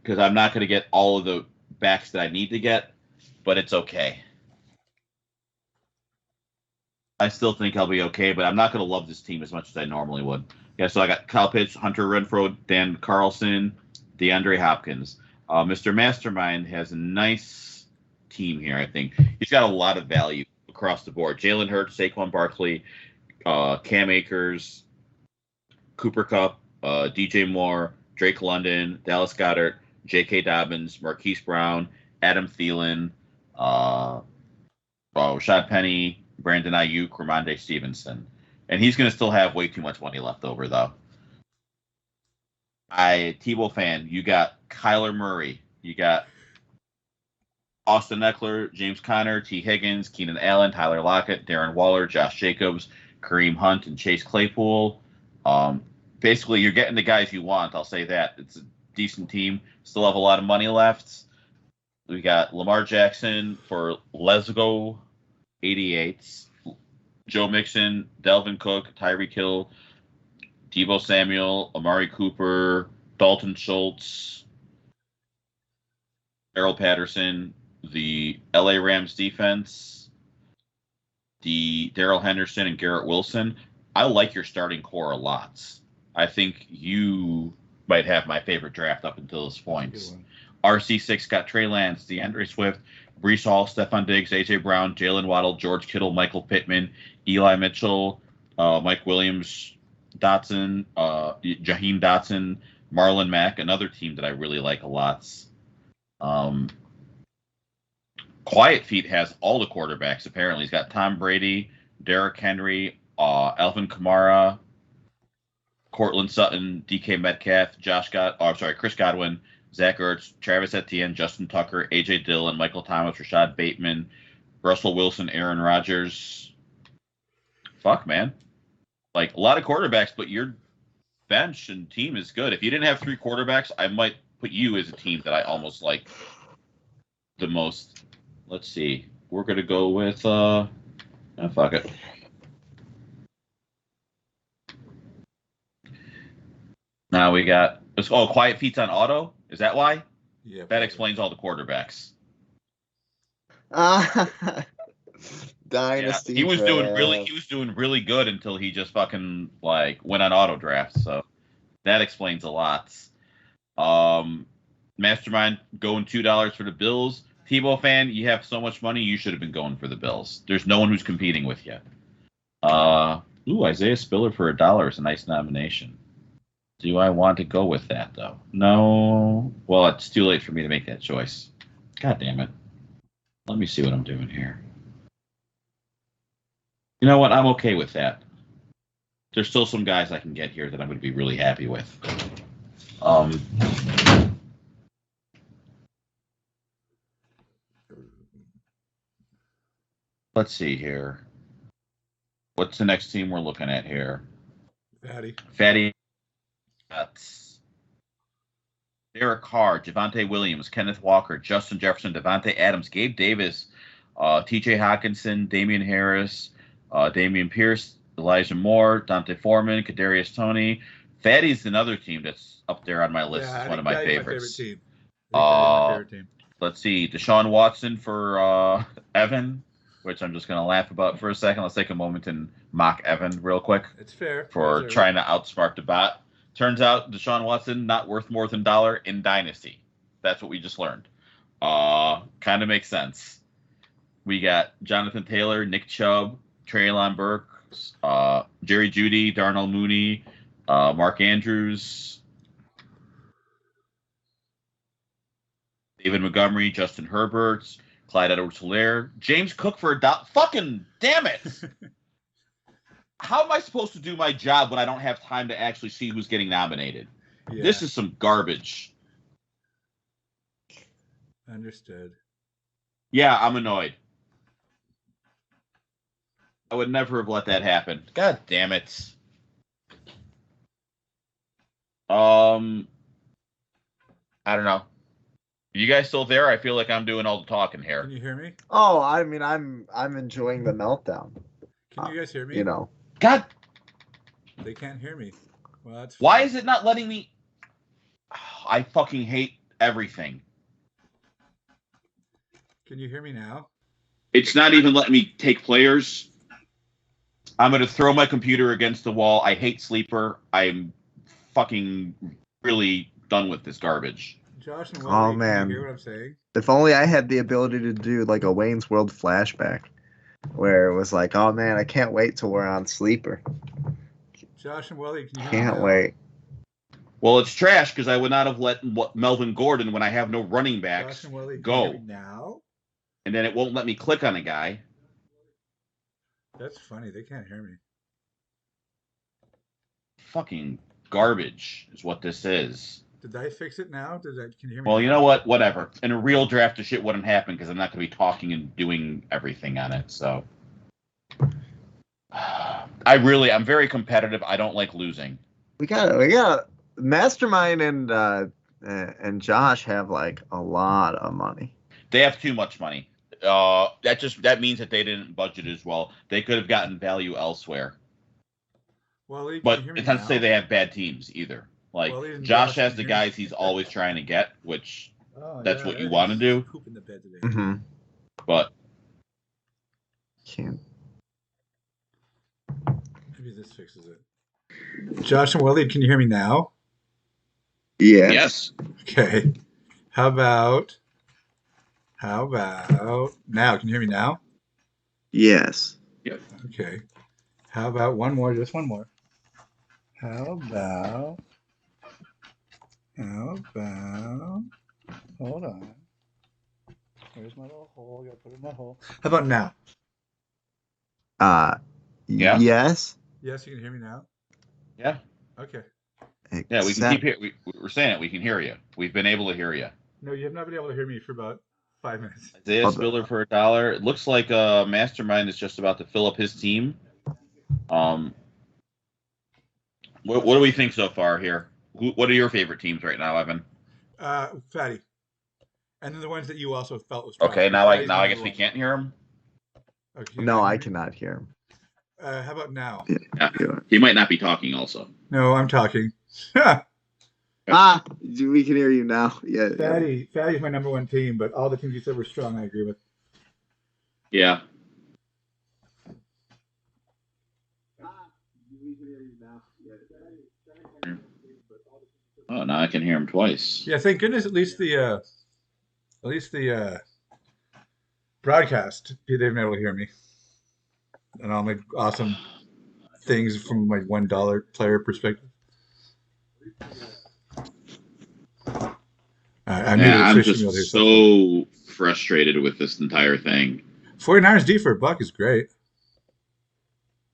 because I'm not going to get all of the backs that I need to get, but it's okay. I still think I'll be okay, but I'm not going to love this team as much as I normally would. Yeah, so I got Kyle Pitts, Hunter Renfrow, Dan Carlson, DeAndre Hopkins. Mr. Mastermind has a nice team here, I think. He's got a lot of value across the board. Jalen Hurts, Saquon Barkley, Cam Akers, Cooper Kupp, DJ Moore, Drake London, Dallas Goedert, J.K. Dobbins, Marquise Brown, Adam Thielen, Rashad Penny, Brandon Ayuk, Ramondre Stevenson. And he's going to still have way too much money left over, though. Tebow Fan, you got Kyler Murray. You got Austin Eckler, James Conner, T. Higgins, Keenan Allen, Tyler Lockett, Darren Waller, Josh Jacobs, Kareem Hunt, and Chase Claypool. Basically, you're getting the guys you want. I'll say that. It's a decent team. Still have a lot of money left. We got Lamar Jackson for Lesgo 88s. Joe Mixon, Delvin Cook, Tyreek Hill, Deebo Samuel, Amari Cooper, Dalton Schultz, Errol Patterson, the LA Rams defense, the Darrell Henderson and Garrett Wilson. I like your starting core a lot. I think you might have my favorite draft up until this point. RC6 got Trey Lance, DeAndre Swift, Breece Hall, Stephon Diggs, A.J. Brown, Jalen Waddle, George Kittle, Michael Pittman, Eli Mitchell, Mike Williams, Dotson, Jaheim Dotson, Marlon Mack, another team that I really like a lot. Quiet Feet has all the quarterbacks, apparently. He's got Tom Brady, Derrick Henry, Alvin Kamara, Cortland Sutton, DK Metcalf, Chris Godwin, Zach Ertz, Travis Etienne, Justin Tucker, A.J. Dillon, Michael Thomas, Rashad Bateman, Russell Wilson, Aaron Rodgers. fuck, man. Like, a lot of quarterbacks, but your bench and team is good. If you didn't have 3 quarterbacks, I might put you as a team that I almost like the most. Let's see. We're going to go with, fuck it. Now we got, Quiet Feet's on auto. Is that why? Yeah. That explains all the quarterbacks. Dynasty. Yeah, he was doing really good until he just fucking like went on auto draft. So that explains a lot. Mastermind going $2 for the Bills. Tebow fan, you have so much money, you should have been going for the Bills. There's no one who's competing with you. Isaiah Spiller for $1 is a nice nomination. Do I want to go with that though? No. Well, it's too late for me to make that choice. God damn it. Let me see what I'm doing here. You know what? I'm okay with that. There's still some guys I can get here that I'm going to be really happy with. Let's see here. What's the next team we're looking at here? Fatty. Derek Carr, Javonte Williams, Kenneth Walker, Justin Jefferson, Devontae Adams, Gabe Davis, T.J. Hawkinson, Damian Harris, Damian Pierce, Elijah Moore, Dante Foreman, Kadarius Toney. Fatty's another team that's up there on my list. Yeah, it's one of my favorites. My favorite team. Let's see. Deshaun Watson for Evan, which I'm just going to laugh about for a second. Let's take a moment and mock Evan real quick. It's fair. For trying to outsmart the bot. Turns out Deshaun Watson not worth more than $1 in Dynasty. That's what we just learned. Kind of makes sense. We got Jonathan Taylor, Nick Chubb, Treylon Burks, Jerry Jeudy, Darnell Mooney, Mark Andrews, David Montgomery, Justin Herbert, Clyde Edwards-Helaire, James Cook for $1. Fucking damn it! How am I supposed to do my job when I don't have time to actually see who's getting nominated? Yeah. This is some garbage. Understood. Yeah, I'm annoyed. I would never have let that happen. God damn it. I don't know. You guys still there? I feel like I'm doing all the talking here. Can you hear me? Oh, I mean, I'm enjoying the meltdown. Can you guys hear me? You know. God. They can't hear me. Well, that's why is it not letting me? Oh, I fucking hate everything. Can you hear me now? It's not even letting me take players. I'm going to throw my computer against the wall. I hate Sleeper. I'm fucking really done with this garbage. Josh and Willie, man. Can you hear what I'm saying? If only I had the ability to do like a Wayne's World flashback where it was like, oh man, I can't wait till we're on Sleeper. Josh and Willie, can you hear Can't wait. Well, it's trash because I would not have let Melvin Gordon, when I have no running backs, Josh and Willie, go. Now? And then it won't let me click on a guy. That's funny. They can't hear me. Fucking garbage is what this is. Did I fix it now? Can you hear me? Well, you know what? Whatever. In a real draft, the shit wouldn't happen because I'm not going to be talking and doing everything on it. So, I'm very competitive. I don't like losing. We got Mastermind and Josh have like a lot of money. They have too much money. That means that they didn't budget as well. They could have gotten value elsewhere. Well, but it's not to say they have bad teams either. Like, Josh has the guys he's always trying to get, which that's what you want to do. Mm-hmm. But can't. Maybe this fixes it. Josh and Willie, can you hear me now? Yeah. Yes. Okay. How about now? Can you hear me now? Yes. Yep. Okay. How about one more? Just one more. How about? Hold on. Where's my little hole? I gotta put it in my hole. How about now? Yeah. Yes. Yes, you can hear me now. Yeah. Okay. Yeah, we can keep hearing. We're saying it. We can hear you. We've been able to hear you. No, you have not been able to hear me for about 5 minutes. Isaiah Spiller for $1. It looks like Mastermind is just about to fill up his team. What do we think so far here? What are your favorite teams right now, Evan? Fatty. And then the ones that you also felt was strong. Okay, now Fatty's my I guess number we one. can't hear him. Oh, can you No, not I hear me? cannot hear him. How about now? Yeah. He might not be talking also. No, I'm talking. We can hear you now. Yeah. Fatty's my number one team, but all the teams you said were strong. I agree with. Yeah. Oh, now I can hear him twice. Yeah, thank goodness. At least the broadcast, they've been able to hear me, and all my awesome things from my $1 player perspective. I'm just so frustrated with this entire thing. 49ers D for a buck is great.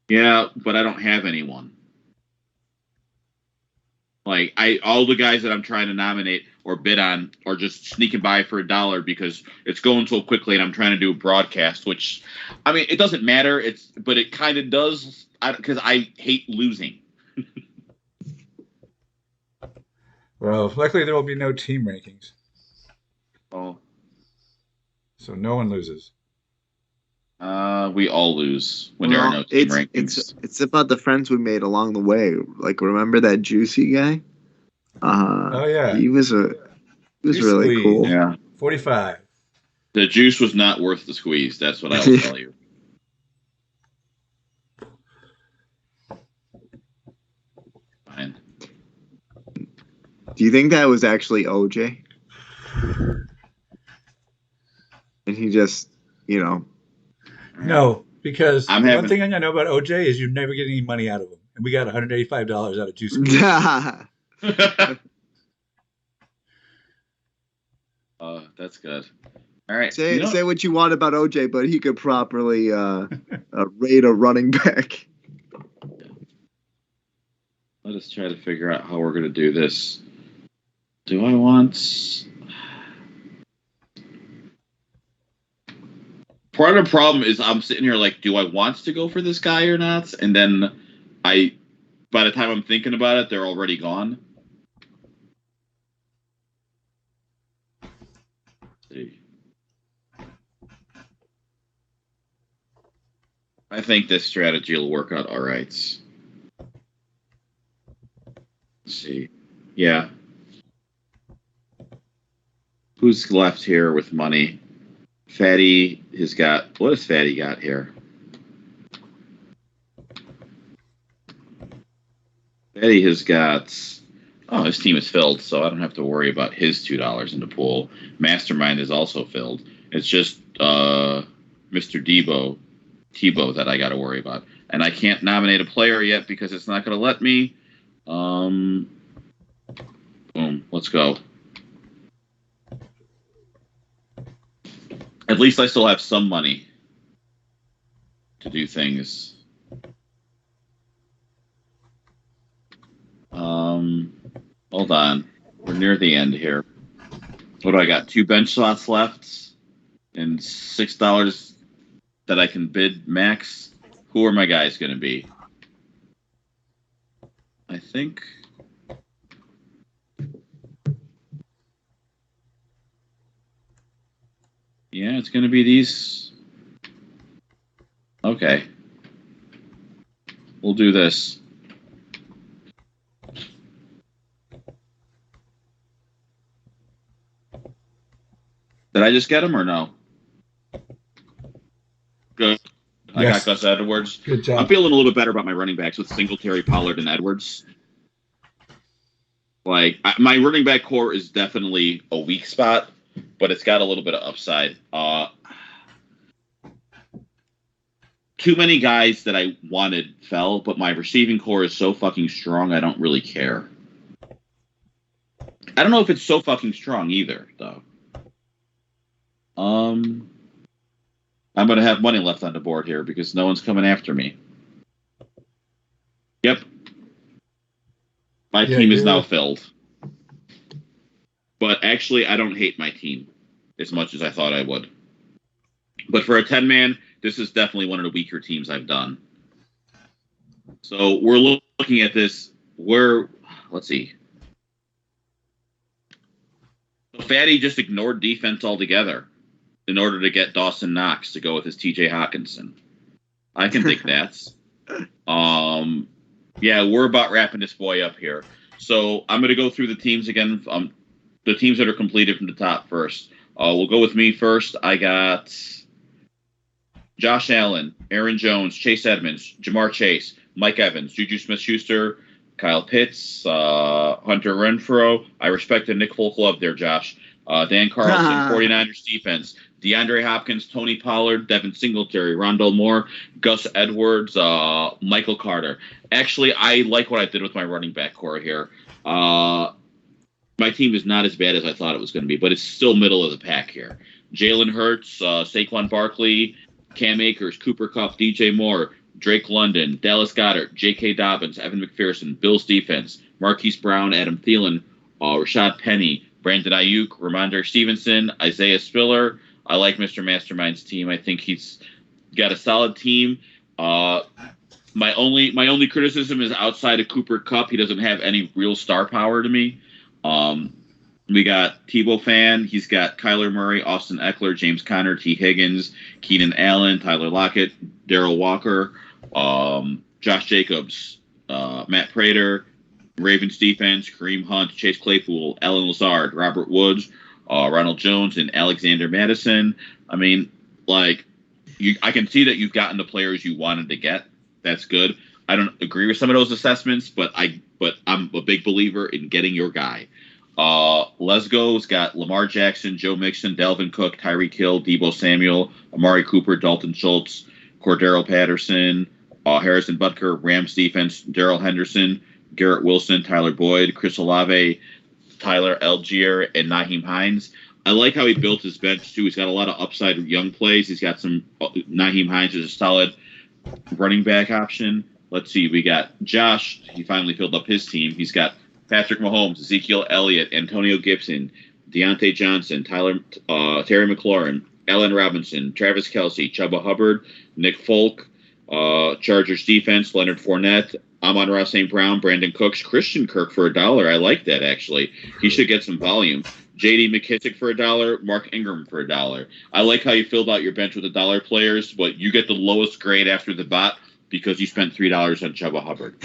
Yeah, but I don't have anyone. Like all the guys that I'm trying to nominate or bid on are just sneaking by for $1 because it's going so quickly, and I'm trying to do a broadcast. Which, I mean, it doesn't matter. But it kind of does because I hate losing. Well, luckily there will be no team rankings, Oh, so no one loses. we all lose when there are no team rankings. It's about the friends we made along the way. Like, remember that Juicy guy? Oh yeah, he was really cool. Yeah, 45. The juice was not worth the squeeze. That's what I will tell you. Fine. Do you think that was actually OJ? And he just, No, because one thing I know about OJ is you never get any money out of him, and we got $185 out of Juicy. That's good. All right. Say what you want about OJ, but he could properly rate a running back. Let us try to figure out how we're going to do this. Do I want... Part of the problem is I'm sitting here like, do I want to go for this guy or not? And then by the time I'm thinking about it, they're already gone. Let's see. I think this strategy will work out all right. Let's see. Yeah. Who's left here with money? Fatty has got... What has Fatty got here? Fatty has got... Oh, his team is filled, so I don't have to worry about his $2 in the pool. Mastermind is also filled. It's just Mr. Tebow that I got to worry about. And I can't nominate a player yet because it's not going to let me. Boom. Let's go. At least I still have some money to do things. Hold on. We're near the end here. What do I got? 2 bench slots left and $6 that I can bid max. Who are my guys going to be? I think... Yeah, it's going to be these. Okay. We'll do this. Did I just get him or no? Good. I got Gus Edwards. Good job. I'm feeling a little bit better about my running backs with Singletary, Pollard, and Edwards. Like, my running back core is definitely a weak spot, but it's got a little bit of upside. Too many guys that I wanted fell, but my receiving core is so fucking strong, I don't really care. I don't know if it's so fucking strong either, though. I'm going to have money left on the board here because no one's coming after me. Yep. My team is now filled. But actually, I don't hate my team as much as I thought I would. But for a 10-man, this is definitely one of the weaker teams I've done. So we're looking at this. Let's see. So Fatty just ignored defense altogether in order to get Dawson Knox to go with his T.J. Hawkinson. I can think that's. Yeah, we're about wrapping this boy up here. So I'm going to go through the teams again. The teams that are completed from the top first. We'll go with me first. I got Josh Allen, Aaron Jones, Chase Edmonds, Jamar Chase, Mike Evans, Juju Smith-Schuster, Kyle Pitts, Hunter Renfrow. I respect the Nick Folk love there, Josh. Dan Carlson, 49ers defense. DeAndre Hopkins, Tony Pollard, Devin Singletary, Rondell Moore, Gus Edwards, Michael Carter. Actually, I like what I did with my running back core here. My team is not as bad as I thought it was going to be, but it's still middle of the pack here. Jalen Hurts, Saquon Barkley, Cam Akers, Cooper Kupp, DJ Moore, Drake London, Dallas Goedert, J.K. Dobbins, Evan McPherson, Bills defense, Marquise Brown, Adam Thielen, Rashad Penny, Brandon Ayuk, Ramondre Stevenson, Isaiah Spiller. I like Mr. Mastermind's team. I think he's got a solid team. My only criticism is outside of Cooper Kupp, he doesn't have any real star power to me. We got Tebow Fan. He's got Kyler Murray, Austin Eckler, James Conner, T. Higgins, Keenan Allen, Tyler Lockett, Darrell Walker, Josh Jacobs, Matt Prater, Ravens defense, Kareem Hunt, Chase Claypool, Alan Lazard, Robert Woods, Ronald Jones, and Alexander Madison. I mean, I can see that you've gotten the players you wanted to get. That's good. I don't agree with some of those assessments, but I'm a big believer in getting your guy. Lesgo's got Lamar Jackson, Joe Mixon, Dalvin Cook, Tyreek Hill, Deebo Samuel, Amari Cooper, Dalton Schultz, Cordero Patterson, Harrison Butker, Rams defense, Darrell Henderson, Garrett Wilson, Tyler Boyd, Chris Olave, Tyler Algier, and Nyheim Hines. I like how he built his bench, too. He's got a lot of upside young plays. He's got some Nyheim Hines is a solid running back option. Let's see. We got Josh. He finally filled up his team. He's got Patrick Mahomes, Ezekiel Elliott, Antonio Gibson, Deontay Johnson, Terry McLaurin, Allen Robinson, Travis Kelce, Chuba Hubbard, Nick Folk, Chargers defense, Leonard Fournette, Amon-Ra St. Brown, Brandon Cooks, Christian Kirk for $1. I like that, actually. He should get some volume. J.D. McKissick for $1, Mark Ingram for $1. I like how you filled out your bench with $1 players, but you get the lowest grade after the bot because you spent $3 on Chuba Hubbard.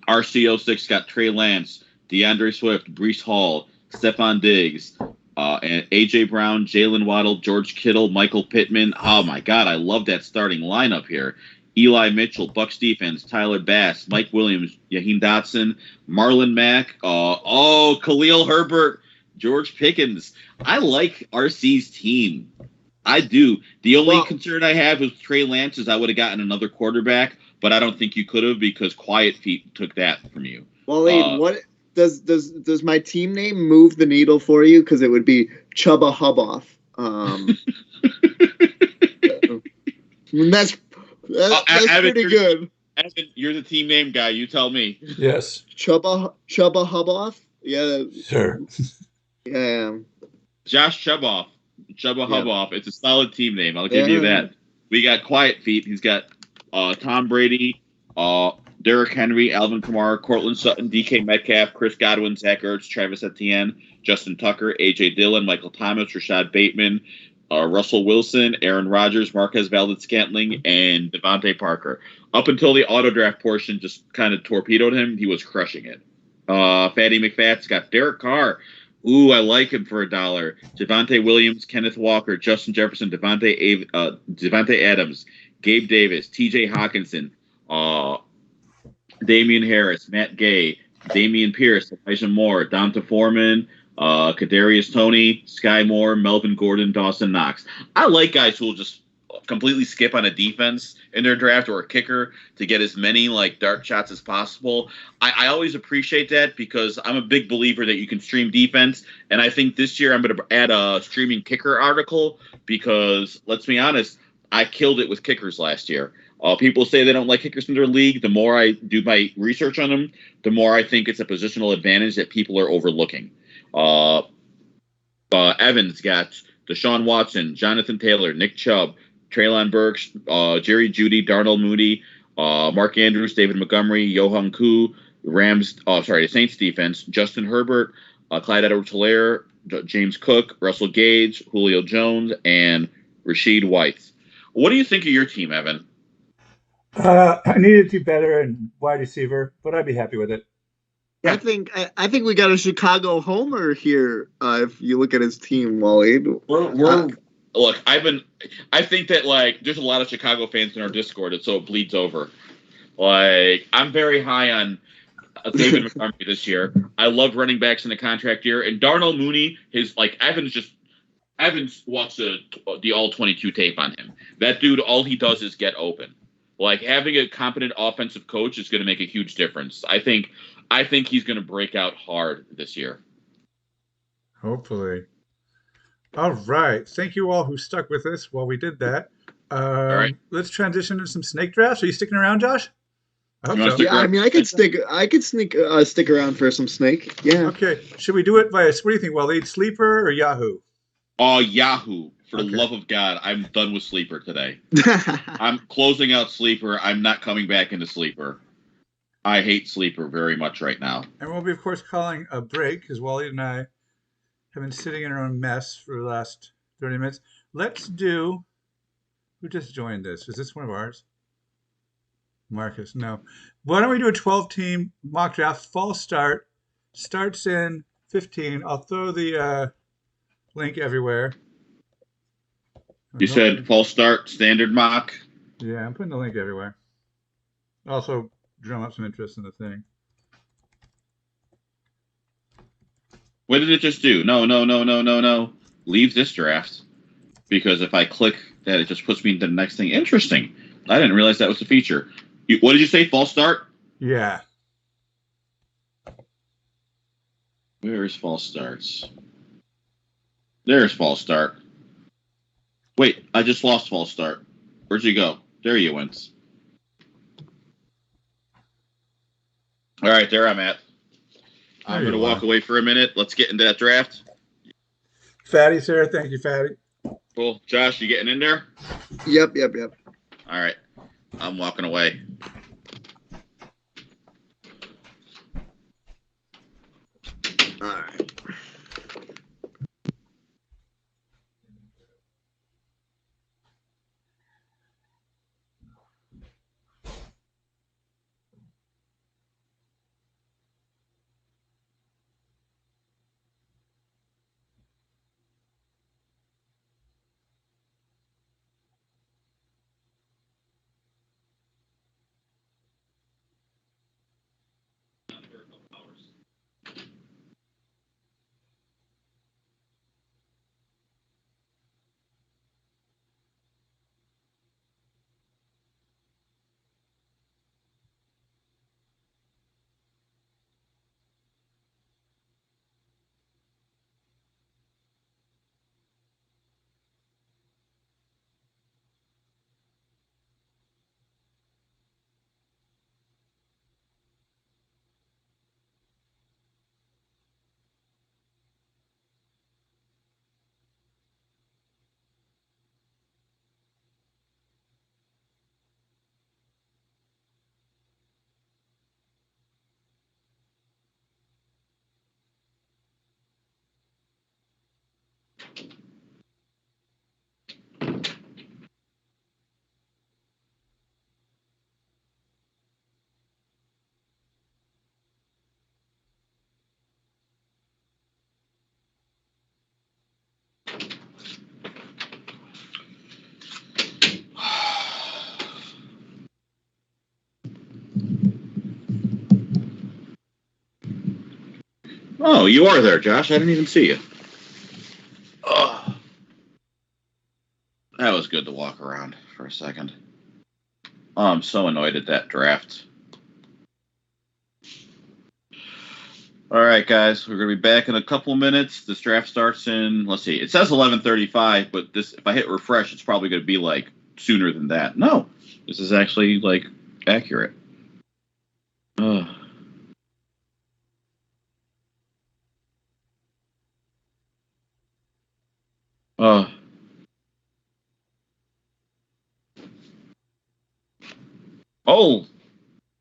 RCO6 got Trey Lance, DeAndre Swift, Breece Hall, Stephon Diggs, and A.J. Brown, Jalen Waddle, George Kittle, Michael Pittman. Oh, my God, I love that starting lineup here. Eli Mitchell, Bucs defense, Tyler Bass, Mike Williams, Yaheem Dotson, Marlon Mack, Khalil Herbert, George Pickens. I like RC's team. I do. The only concern I have with Trey Lance is I would have gotten another quarterback, but I don't think you could have because Quiet Feet took that from you. Waleed, what does my team name move the needle for you? Because it would be Chuba Huboff. That's Evan, pretty good. Evan, you're the team name guy. You tell me. Yes. Chuba Huboff? Yeah. Sure. Yeah. Josh Chuboff. Huboff. It's a solid team name. I'll give you that. We got Quiet Feet. He's got Tom Brady, Derrick Henry, Alvin Kamara, Cortland Sutton, DK Metcalf, Chris Godwin, Zach Ertz, Travis Etienne, Justin Tucker, A.J. Dillon, Michael Thomas, Rashad Bateman, Russell Wilson, Aaron Rodgers, Marquez Valdes-Scantling, and Devontae Parker. Up until the auto draft portion just kind of torpedoed him, he was crushing it. Fatty McFat's got Derek Carr. Ooh, I like him for $1. Javonte Williams, Kenneth Walker, Justin Jefferson, Devontae Adams, Gabe Davis, T.J. Hawkinson, Damian Harris, Matt Gay, Damian Pierce, Elijah Moore, Donta Foreman, Kadarius Toney, Sky Moore, Melvin Gordon, Dawson Knox. I like guys who will just completely skip on a defense in their draft or a kicker to get as many dart shots as possible. I always appreciate that because I'm a big believer that you can stream defense. And I think this year I'm going to add a streaming kicker article because, let's be honest, I killed it with kickers last year. People say they don't like kickers in their league. The more I do my research on them, the more I think it's a positional advantage that people are overlooking. Evans got Deshaun Watson, Jonathan Taylor, Nick Chubb, Treylon Burks, Jerry Jeudy, Darnell Mooney, Mark Andrews, David Montgomery, Yohung Koo, the Saints defense, Justin Herbert, Clyde Edwards-Helaire, James Cook, Russell Gage, Julio Jones, and Rashid White. What do you think of your team, Evan? I needed to do better in wide receiver, but I'd be happy with it. Yeah. I think we got a Chicago homer here. If you look at his team, Wally. Look, I think that like there's a lot of Chicago fans in our Discord, and so it bleeds over. Like I'm very high on David Montgomery this year. I love running backs in the contract year, and Darnell Mooney, I haven't watched the all 22 tape on him. That dude, all he does is get open. Like having a competent offensive coach is going to make a huge difference. I think he's going to break out hard this year. Hopefully. All right. Thank you all who stuck with us while we did that. All right. Let's transition to some snake drafts. Are you sticking around, Josh? I hope so. Yeah, I mean, I could stick around for some snake. Yeah. Okay. Should we do it via, what do you think, Waleed? Sleeper or Yahoo? Oh, Yahoo. For the love of God, I'm done with Sleeper today. I'm closing out Sleeper. I'm not coming back into Sleeper. I hate Sleeper very much right now. And we'll be, of course, calling a break because Waleed and I have been sitting in our own mess for the last 30 minutes. Let's do, who just joined this? Is this one of ours? Marcus, no. Why don't we do a 12-team mock draft, fall start, starts in 15. I'll throw the link everywhere. You said false start, standard mock? Yeah, I'm putting the link everywhere. Also, drum up some interest in the thing. What did it just do? No. Leave this draft. Because if I click that, it just puts me into the next thing. Interesting. I didn't realize that was a feature. What did you say? False start? Yeah. Where is false starts? There's false start. Wait, I just lost false start. Where'd you go? There you went. All right, there I'm at. I'm going to walk away for a minute. Let's get into that draft. Fatty, sir. Thank you, Fatty. Cool. Josh, you getting in there? Yep. All right. I'm walking away. All right. Oh, you are there, Josh. I didn't even see you. Oh. That was good to walk around for a second. Oh, I'm so annoyed at that draft. All right, guys, we're going to be back in a couple minutes. This draft starts in, let's see, it says 11:35, but if I hit refresh, it's probably going to be like sooner than that. No, this is actually like accurate. Oh. Oh. Oh,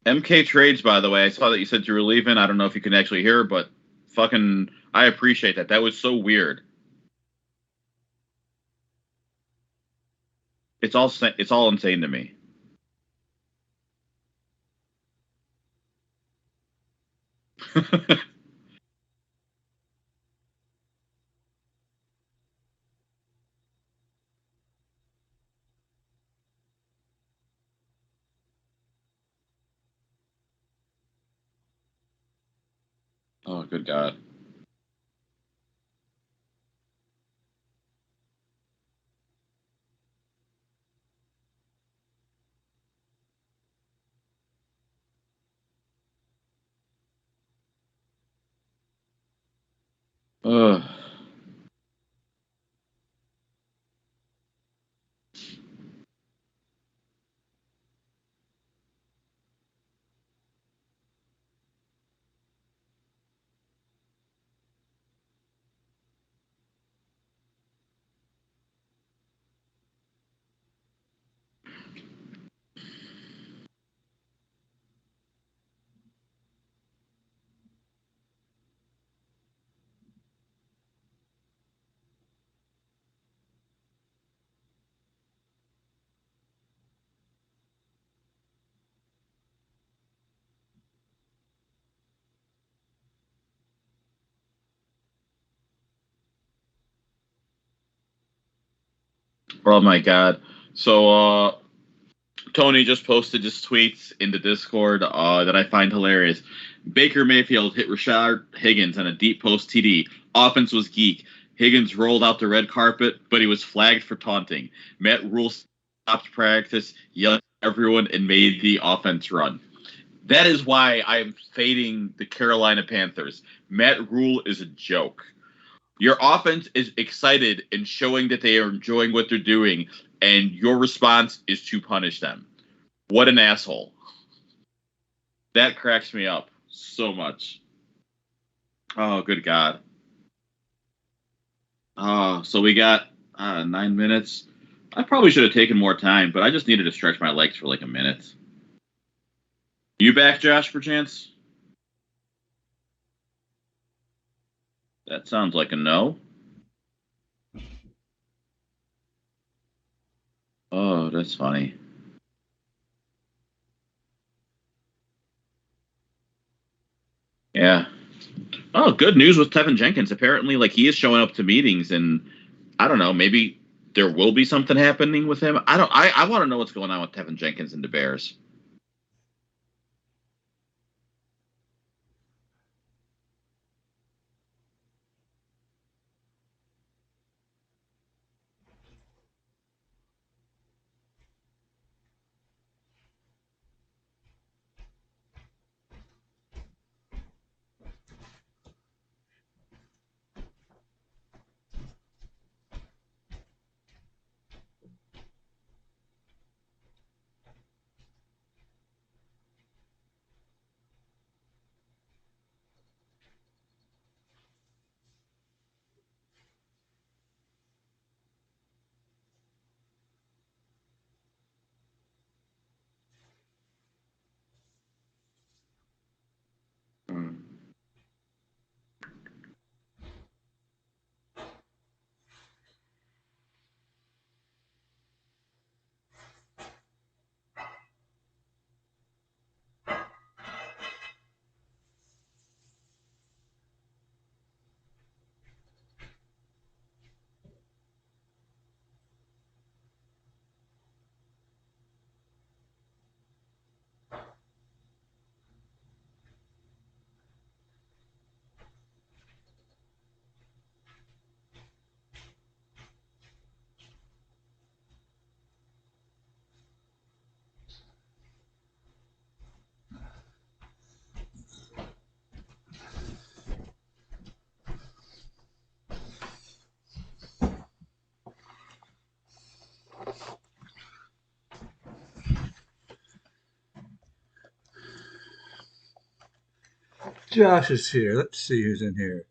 MK Trades, by the way. I saw that you said you were leaving. I don't know if you can actually hear, but fucking, I appreciate that. That was so weird. It's all insane to me. Oh, good God. Ugh. Oh my God. So, Tony just posted his tweets in the Discord that I find hilarious. Baker Mayfield hit Rashard Higgins on a deep post TD. Offense was geek. Higgins rolled out the red carpet, but he was flagged for taunting. Matt Rule stopped practice, yelled at everyone, and made the offense run. That is why I am fading the Carolina Panthers. Matt Rule is a joke. Your offense is excited and showing that they are enjoying what they're doing, and your response is to punish them. What an asshole. That cracks me up so much. Oh, good God. Oh, so we got 9 minutes. I probably should have taken more time, but I just needed to stretch my legs for like a minute. You back, Josh, for chance? That sounds like a no. Oh, that's funny. Yeah. Oh, good news with Tevin Jenkins. Apparently, like he is showing up to meetings, and I don't know, maybe there will be something happening with him. I don't. I want to know what's going on with Tevin Jenkins and the Bears. Hmm. Josh is here. Let's see who's in here.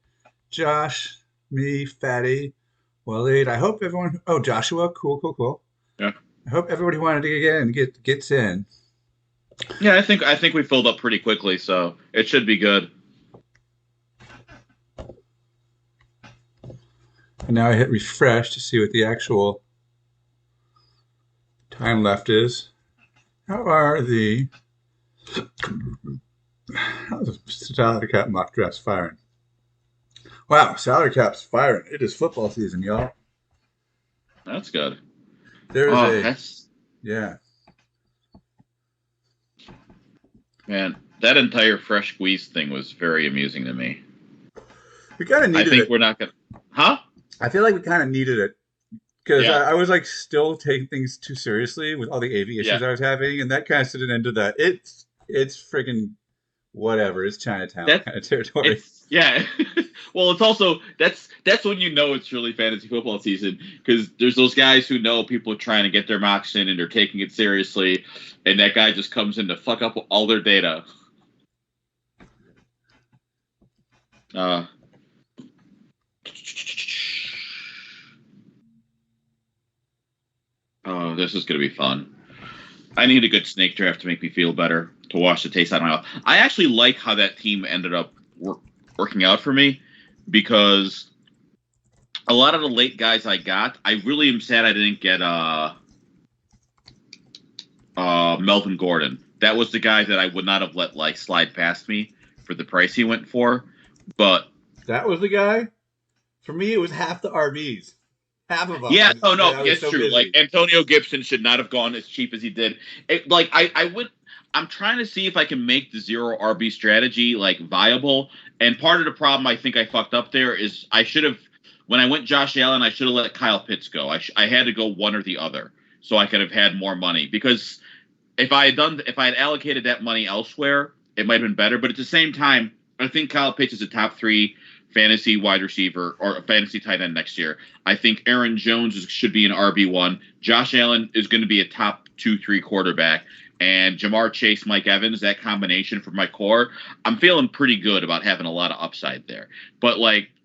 Josh, me, Fatty, Waleed. I hope everyone. Oh, Joshua. Cool, cool, cool. Yeah. I hope everybody wanted to get in gets in. Yeah, I think we filled up pretty quickly, so it should be good. And now I hit refresh to see what the actual time left is. How's the salary cap mock drafts firing? Wow, salary cap's firing. It is football season, y'all. That's good. There is that's yeah. Man, that entire fresh squeeze thing was very amusing to me. We kind of needed it. I think we're not gonna. Huh? I feel like we kind of needed it because I was like still taking things too seriously with all the AV issues I was having, and that kind of set an end to that. It's freaking whatever. It's Chinatown kind of territory. Yeah. Well, it's also that's when you know it's really fantasy football season, because there's those guys who know people are trying to get their mocks in and they're taking it seriously, and that guy just comes in to fuck up all their data. Oh, this is going to be fun. I need a good snake draft to make me feel better, to wash the taste out of my mouth. I actually like how that team ended up working out for me, because a lot of the late guys I got, I really am sad I didn't get Melvin Gordon. That was the guy that I would not have let slide past me for the price he went for. But that was the guy. For me, it was half the RBs. Half of them. Yeah, it's so true. Busy. Like, Antonio Gibson should not have gone as cheap as he did. I'm trying to see if I can make the zero RB strategy viable. And part of the problem I think I fucked up there is I should have, when I went Josh Allen, I should have let Kyle Pitts go. I had to go one or the other so I could have had more money, because if I had allocated that money elsewhere, it might have been better. But at the same time, I think Kyle Pitts is a top 3 fantasy wide receiver or a fantasy tight end next year. I think Aaron Jones should be an RB1. Josh Allen is going to be a top 2-3 quarterback. And Jamar Chase, Mike Evans, that combination for my core, I'm feeling pretty good about having a lot of upside there. But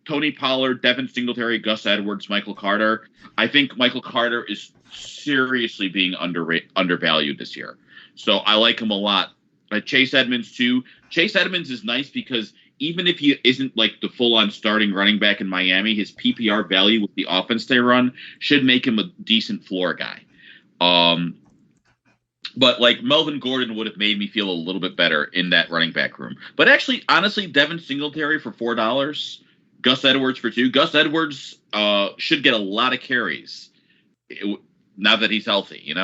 Tony Pollard, Devin Singletary, Gus Edwards, Michael Carter, I think Michael Carter is seriously being undervalued this year. So I like him a lot. Chase Edmonds too. Chase Edmonds is nice because even if he isn't the full-on starting running back in Miami, his PPR value with the offense they run should make him a decent floor guy. But Melvin Gordon would have made me feel a little bit better in that running back room. But actually, honestly, Devin Singletary for $4, Gus Edwards for $2. Gus Edwards should get a lot of carries now that he's healthy,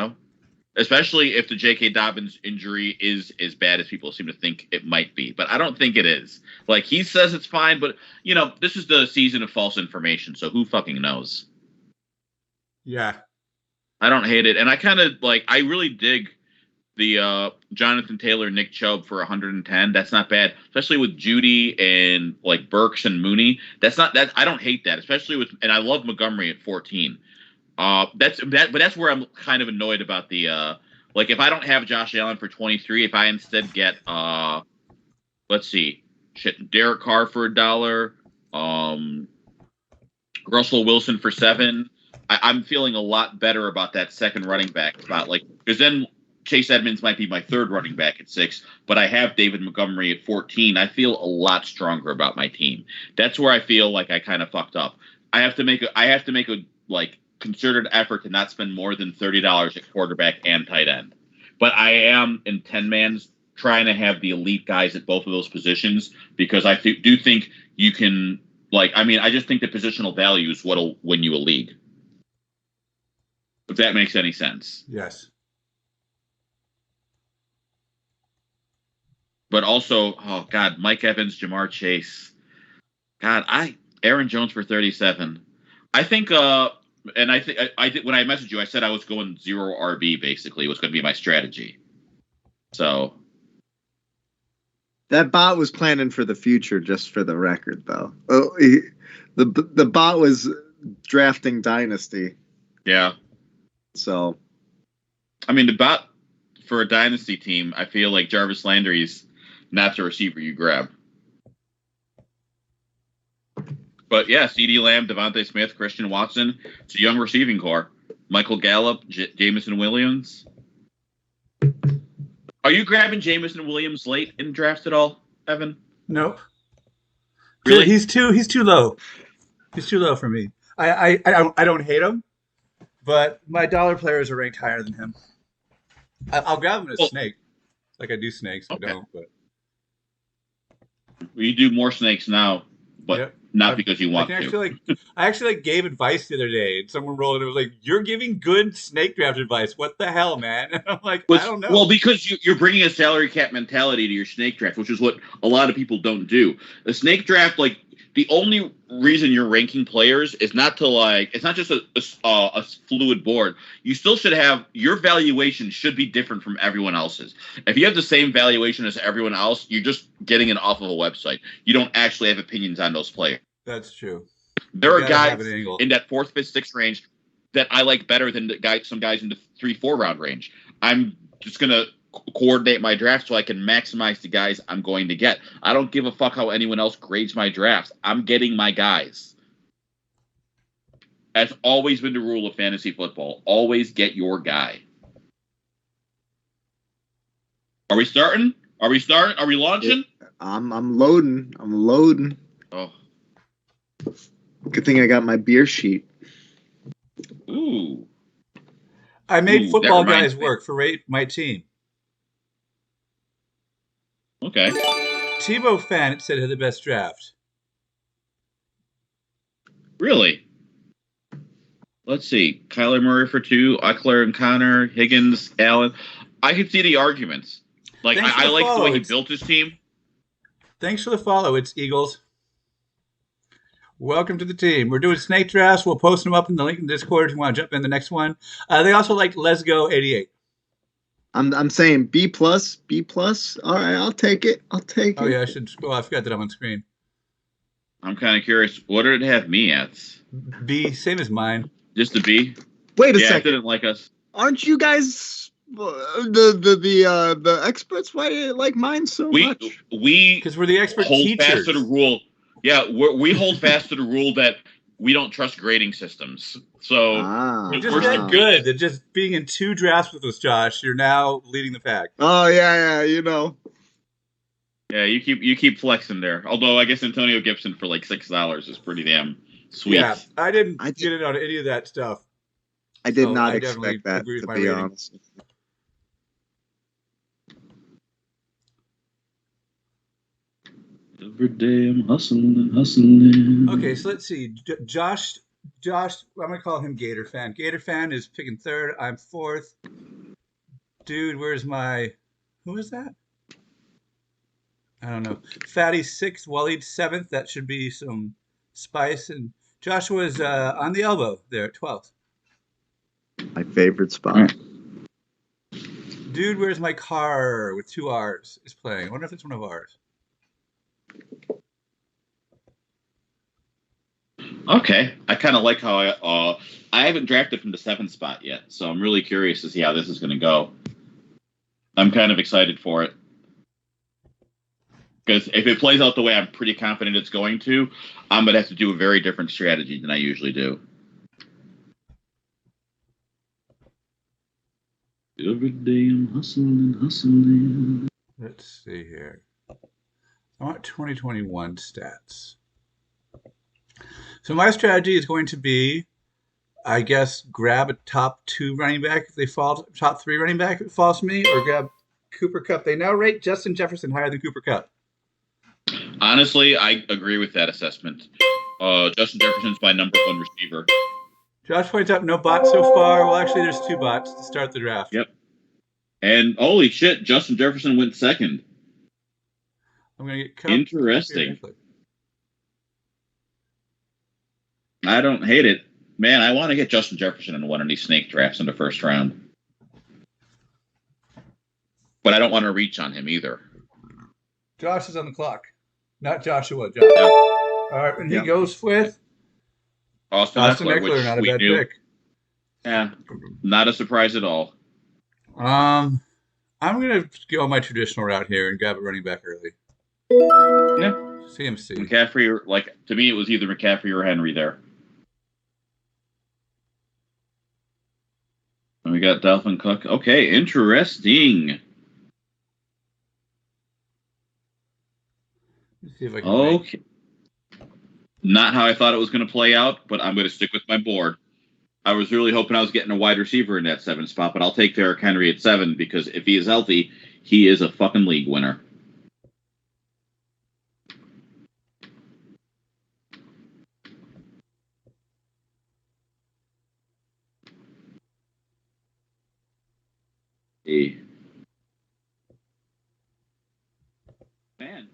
especially if the J.K. Dobbins injury is as bad as people seem to think it might be. But I don't think it is. He says it's fine, but, this is the season of false information, so who fucking knows? Yeah. I don't hate it. And I kind of, I really dig the Jonathan Taylor, Nick Chubb for 110. That's not bad, especially with Judy and, Burks and Mooney. I don't hate that, especially with, and I love Montgomery at 14. But that's where I'm kind of annoyed about the if I don't have Josh Allen for 23, if I instead get let's see, Derek Carr for $1, Russell Wilson for $7, I'm feeling a lot better about that second running back spot. Because then Chase Edmonds might be my third running back at 6, but I have David Montgomery at 14. I feel a lot stronger about my team. That's where I feel like I kind of fucked up. I have to make a concerted effort to not spend more than $30 at quarterback and tight end. But I am in 10-mans trying to have the elite guys at both of those positions, because I do think you can I just think the positional value is what'll win you a league. If that makes any sense. Yes. But also, oh God, Mike Evans, Jamar Chase. God, Aaron Jones for 37. I think and I think I did, when I messaged you, I said I was going 0 RB. Basically, was going to be my strategy. So that bot was planning for the future, just for the record, though. Oh, the bot was drafting Dynasty. Yeah. So, the bot for a Dynasty team, I feel like Jarvis Landry's not the receiver you grab. But yeah, CeeDee Lamb, Devontae Smith, Christian Watson. It's a young receiving core. Michael Gallup, Jameson Williams. Are you grabbing Jameson Williams late in drafts at all, Evan? Nope. Really? He's too low. He's too low for me. I don't hate him, but my dollar players are ranked higher than him. I'll grab him as a snake, like I do snakes. I don't, but you do more snakes now, but not because you want to. I actually gave advice the other day, and someone rolled it. It was like, "You're giving good snake draft advice. What the hell, man?" And I'm like, I don't know. Well, because you're bringing a salary cap mentality to your snake draft, which is what a lot of people don't do. The snake draft, like, the only reason you're ranking players is not to it's not just a fluid board. You still should have your valuation should be different from everyone else's. If you have the same valuation as everyone else, you're just getting it off of a website. You don't actually have opinions on those players. That's true. There are guys in that 4th, 5th, 6th range that I like better than some guys in the 3-4 round range. I'm just gonna coordinate my draft so I can maximize the guys I'm going to get. I don't give a fuck how anyone else grades my drafts. I'm getting my guys. That's always been the rule of fantasy football. Always get your guy. Are we starting? Are we launching? I'm loading. Oh. Good thing I got my beer sheet. Ooh. I made football guys work for my team. Okay. Tebow fan, it said, had the best draft. Really? Let's see. Kyler Murray for 2, Eckler and Connor, Higgins, Allen. I could see the arguments. Like, I like the way he built his team. Thanks for the follow. It's Eagles. Welcome to the team. We're doing snake drafts. We'll post them up in the link in Discord if you want to jump in the next one. They also like Let's Go 88. I'm saying B+. All right, I'll take it. Oh yeah, I forgot that I'm on screen. I'm kind of curious. What did it have me at? B, same as mine. Just a B. Wait a second. It didn't like us. Aren't you guys the experts? Why do you like mine so much? Because we're the expert hold teachers. Fast to the rule. Yeah, we hold fast to the rule that we don't trust grading systems. So you're just that good. They're just being in 2 drafts with us, Josh. You're now leading the pack. Oh yeah, you know. Yeah, you keep flexing there. Although I guess Antonio Gibson for like $6 is pretty damn sweet. Yeah, I didn't get it on any of that stuff. I did not expect that, to be honest. Every day I'm hustling. Okay, so let's see. Josh, I'm going to call him Gator Fan. Gator Fan is picking 3rd. I'm 4th. Dude, who is that? I don't know. Fatty 6th, Waleed 7th. That should be some spice. And Joshua's on the elbow there at 12th. My favorite spot. Dude, where's my car with 2 R's is playing. I wonder if it's one of ours. Okay, I kind of like how I haven't drafted from the 7th spot yet, so I'm really curious to see how this is going to go. I'm kind of excited for it because if it plays out the way I'm pretty confident it's going to, I'm going to have to do a very different strategy than I usually do. Every day I'm hustling. Let's see here. I want 2021 stats. So my strategy is going to be, I guess, grab a top 2 running back if they fall, top 3 running back if it falls to me, or grab Cooper Kupp. They now rate Justin Jefferson higher than Cooper Kupp. Honestly, I agree with that assessment. Justin Jefferson's my number 1 receiver. Josh points out no bots so far. Well, actually, there's 2 bots to start the draft. Yep. And holy shit, Justin Jefferson went 2nd. I'm going to get Kupp. Interesting. I don't hate it. Man, I want to get Justin Jefferson in one of these snake drafts in the 1st round. But I don't want to reach on him either. Josh is on the clock. Not Joshua. Josh. Yeah. All right, and he goes with Austin Eckler, not a bad pick. Yeah, not a surprise at all. I'm going to go my traditional route here and grab a running back early. Yeah. CMC. McCaffrey, to me, it was either McCaffrey or Henry there. And we got Dalvin Cook. Okay, interesting. Let's see if I can. Okay. Not how I thought it was going to play out, but I'm going to stick with my board. I was really hoping I was getting a wide receiver in that 7 spot, but I'll take Derrick Henry at 7 because if he is healthy, he is a fucking league winner. Man,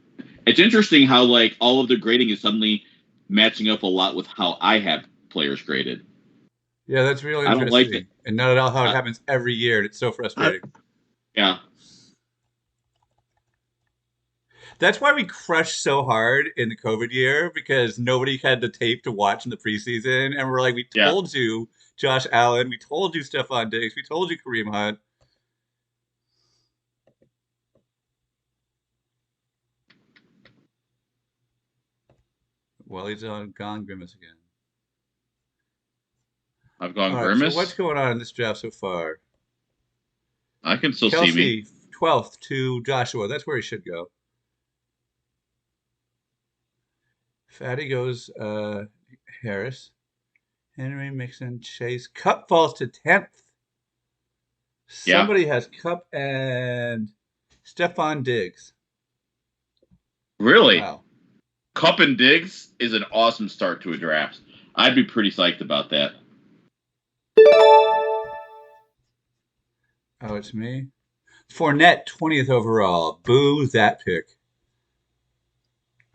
it's interesting how like all of the grading is suddenly matching up a lot with how I have players graded. Yeah, that's really I don't like interesting. it. And not at all how it happens every year, and it's so frustrating. Yeah. That's why we crushed so hard in the COVID year because nobody had the tape to watch in the preseason, and we're like, we Yeah. told you, Josh Allen, we told you, Stephon Diggs, we told you, Kareem Hunt. Well, he's gone Grimace again. I've gone All right, Grimace. so what's going on in this draft so far? I can still Kelsey, see me. 12th to Joshua. That's where he should go. Fatty goes Harris. Henry, Mixon, Chase. Cup falls to 10th. Somebody has Cup and Stephon Diggs. Really? Wow. Cup and Diggs is an awesome start to a draft. I'd be pretty psyched about that. Oh, it's me. Fournette, 20th overall. Boo that pick.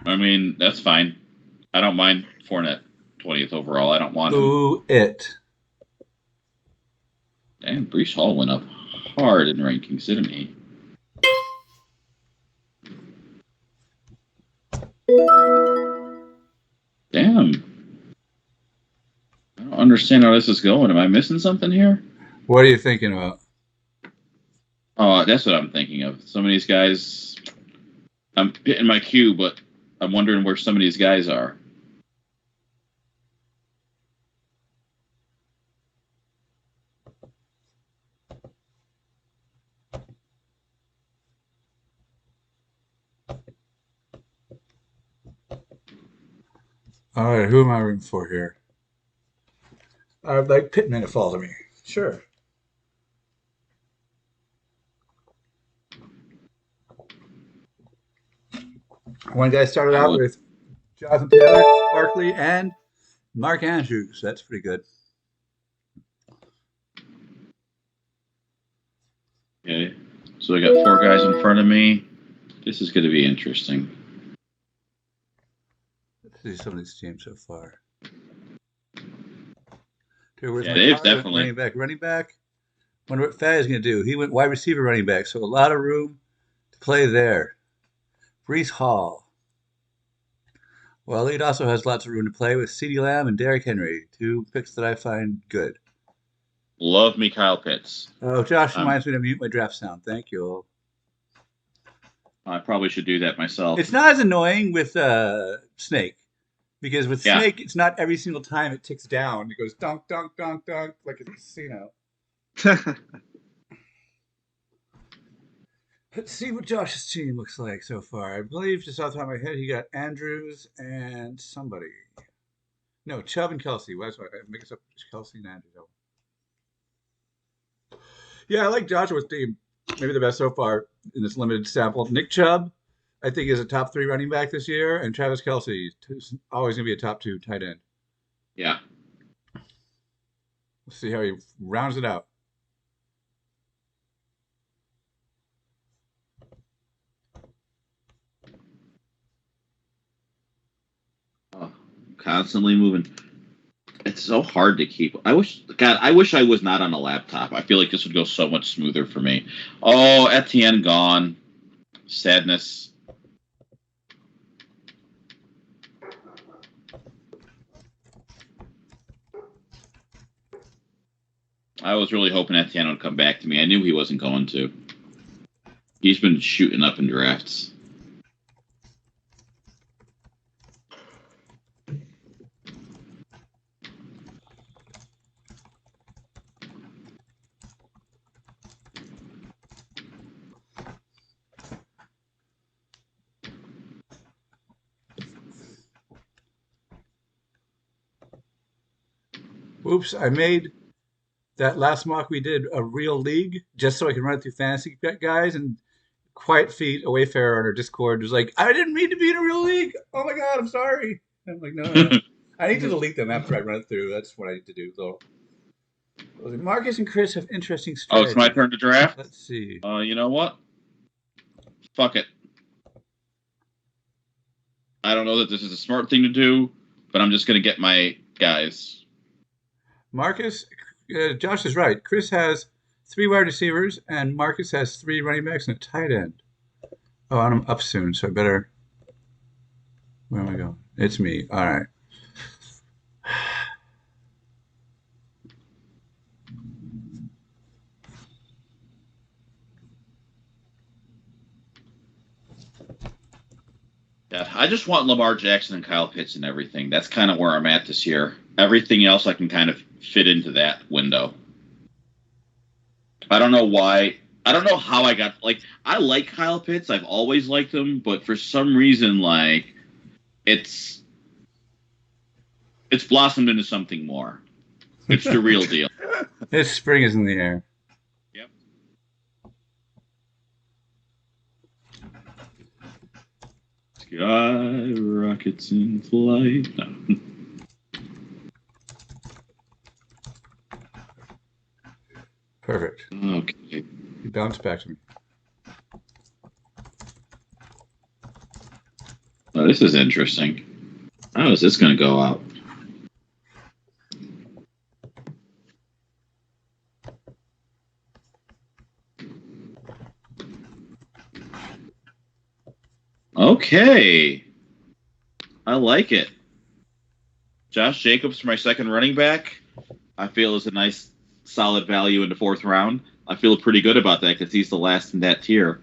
I mean, that's fine. I don't mind Fournette 20th overall. I don't want him. Boo it. Damn, Brees Hall went up hard in rankings, didn't he? Damn. I don't understand how this is going. Am I missing something here? What are you thinking about? Oh, that's what I'm thinking of. Some of these guys, I'm hitting my queue, but I'm wondering where some of these guys are. All right, who am I rooting for here? I'd like Pittman to fall to me. Sure. One guy started out with Jonathan Taylor, Barkley, and Mark Andrews. That's pretty good. Okay, so I got 4 guys in front of me. This is going to be interesting. Let's see some of these teams so far. Okay, where's Dave's definitely running back. Wonder what Fad is going to do. He went wide receiver, running back, so a lot of room to play there. Brees Hall. Well, it also has lots of room to play with CeeDee Lamb and Derrick Henry, 2 picks that I find good. love me Kyle Pitts. Oh, Josh reminds me to mute my draft sound. Thank you. I probably should do that myself. It's not as annoying with Snake, because with Snake, it's not every single time it ticks down. It goes dunk, dunk, dunk, dunk, like a casino. Let's see what Josh's team looks like so far. I believe, just off the top of my head, he got Andrews and somebody. No, Chubb and Kelsey. That's why I mix up Kelsey and Andrews. Yeah, I like Joshua's team. Maybe the best so far in this limited sample. Nick Chubb, I think, is a top 3 running back this year, and Travis Kelce is always going to be a top 2 tight end. Yeah. Let's see how he rounds it out. Oh, constantly moving. It's so hard to keep. I wish I was not on a laptop. I feel like this would go so much smoother for me. Oh, Etienne gone. Sadness. I was really hoping Etienne would come back to me. I knew he wasn't going to. He's been shooting up in drafts. Oops, I made that last mock we did a real league just so I can run it through fantasy guys, and Quiet Feet, a Wayfarer on our Discord was like, I didn't mean to be in a real league. Oh my God, I'm sorry. I'm like, no. I need to delete them after I run it through. That's what I need to do, though. Marcus and Chris have interesting strategies. Oh, it's my turn to draft? Let's see. You know what? Fuck it. I don't know that this is a smart thing to do, but I'm just going to get my guys. Marcus, Josh is right. Chris has 3 wide receivers, and Marcus has 3 running backs and a tight end. Oh, and I'm up soon, so I better. Where am I going? It's me. All right. Yeah, I just want Lamar Jackson and Kyle Pitts and everything. That's kind of where I'm at this year. Everything else I can kind of fit into that window. I don't know why. I don't know how I got I like Kyle Pitts. I've always liked him, but for some reason, it's blossomed into something more. It's the real deal. This spring is in the air. Yep. Sky rockets in flight. No. Perfect. Okay. You bounced back to me. Oh, this is interesting. How is this going to go out? Okay. I like it. Josh Jacobs for my second running back, I feel is a nice, solid value in the 4th round. I feel pretty good about that because he's the last in that tier.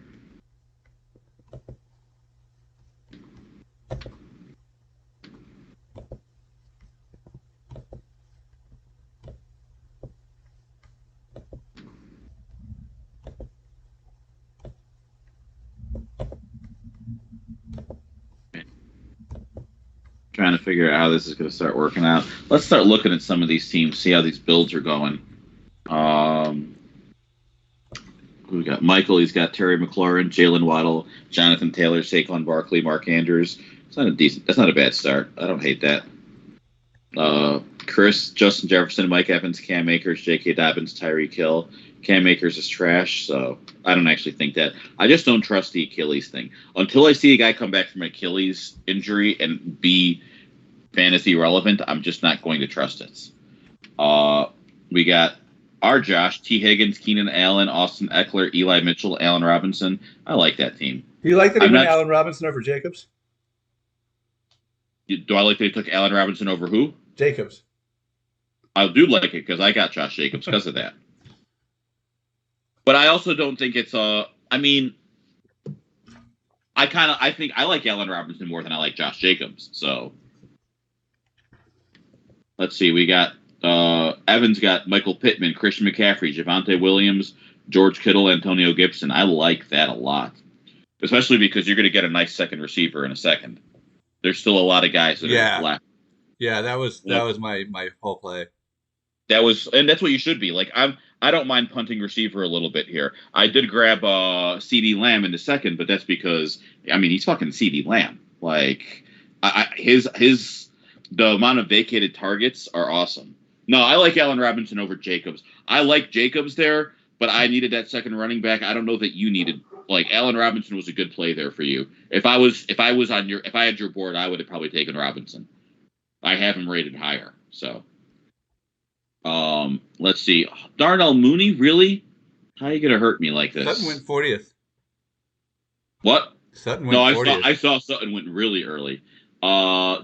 Trying to figure out how this is going to start working out. Let's start looking at some of these teams, see how these builds are going. We got Michael. He's got Terry McLaurin, Jalen Waddle, Jonathan Taylor, Saquon Barkley, Mark Andrews. That's not a bad start. I don't hate that. Chris, Justin Jefferson, Mike Evans, Cam Akers, J.K. Dobbins, Tyreek Hill. Cam Akers is trash, so I don't actually think that. I just don't trust the Achilles thing. Until I see a guy come back from Achilles injury and be fantasy relevant, I'm just not going to trust it. We got our Josh, T. Higgins, Keenan Allen, Austin Eckler, Eli Mitchell, Allen Robinson. I like that team. Do you like that he went Allen Robinson over Jacobs? Do I like that he took Allen Robinson over who? Jacobs. I do like it because I got Josh Jacobs because of that. But I also don't think it's I think I like Allen Robinson more than I like Josh Jacobs. So let's see. We got Evans got Michael Pittman, Christian McCaffrey, Javonte Williams, George Kittle, Antonio Gibson. I like that a lot, especially because you're going to get a nice second receiver in a second. There's still a lot of guys that are left. Yeah, that was my whole play. And that's what you should be. I don't mind punting receiver a little bit here. I did grab CeeDee Lamb in the second, but that's because he's fucking CeeDee Lamb. The amount of vacated targets are awesome. No, I like Allen Robinson over Jacobs. I like Jacobs there, but I needed that second running back. I don't know that you needed. Allen Robinson was a good play there for you. If I had your board, I would have probably taken Robinson. I have him rated higher. So, let's see. Darnell Mooney, really? How are you gonna hurt me like this? Sutton went 40th. What? Sutton went 40th. I saw Sutton went really early.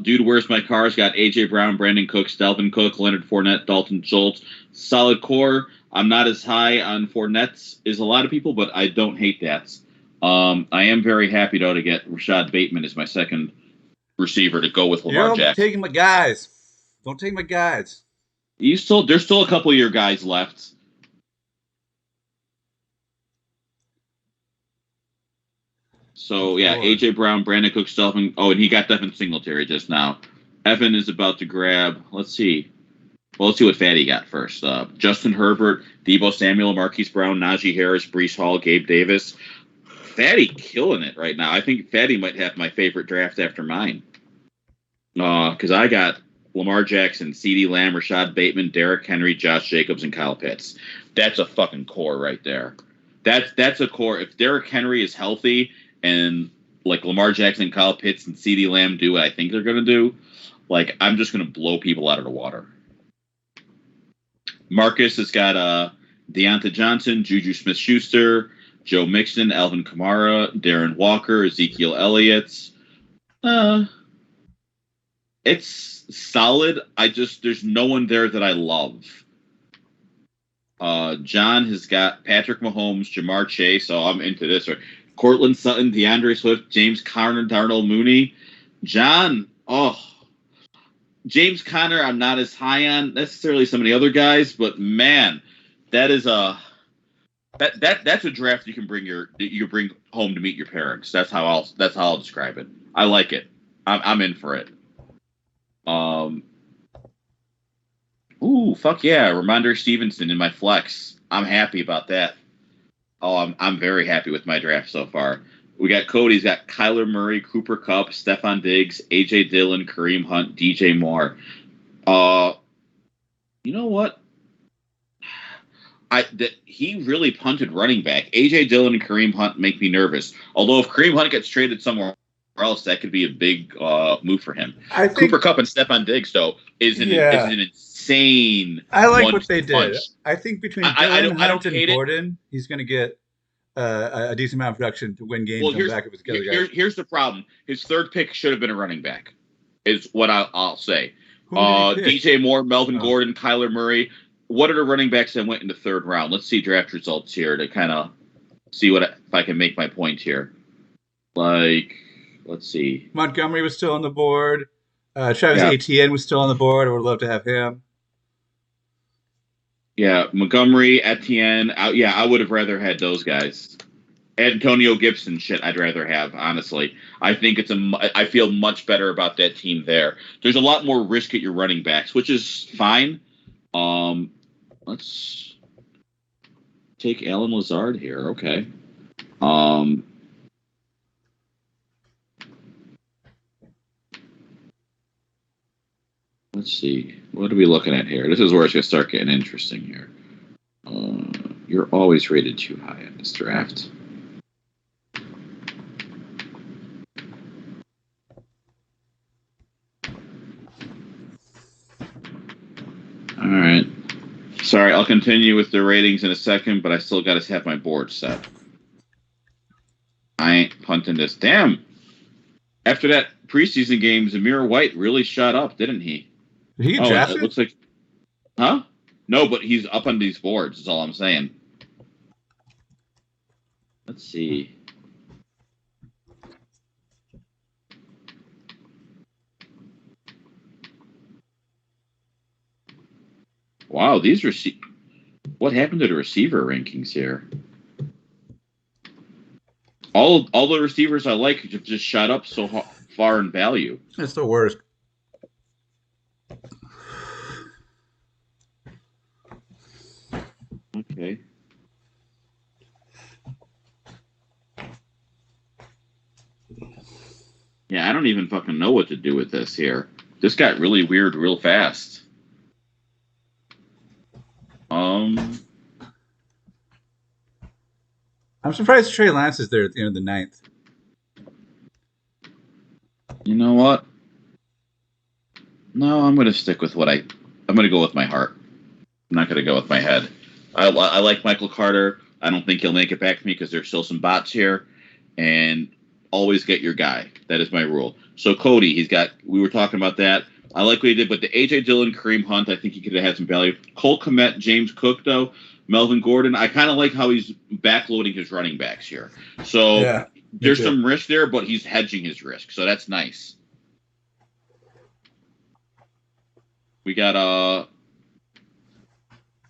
Dude, where's my cars? Got AJ Brown, Brandon Cooks, Dalvin Cook, Leonard Fournette, Dalton Schultz. Solid core. I'm not as high on Fournette as a lot of people, but I don't hate that. I am very happy though to get Rashad Bateman as my second receiver to go with Lamar Jackson. Taking my guys. Don't take my guys. There's still a couple of your guys left. So, yeah, A.J. Brown, Brandon Cooks, Dalvin. Oh, and he got Devin Singletary just now. Evan is about to grab, let's see. Well, let's see what Fatty got first. Justin Herbert, Deebo Samuel, Marquise Brown, Najee Harris, Breece Hall, Gabe Davis. Fatty killing it right now. I think Fatty might have my favorite draft after mine. Because I got Lamar Jackson, CeeDee Lamb, Rashad Bateman, Derrick Henry, Josh Jacobs, and Kyle Pitts. That's a fucking core right there. That's a core. If Derrick Henry is healthy and like Lamar Jackson, Kyle Pitts, and CeeDee Lamb do what I think they're going to do, like I'm just going to blow people out of the water. Marcus has got Deontay Johnson, Juju Smith-Schuster, Joe Mixon, Alvin Kamara, Darren Walker, Ezekiel Elliott. It's solid. There's no one there that I love. John has got Patrick Mahomes, Jamar Chase. So I'm into this. Right? Cortland Sutton, DeAndre Swift, James Conner, Darnell Mooney. John, James Conner, I'm not as high on necessarily some of the other guys, but man, that is that's a draft you can bring home to meet your parents. That's how I'll describe it. I like it. I'm in for it. Ooh, fuck yeah, Ramondre Stevenson in my flex. I'm happy about that. I'm very happy with my draft so far. We got Cody's got Kyler Murray, Cooper Kupp, Stephon Diggs, A.J. Dillon, Kareem Hunt, DJ Moore. You know what? He really punted running back. A.J. Dillon and Kareem Hunt make me nervous. Although if Kareem Hunt gets traded somewhere else, that could be a big move for him. I think Cooper Kupp and Stephon Diggs, though, is an insane. I like what they did. I think between Dillon, Hunt, and Gordon, he's going to get a decent amount of production to win games. Here's the problem. His third pick should have been a running back, is what I'll say. DJ Moore, Melvin Gordon, Kyler Murray. What are the running backs that went in the third round? Let's see draft results here to kind of see if I can make my point here. Like, let's see. Montgomery was still on the board. Travis Etienne was still on the board. I would love to have him. Yeah, Montgomery, Etienne. I would have rather had those guys. Antonio Gibson, shit, I'd rather have, honestly. I think I feel much better about that team there. There's a lot more risk at your running backs, which is fine. Let's take Allen Lazard here. Okay. Let's see. What are we looking at here? This is where it's going to start getting interesting here. You're always rated too high in this draft. All right. Sorry, I'll continue with the ratings in a second, but I still got to have my board set. I ain't punting this. Damn. After that preseason game, Zamir White really shot up, didn't he? Did he get drafted? It looks like... Huh? No, but he's up on these boards, is all I'm saying. Let's see. Wow, these what happened to the receiver rankings here? All the receivers I like have just shot up so far in value. It's the worst. Okay. Yeah, I don't even fucking know what to do with this here. This got really weird real fast. I'm surprised Trey Lance is there at the end of the ninth. You know what? No, I'm going to stick with I'm going to go with my heart. I'm not going to go with my head. I like Michael Carter. I don't think he'll make it back to me because there's still some bots here. And always get your guy. That is my rule. So Cody, we were talking about that. I like what he did, but the A.J. Dillon, Kareem Hunt, I think he could have had some value. Cole Kmet, James Cook, though, Melvin Gordon, I kind of like how he's backloading his running backs here. So there's some risk there, but he's hedging his risk, so that's nice. We got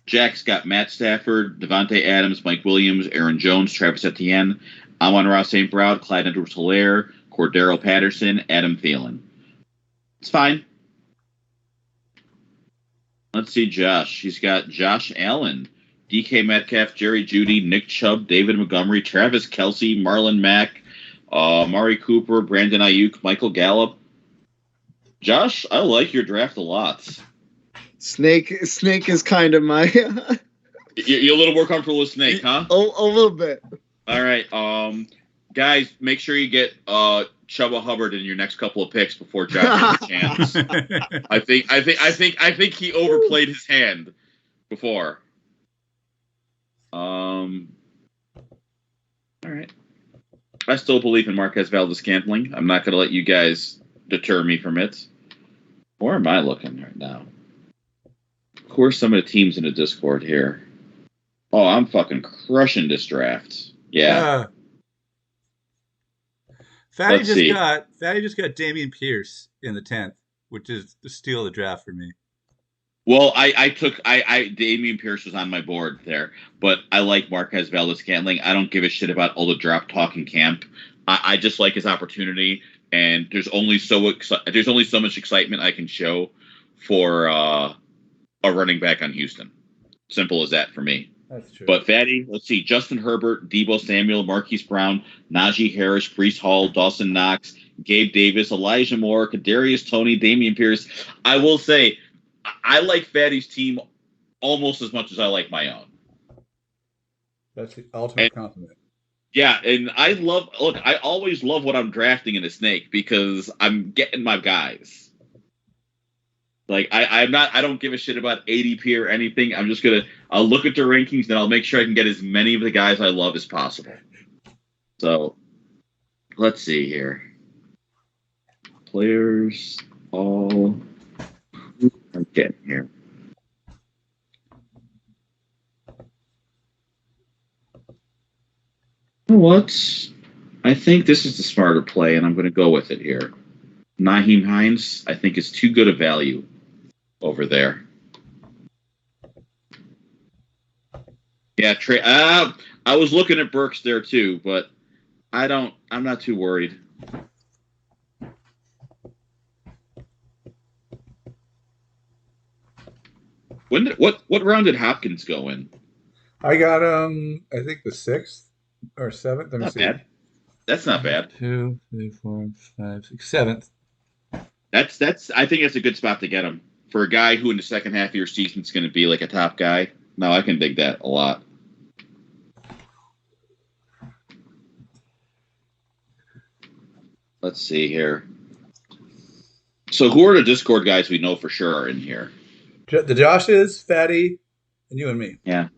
Jack's got Matt Stafford, Devontae Adams, Mike Williams, Aaron Jones, Travis Etienne, Amon-Ra St. Brown, Clyde Edwards-Helaire, Cordero Patterson, Adam Thielen. It's fine. Let's see, Josh. He's got Josh Allen, DK Metcalf, Jerry Jeudy, Nick Chubb, David Montgomery, Travis Kelce, Marlon Mack, Amari Cooper, Brandon Ayuk, Michael Gallup. Josh, I like your draft a lot. Snake is kind of my You're a little more comfortable with Snake, huh? a little bit. All right, guys, make sure you get Chubba Hubbard in your next couple of picks before Josh gets a chance. I think he overplayed his hand before. All right. I still believe in Marquez Valdes-Scantling. I'm not going to let you guys deter me from it. Where am I looking right now? Who are some of the teams in the Discord here? Oh, I'm fucking crushing this draft. Yeah. Fatty Let's see. got Dameon Pierce in the 10th, which is the steal of the draft for me. Well, Dameon Pierce was on my board there, but I like Marquez Valdes-Scantling. I don't give a shit about all the drop talk in camp. I just like his opportunity, and there's only so much excitement I can show for a running back on Houston. Simple as that for me. That's true. But Fatty, let's see: Justin Herbert, Deebo Samuel, Marquise Brown, Najee Harris, Breece Hall, Dawson Knox, Gabe Davis, Elijah Moore, Kadarius Toney, Dameon Pierce. I will say, I like Fatty's team almost as much as I like my own. That's the ultimate compliment. Yeah, and I always love what I'm drafting in a snake because I'm getting my guys. Like I don't give a shit about ADP or anything. I'll look at the rankings and I'll make sure I can get as many of the guys I love as possible. So let's see here. Players all I'm getting here. You know what? I think this is the smarter play, and I'm going to go with it here. Nyheim Hines, I think, is too good a value over there. Yeah, I was looking at Burks there too, but I'm not too worried. What round did Hopkins go in? I got I think the 6th or 7th. Let me Not see. bad. That's not bad. 2, 3, 4, 5, 6, 7th. I think that's a good spot to get him for a guy who in the second half of your season is going to be like a top guy. No, I can dig that a lot. Let's see here. So who are the Discord guys we know for sure are in here? The Joshes, Fatty, and you and me. Yeah.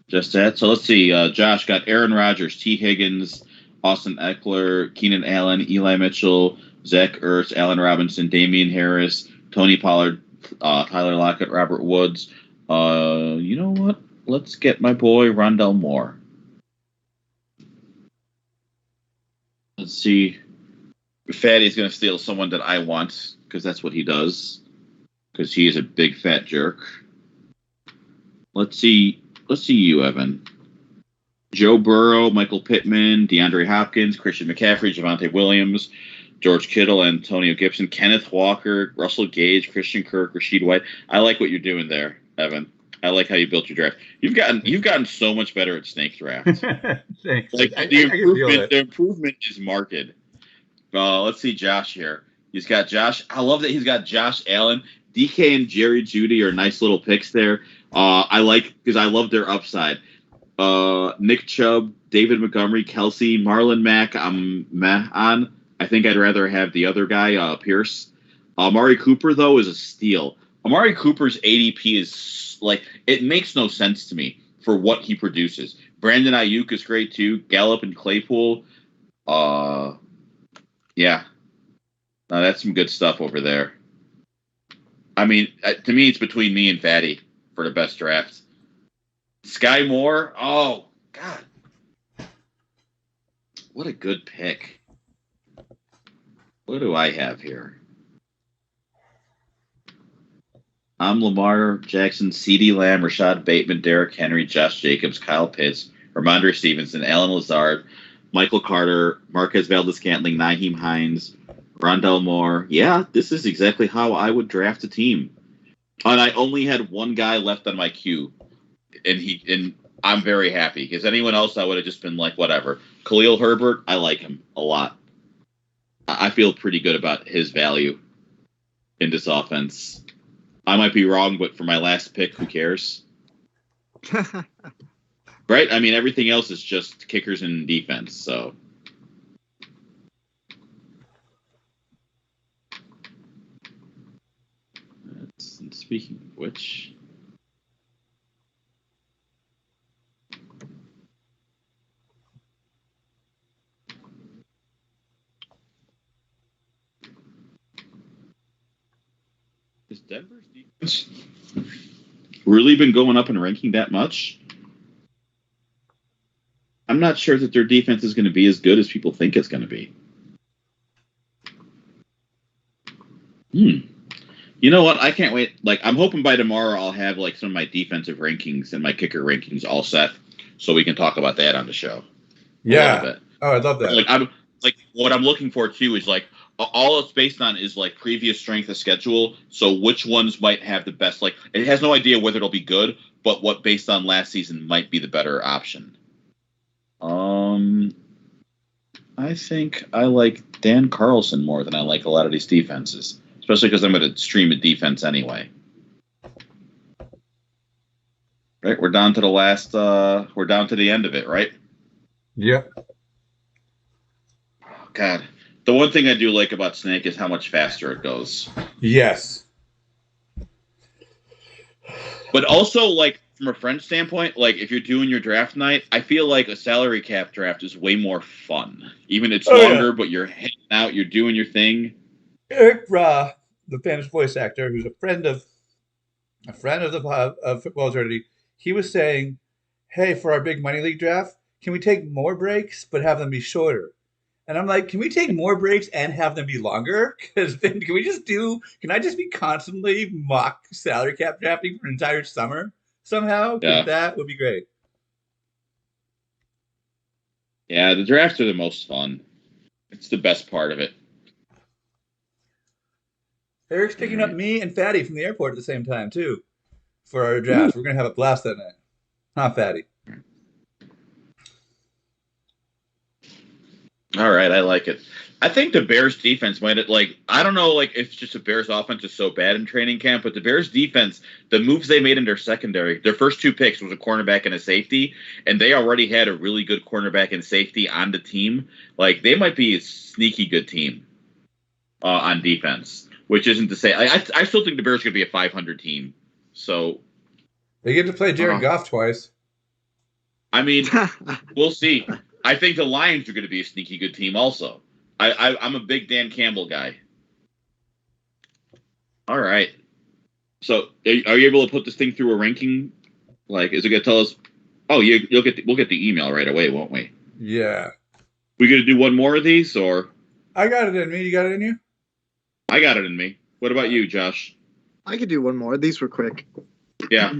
Just that. So let's see. Josh got Aaron Rodgers, T. Higgins, Austin Eckler, Keenan Allen, Eli Mitchell, Zach Ertz, Allen Robinson, Damian Harris, Tony Pollard, Tyler Lockett, Robert Woods. You know what? Let's get my boy Rondell Moore. Let's see. Fatty's going to steal someone that I want because that's what he does. Because he is a big fat jerk. Let's see you, Evan. Joe Burrow, Michael Pittman, DeAndre Hopkins, Christian McCaffrey, Javonte Williams, George Kittle, Antonio Gibson, Kenneth Walker, Russell Gage, Christian Kirk, Rashid White. I like what you're doing there, Evan. I like how you built your draft. You've gotten so much better at snake draft. Thanks. Like the improvement is marked. Let's see Josh here. He's got Josh. I love that he's got Josh Allen. DK and Jerry Jeudy are nice little picks there. I like because I love their upside. Nick Chubb, David Montgomery, Kelce, Marlon Mack. I'm meh on. I think I'd rather have the other guy, Pierce. Amari Cooper though is a steal. Amari Cooper's ADP is like it makes no sense to me for what he produces. Brandon Ayuk is great too. Gallup and Claypool. Yeah. That's some good stuff over there. I mean, to me, it's between me and Fatty for the best draft. Sky Moore. Oh, God. What a good pick. What do I have here? I'm Lamar Jackson, CeeDee Lamb, Rashad Bateman, Derrick Henry, Josh Jacobs, Kyle Pitts, Ramondre Stevenson, Alan Lazard, Michael Carter, Marquez Valdes-Scantling, Nyheim Hines, Rondell Moore. Yeah, this is exactly how I would draft a team. And I only had one guy left on my queue, and I'm very happy because anyone else I would have just been like, whatever. Khalil Herbert, I like him a lot. I feel pretty good about his value in this offense. I might be wrong, but for my last pick, who cares? Right? I mean, everything else is just kickers and defense, so. Speaking of which. Has Denver's defense really been going up in ranking that much? I'm not sure that their defense is going to be as good as people think it's going to be. You know what? I can't wait. Like, I'm hoping by tomorrow I'll have like some of my defensive rankings and my kicker rankings all set, so we can talk about that on the show. Yeah. Oh, I love that. Like what I'm looking for too is like all it's based on is like previous strength of schedule. So which ones might have the best? Like, it has no idea whether it'll be good, but what based on last season might be the better option. I think I like Dan Carlson more than I like a lot of these defenses. Especially because I'm going to stream a defense anyway. Right, we're down to the last. We're down to the end of it, right? Yeah. God, the one thing I do like about Snake is how much faster it goes. Yes. But also, like from a friend standpoint, like if you're doing your draft night, I feel like a salary cap draft is way more fun. Even it's longer, but you're hanging out, you're doing your thing. Eric Ra, the famous voice actor, who's a friend of the football eternity, he was saying, "Hey, for our big money league draft, can we take more breaks but have them be shorter?" And I'm like, "Can we take more breaks and have them be longer? Because then can I just be constantly mock salary cap drafting for an entire summer somehow? Because that would be great." Yeah, the drafts are the most fun. It's the best part of it. Eric's picking up me and Fatty from the airport at the same time, too, for our draft. We're going to have a blast that night. Huh, Fatty? All right, I like it. I think the Bears defense might have, like, I don't know, like, if it's just the Bears offense is so bad in training camp, but the Bears defense, the moves they made in their secondary, their first two picks was a cornerback and a safety, and they already had a really good cornerback and safety on the team. Like, they might be a sneaky good team on defense. Which isn't to say I still think the Bears are going to be a 500 team. So they get to play Jared Goff twice. I mean, we'll see. I think the Lions are going to be a sneaky good team also. I'm a big Dan Campbell guy. All right. So are you able to put this thing through a ranking? Like, is it going to tell us? Oh, we'll get the email right away, won't we? Yeah. We going to do one more of these, or? I got it in me. You got it in you? I got it in me. What about you, Josh? I could do one more. These were quick. Yeah.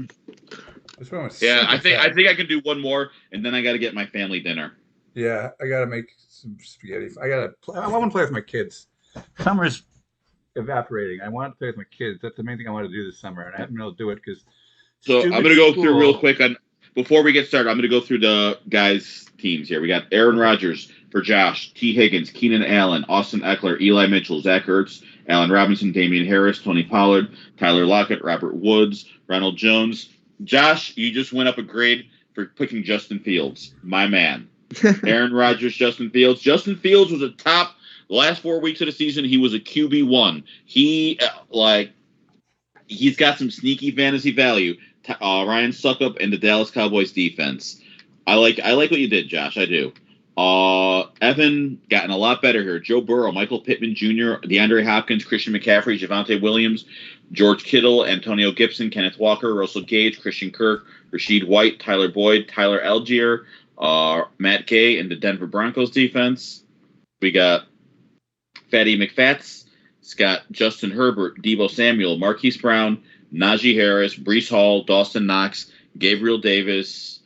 Yeah, I think I can do one more, and then I got to get my family dinner. Yeah, I got to make some spaghetti. I want to play with my kids. Summer's evaporating. I want to play with my kids. That's the main thing I want to do this summer, and I haven't been able to do it because. So I'm going to go through real quick before we get started. I'm going to go through the guys' teams here. We got Aaron Rodgers for Josh, T. Higgins, Keenan Allen, Austin Eckler, Eli Mitchell, Zach Ertz, Allen Robinson, Damian Harris, Tony Pollard, Tyler Lockett, Robert Woods, Ronald Jones. Josh, you just went up a grade for picking Justin Fields, my man. Aaron Rodgers, Justin Fields. Justin Fields was a top. The last 4 weeks of the season, he was a QB1. He's got some sneaky fantasy value. Ryan Suckup and the Dallas Cowboys defense. I like what you did, Josh. I do. Evan gotten a lot better here. Joe Burrow, Michael Pittman Jr., DeAndre Hopkins, Christian McCaffrey, Javonte Williams, George Kittle, Antonio Gibson, Kenneth Walker, Russell Gage, Christian Kirk, Rashid White, Tyler Boyd, Tyler Algier, Matt Gay, and the Denver Broncos defense. We got Fatty McFats. It's got Justin Herbert, Deebo Samuel, Marquise Brown, Najee Harris, Breece Hall, Dawson Knox, Gabriel Davis,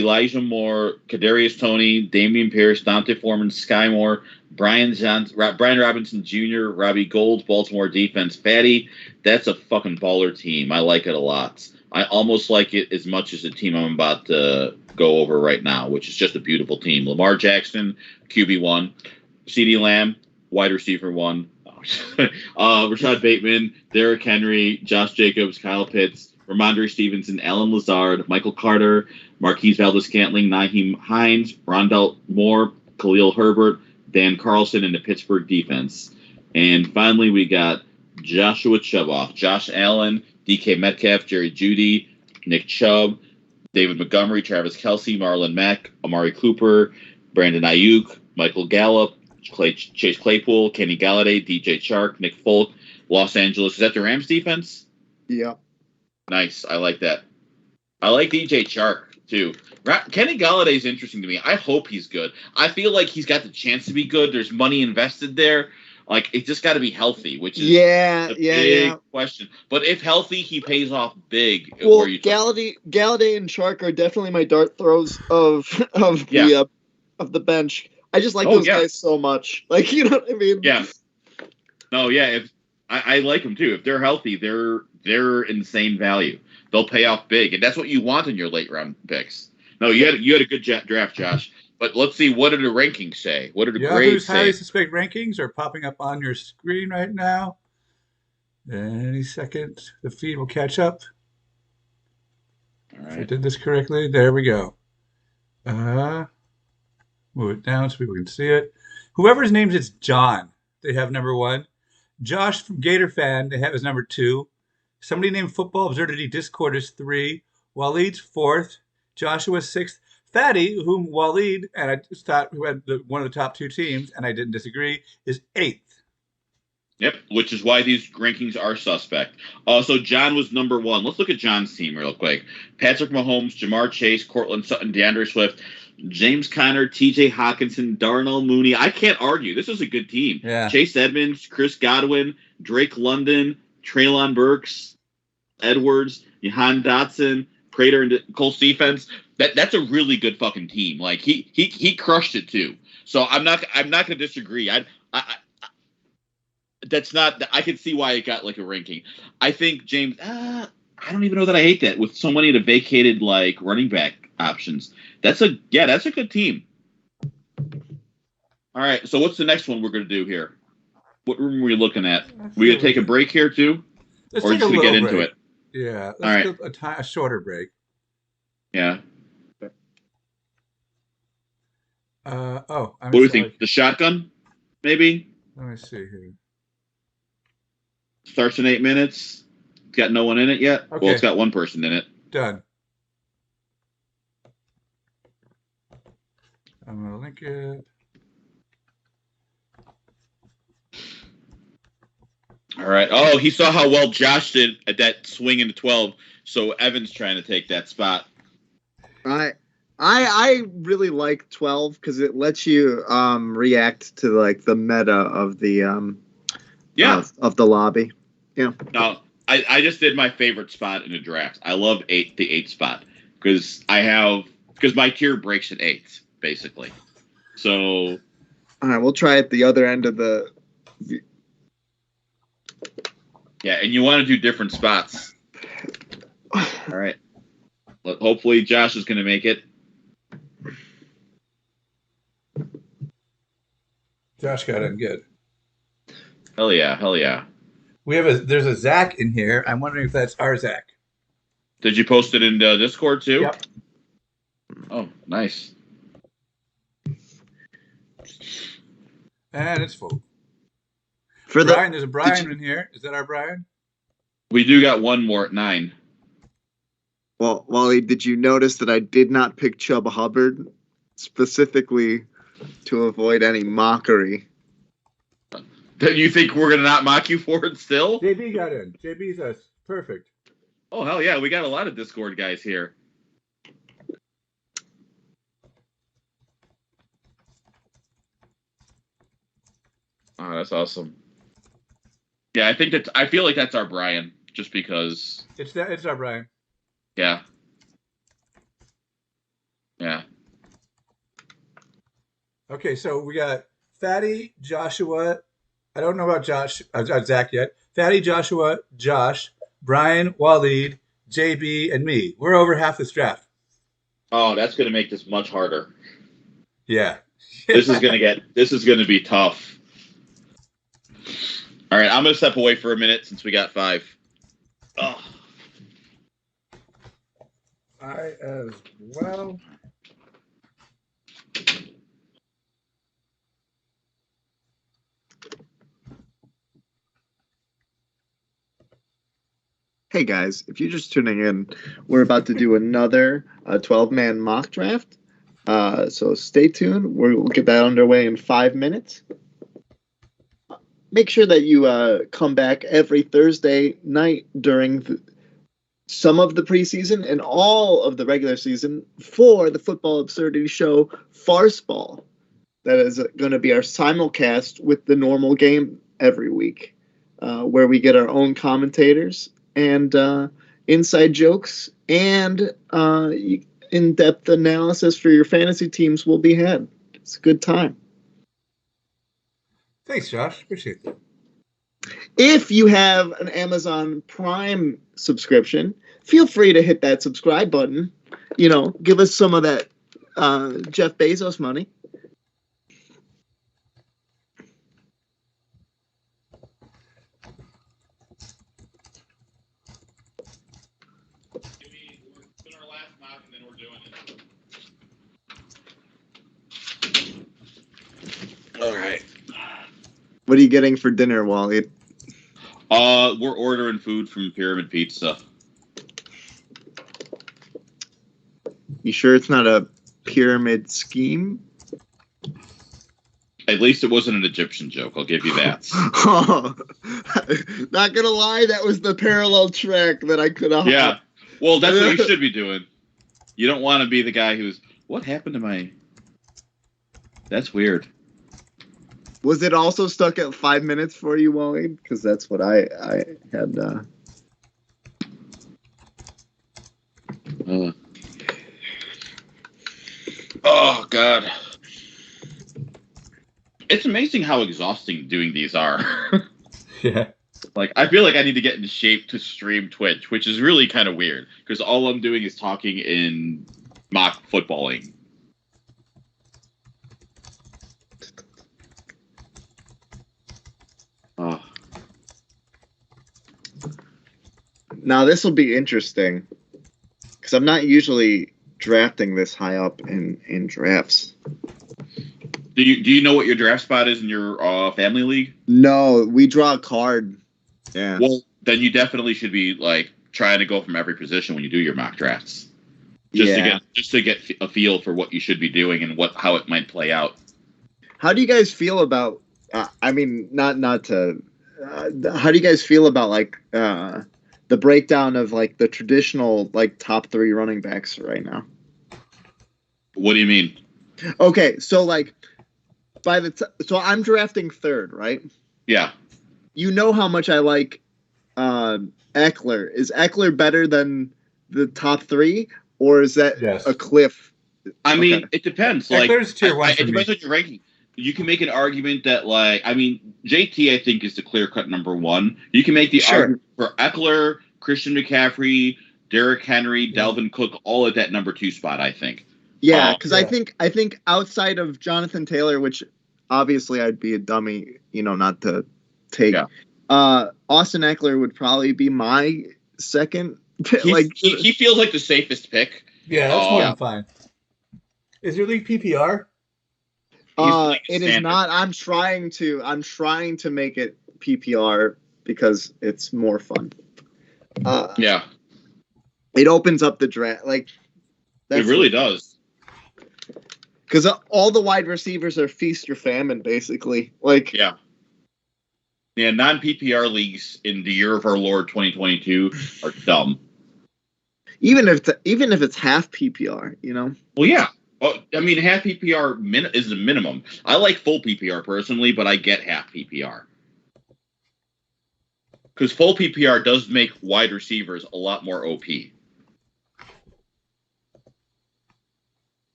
Elijah Moore, Kadarius Toney, Damian Pierce, Dante Foreman, Sky Moore, Brian Robinson Jr., Robbie Gould, Baltimore defense. Fatty, that's a fucking baller team. I like it a lot. I almost like it as much as the team I'm about to go over right now, which is just a beautiful team. Lamar Jackson, QB1, CeeDee Lamb, wide receiver 1, Rashad Bateman, Derrick Henry, Josh Jacobs, Kyle Pitts, Ramondre Stevenson, Alan Lazard, Michael Carter, Marquise Valdes-Scantling, Nyheim Hines, Rondell Moore, Khalil Herbert, Dan Carlson in the Pittsburgh defense. And finally, we got Joshua Chuboff, Josh Allen, DK Metcalf, Jerry Jeudy, Nick Chubb, David Montgomery, Travis Kelce, Marlon Mack, Amari Cooper, Brandon Ayuk, Michael Gallup, Chase Claypool, Kenny Galladay, DJ Chark, Nick Folk, Los Angeles. Is that the Rams defense? Yeah. Nice. I like that. I like DJ Chark, too. Kenny Galladay is interesting to me. I hope he's good. I feel like he's got the chance to be good. There's money invested there. Like, it's just got to be healthy, which is a big question. But if healthy, he pays off big. Well, Galladay and Chark are definitely my dart throws of the bench. I just like those guys so much. Like, you know what I mean? Yeah. No, yeah. If I like them too. If they're healthy, they're insane value. They'll pay off big, and that's what you want in your late round picks. No, you had a good draft, Josh. But let's see, what do the rankings say? What do the grades say? Highly suspect rankings are popping up on your screen right now. Any second, the feed will catch up. All right. If I did this correctly, there we go. Move it down so people can see it. Whoever's names it's John, they have number 1. Josh from Gator Fan, they have as number 2. Somebody named Football Absurdity Discord is 3. Waleed's 4th. Joshua's 6th. Fatty, whom Waleed and I just thought who had one of the top 2 teams, and I didn't disagree, is 8th. Yep, which is why these rankings are suspect. So John was number 1. Let's look at John's team real quick. Patrick Mahomes, Jamar Chase, Cortland Sutton, DeAndre Swift, James Conner, TJ Hawkinson, Darnell Mooney. I can't argue. This is a good team. Yeah. Chase Edmonds, Chris Godwin, Drake London, Treylon Burks, Edwards, Jahan Dotson, Prater, and Colts defense. That's a really good fucking team. Like he crushed it too. So I'm not gonna disagree. That's not. I can see why it got like a ranking. I think James. I don't even know that I hate that with so many of the vacated like running back options. That's a good team. All right. So what's the next one we're gonna do here? What room are we looking at? We gonna take a break here too, Let's or take just a gonna get little into break. it? Yeah. All right. Let's do a shorter break. Yeah. What do you think? The shotgun, maybe? Let me see here. Starts in 8 minutes. It's got no one in it yet. Okay. Well, it's got one person in it. Done. I'm going to link it. All right. Oh, he saw how well Josh did at that swing into 12, so Evan's trying to take that spot. I really like 12 because it lets you react to like the meta of the of the lobby. Yeah. Now, I just did my favorite spot in the draft. I love the 8 spot because my tier breaks at 8 basically. So. All right, we'll try at the other end of the. Yeah, and you want to do different spots. All right. Hopefully, Josh is going to make it. Josh got in good. Hell yeah. There's a Zach in here. I'm wondering if that's our Zach. Did you post it in Discord too? Yep. Oh, nice. And it's full. For Brian, there's a Brian in here. Is that our Brian? We do got one more at 9. Well, Wally, did you notice that I did not pick Chuba Hubbard specifically to avoid any mockery? Do you think we're going to not mock you for it still? JB got in. JB's us. Perfect. Oh, hell yeah. We got a lot of Discord guys here. Oh, that's awesome. Yeah, I feel like that's our Brian, just because. It's our Brian. Yeah. Okay, so we got Fatty, Joshua. I don't know about Zach yet. Fatty, Joshua, Josh, Brian, Waleed, JB, and me. We're over half this draft. Oh, that's going to make this much harder. Yeah. This is going to be tough. All right, I'm going to step away for a minute since we got 5. Oh. I as well. Hey guys, if you're just tuning in, we're about to do another 12-man mock draft. So stay tuned. We'll get that underway in 5 minutes. Make sure that you come back every Thursday night during some of the preseason and all of the regular season for the Football Absurdity Show Farce Ball. That is going to be our simulcast with the normal game every week, where we get our own commentators and inside jokes and in-depth analysis for your fantasy teams will be had. It's a good time. Thanks, Josh. Appreciate that. If you have an Amazon Prime subscription, feel free to hit that subscribe button. You know, give us some of that Jeff Bezos money. All right. What are you getting for dinner, Wally? We're ordering food from Pyramid Pizza. You sure it's not a pyramid scheme? At least it wasn't an Egyptian joke. I'll give you that. Not gonna lie, that was the parallel track that I could have. Yeah. Well, that's what you should be doing. You don't want to be the guy who's, what happened to my... That's weird. Was it also stuck at 5 minutes for you, Wally? Because that's what I had. Oh, God. It's amazing how exhausting doing these are. Yeah. Like, I feel like I need to get in shape to stream Twitch, which is really kind of weird, because all I'm doing is talking in mock footballing. Oh. Now, this will be interesting, because I'm not usually drafting this high up in drafts. Do you know what your draft spot is in your family league? No, we draw a card. Yeah. Well, then you definitely should be like trying to go from every position when you do your mock drafts, just to get a feel for what you should be doing and how it might play out. How do you guys feel about? I mean, not to. How do you guys feel about like the breakdown of like the traditional like top 3 running backs right now? What do you mean? Okay, so like so I'm drafting 3rd, right? Yeah. You know how much I like Eckler. Is Eckler better than the top 3, or is that a cliff? I mean, it depends. Like, Eckler's tier 1 it depends on your ranking. You can make an argument that, like, I mean, JT, I think, is the clear-cut number 1. You can make the argument for Eckler, Christian McCaffrey, Derrick Henry, Dalvin Cook, all at that number 2 spot, I think. Yeah, because I think outside of Jonathan Taylor, which obviously I'd be a dummy, not to take. Yeah. Austin Eckler would probably be my second. He feels like the safest pick. Yeah, that's more than fine. Is your league PPR? It is not. I'm trying to make it PPR because it's more fun. Yeah. It opens up the draft. Like, it really does. Because all the wide receivers are feast or famine, basically. Like, yeah, non-PPR leagues in the year of our Lord 2022 are dumb. Even if it's half PPR, Well, yeah. I mean, half PPR is the minimum. I like full PPR personally, but I get half PPR. Because full PPR does make wide receivers a lot more OP.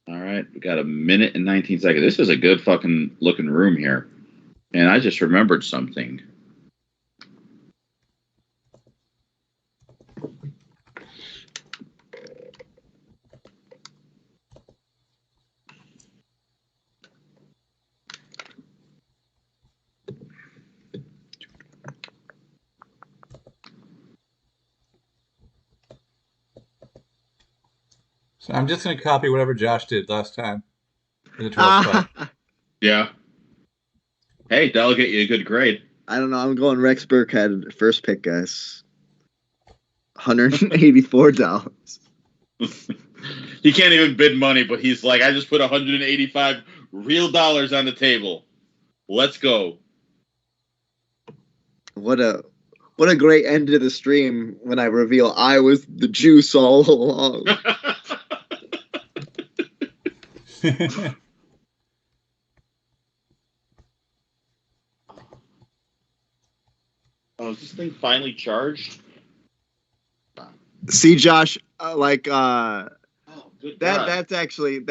All right, we got a minute and 19 seconds. This is a good fucking looking room here. And I just remembered something. So I'm just going to copy whatever Josh did last time in the 12th spot. Yeah. Hey, that'll get you a good grade. I don't know. I'm going Rex Burkhead first pick, guys. $184. He can't even bid money, but he's like, I just put 185 real dollars on the table. Let's go. What a great end to the stream when I reveal I was the juice all along. Oh, is this thing finally charged? See, Josh, that's actually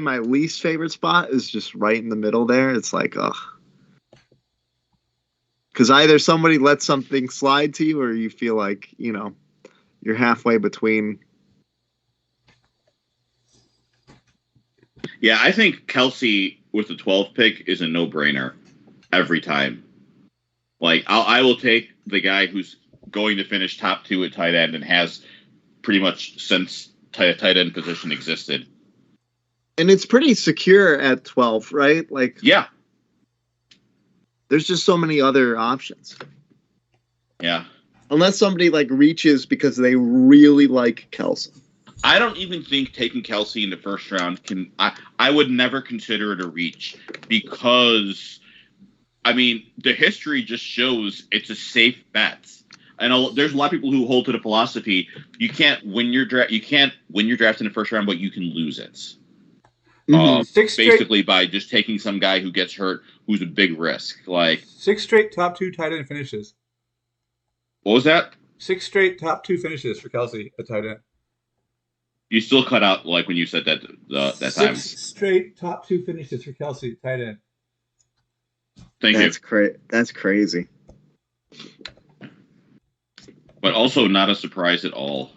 my least favorite spot is just right in the middle there. It's like, because either somebody lets something slide to you, or you feel like you're halfway between. Yeah, I think Kelce with the 12th pick is a no-brainer every time. Like, I will take the guy who's going to finish top 2 at tight end and has pretty much since tight end position existed. And it's pretty secure at 12, right? Like, yeah. There's just so many other options. Yeah. Unless somebody reaches because they really like Kelce. I don't even think taking Kelce in the first round I would never consider it a reach because, I mean, the history just shows it's a safe bet. And there's a lot of people who hold to the philosophy you can't win your draft in the first round, but you can lose it. Basically by just taking some guy who gets hurt who's a big risk. Like 6 straight top 2 tight end finishes. What was that? 6 straight top 2 finishes for Kelce at tight end. You still cut out when you said that time. 6 straight top 2 finishes for Kelce at tight end. Thank you. That's crazy. But also not a surprise at all.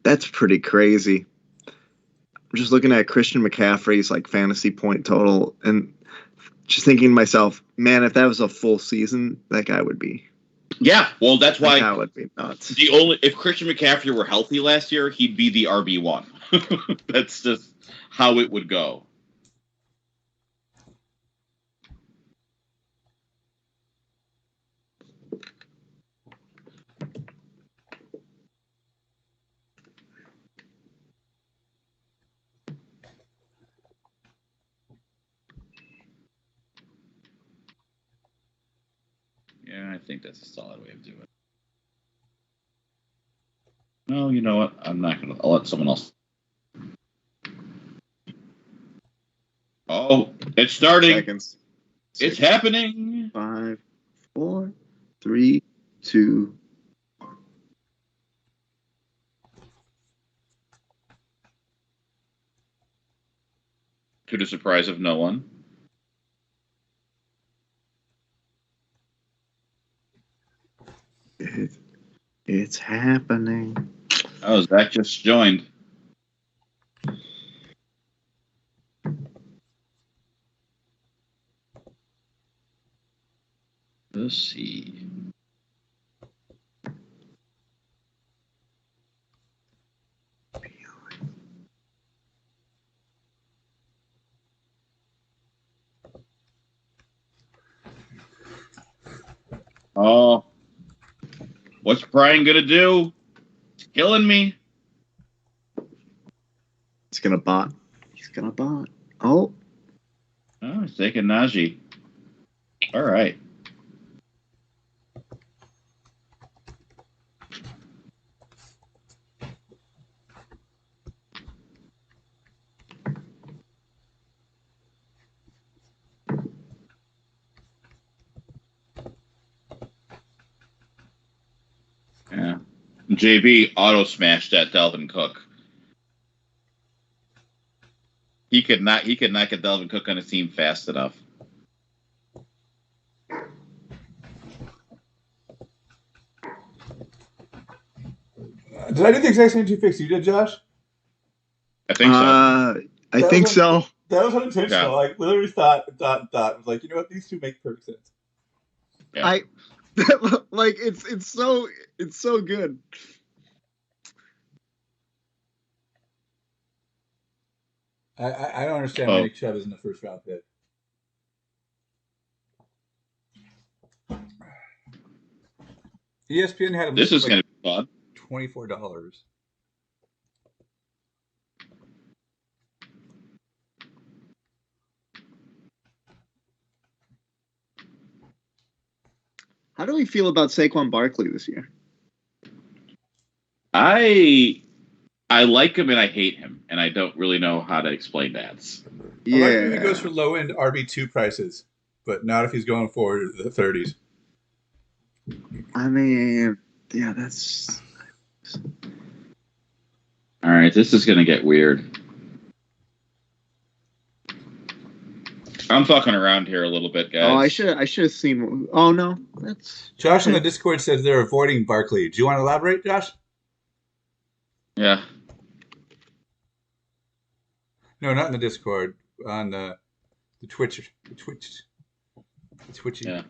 That's pretty crazy. I'm just looking at Christian McCaffrey's fantasy point total and just thinking to myself, man, if that was a full season, that guy would be. Yeah, well, that's why that would be nuts. If Christian McCaffrey were healthy last year, he'd be the RB1. That's just how it would go. Yeah, I think that's a solid way of doing it. No, you know what? I'm not going to. I'll let someone else. Oh, it's starting. Seconds. It's happening. 5, 4, 3, 2. To the surprise of no one. It's happening. Oh, Zach just joined. Let's see. Oh. What's Brian gonna do? He's killing me. gonna bot. He's gonna bot. Oh, he's taking Najee. All right. Yeah. JB auto smashed that Dalvin Cook. He could not get Dalvin Cook on his team fast enough. Did I do the exact same 2 picks you did, Josh? I think so. I think so. That was unintentional. Yeah. Like literally thought. I was like, you know what? These two make perfect sense. Yeah. Like it's so good. I don't understand why Nick Chubb is in the first round pick. ESPN had him. This is going to be fun. $24. How do we feel about Saquon Barkley this year? I like him and I hate him, and I don't really know how to explain that. Yeah, I like if he goes for low end RB2 prices, but not if he's going for the 30s. I mean, yeah, that's. All right, this is going to get weird. I'm fucking around here a little bit, guys. Oh, I should have seen. Oh no, that's. Josh in the Discord says they're avoiding Barkley. Do you want to elaborate, Josh? Yeah. No, not in the Discord. On the Twitch. The Twitchy. Yeah.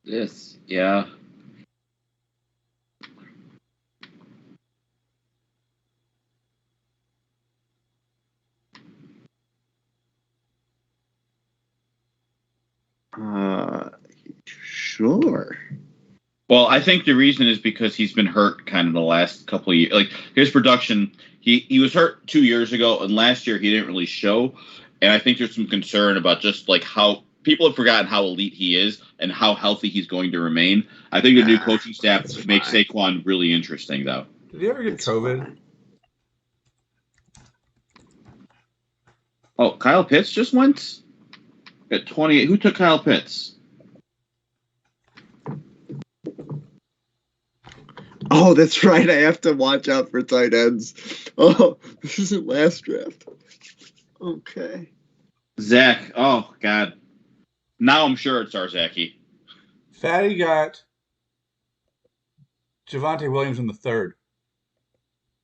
This, yeah. Sure. Well, I think the reason is because he's been hurt kind of the last couple of years. Like his production, he was hurt 2 years ago, and last year he didn't really show. And I think there's some concern about just like how people have forgotten how elite he is and how healthy he's going to remain. I think the new coaching staff makes Saquon really interesting, though. Did he ever get COVID? Oh, Kyle Pitts just went at 28. Who took Kyle Pitts? Oh, that's right. I have to watch out for tight ends. Oh, this isn't last draft. Okay. Zach. Oh, God. Now I'm sure it's Zarzaki. Fatty got Javonte Williams in the third.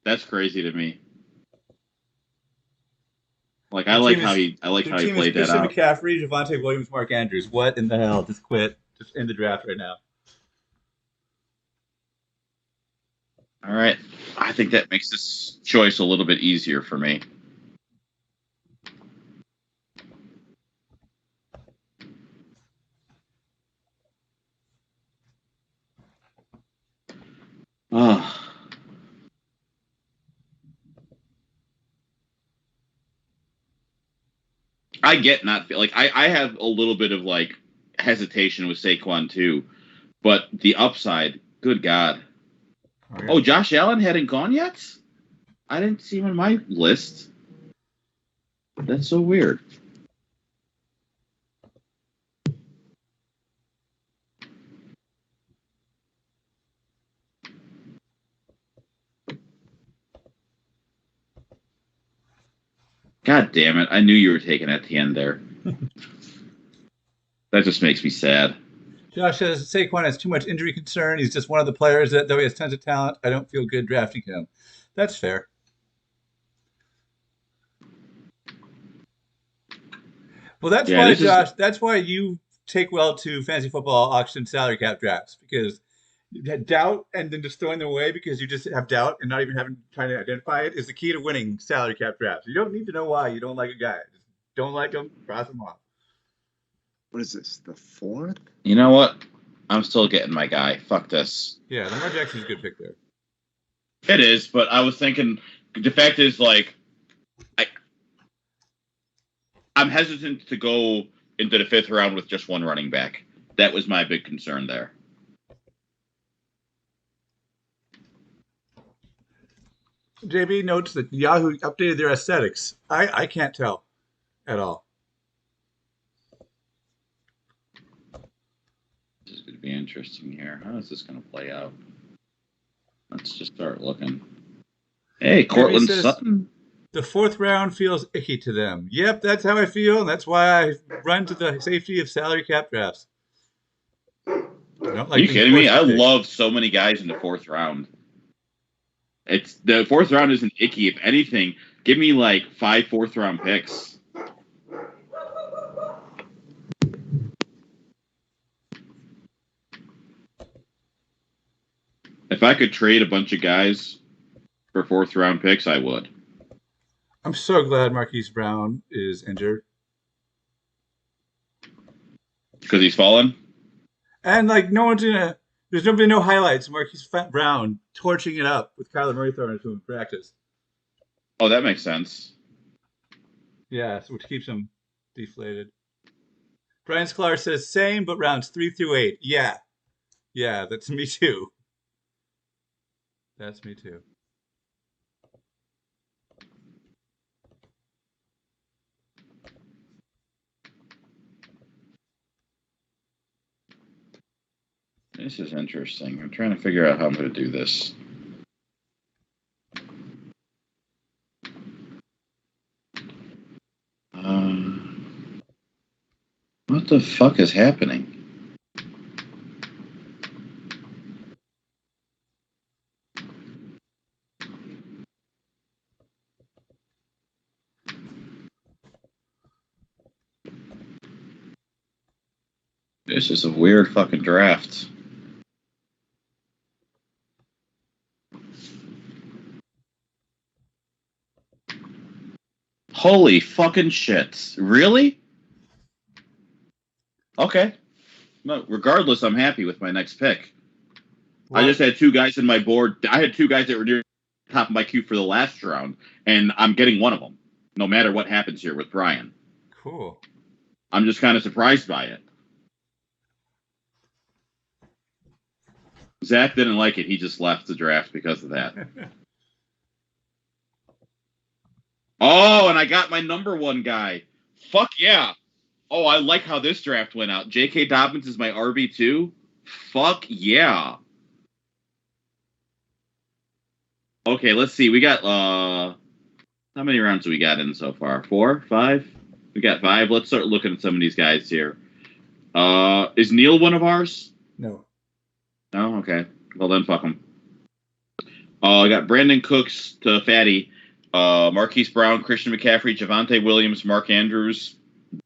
That's crazy to me. Like I like how he played that out. Christian McCaffrey, Javonte Williams, Mark Andrews. What in the hell? Just quit. Just end the draft right now. All right. I think that makes this choice a little bit easier for me. Oh. I get not like I have a little bit of like hesitation with Saquon too, but the upside, good God. Oh, Josh Allen hadn't gone yet? I didn't see him on my list. That's so weird. God damn it. I knew you were taking at the end there. That just makes me sad. Josh says Saquon has too much injury concern. He's just one of the players that, though he has tons of talent, I don't feel good drafting him. That's fair. Well, that's why, Josh, that's why you take well to fantasy football auction salary cap drafts, because doubt and then just throwing them away because you just have doubt and not even trying to identify it is the key to winning salary cap drafts. You don't need to know why you don't like a guy. Just don't like him, cross him off. What is this? The 4th? You know what? I'm still getting my guy. Fuck this. Yeah, Lamar Jackson's a good pick there. It is, but I was thinking the fact is like I'm hesitant to go into the 5th round with just one running back. That was my big concern there. JB notes that Yahoo updated their aesthetics. I can't tell at all. This is going to be interesting here. How is this going to play out? Let's just start looking. Hey, Cortland Sutton. The 4th round feels icky to them. Yep, that's how I feel, and that's why I run to the safety of salary cap drafts. Are you kidding me? I love so many guys in the 4th round. It's the 4th round isn't icky. If anything, give me like 5 4th round picks. If I could trade a bunch of guys for 4th round picks, I would. I'm so glad Marquise Brown is injured. Because he's fallen? And like there's no highlights. Marquise Brown torching it up with Kyler Murray throwing it to him in practice. Oh, that makes sense. Yeah, which keeps him deflated. Brian Sklar says same, but rounds 3 through 8. Yeah, that's me too. That's me too. This is interesting. I'm trying to figure out how I'm going to do this. What the fuck is happening? This is a weird fucking draft. Holy fucking shit. Really? Okay. No, regardless, I'm happy with my next pick. What? I just had 2 guys in my board. I had 2 guys that were near the top of my queue for the last round, and I'm getting one of them, no matter what happens here with Brian. Cool. I'm just kind of surprised by it. Zach didn't like it. He just left the draft because of that. Oh, and I got my number 1 guy. Fuck yeah. Oh, I like how this draft went out. J.K. Dobbins is my RB2. Fuck yeah. Okay, let's see. We got, how many rounds do we got in so far? 4? 5? We got 5. Let's start looking at some of these guys here. Is Neil one of ours? No. No? Okay. Well, then fuck him. I got Brandon Cooks to Fatty. Marquise Brown, Christian McCaffrey, Javonte Williams, Mark Andrews.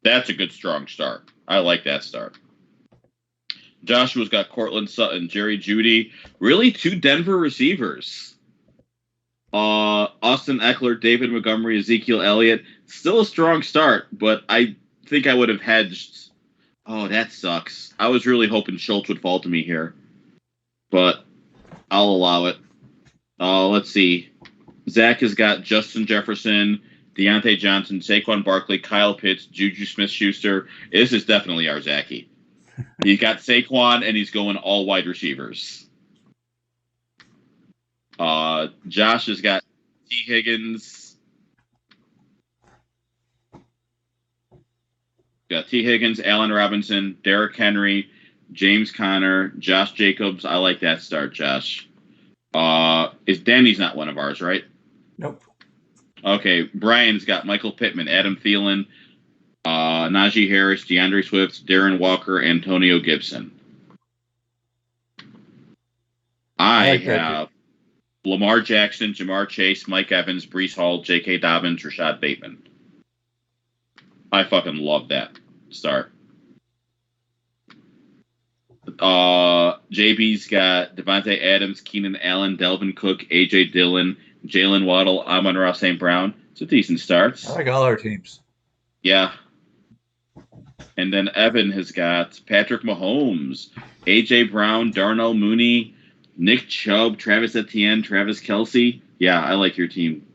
That's a good, strong start. I like that start. Joshua's got Cortland Sutton, Jerry Jeudy. Really, 2 Denver receivers. Austin Eckler, David Montgomery, Ezekiel Elliott. Still a strong start, but I think I would have hedged. Oh, that sucks. I was really hoping Schultz would fall to me here, but I'll allow it. Let's see. Zach has got Justin Jefferson, Deontay Johnson, Saquon Barkley, Kyle Pitts, Juju Smith-Schuster. This is definitely our Zachy. He's got Saquon, and he's going all wide receivers. Josh has got T. Higgins. Got T. Higgins, Allen Robinson, Derrick Henry, James Conner, Josh Jacobs. I like that start, Josh. Is Danny's not one of ours, right? Nope. Okay, Brian's got Michael Pittman, Adam Thielen, Najee Harris, DeAndre Swift, Darren Walker, Antonio Gibson. I have Lamar Jackson, Jamar Chase, Mike Evans, Breece Hall, J.K. Dobbins, Rashad Bateman. I fucking love that start. JB's got Devontae Adams, Keenan Allen, Delvin Cook, A.J. Dillon, Jalen Waddle, Amon-Ra St. Brown. It's a decent start. I like all our teams. Yeah. And then Evan has got Patrick Mahomes, A.J. Brown, Darnell Mooney, Nick Chubb, Travis Etienne, Travis Kelce. Yeah, I like your team.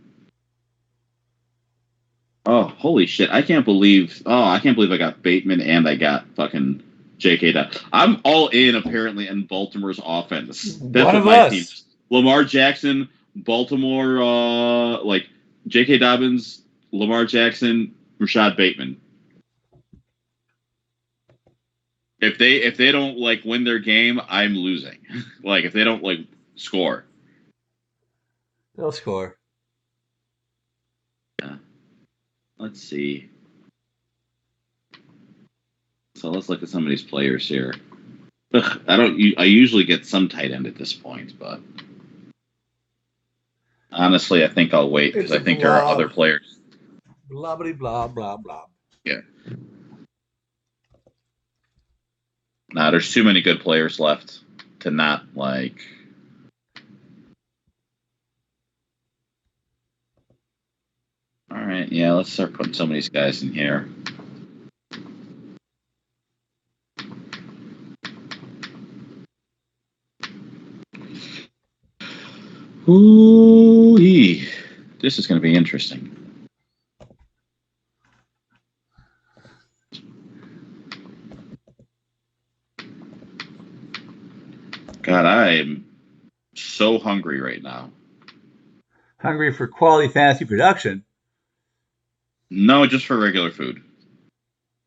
Oh, holy shit. I can't believe I got Bateman and I got fucking J.K. Dobbins. I'm all in, apparently, in Baltimore's offense. That's One what of my us. team is. Lamar Jackson, Baltimore, J.K. Dobbins, Lamar Jackson, Rashad Bateman. If they don't win their game, I'm losing. If they don't score, they'll score. Yeah. Let's see. So let's look at some of these players here. I usually get some tight end at this point, but honestly, I think I'll wait because I think there are other players. Blah blah blah blah blah. Yeah. Nah, there's too many good players left to not like. All right, yeah, let's start putting some of these guys in here. Ooh-wee. This is going to be interesting. God, I'm so hungry right now. Hungry for quality fantasy production? No, just for regular food.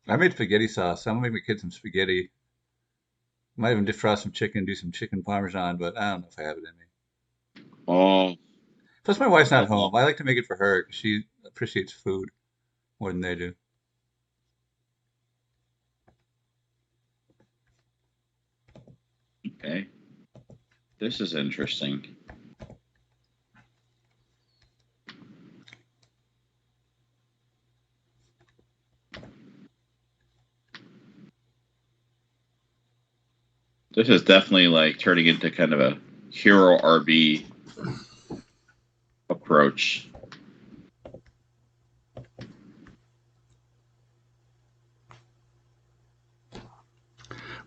I made spaghetti sauce. I'm going to make my kids some spaghetti. Might even defrost some chicken, do some chicken parmesan, but I don't know if I have it in me. Oh. Plus, my wife's not home. I like to make it for her because she appreciates food more than they do. Okay. This is interesting. This is definitely turning into kind of a hero RB approach.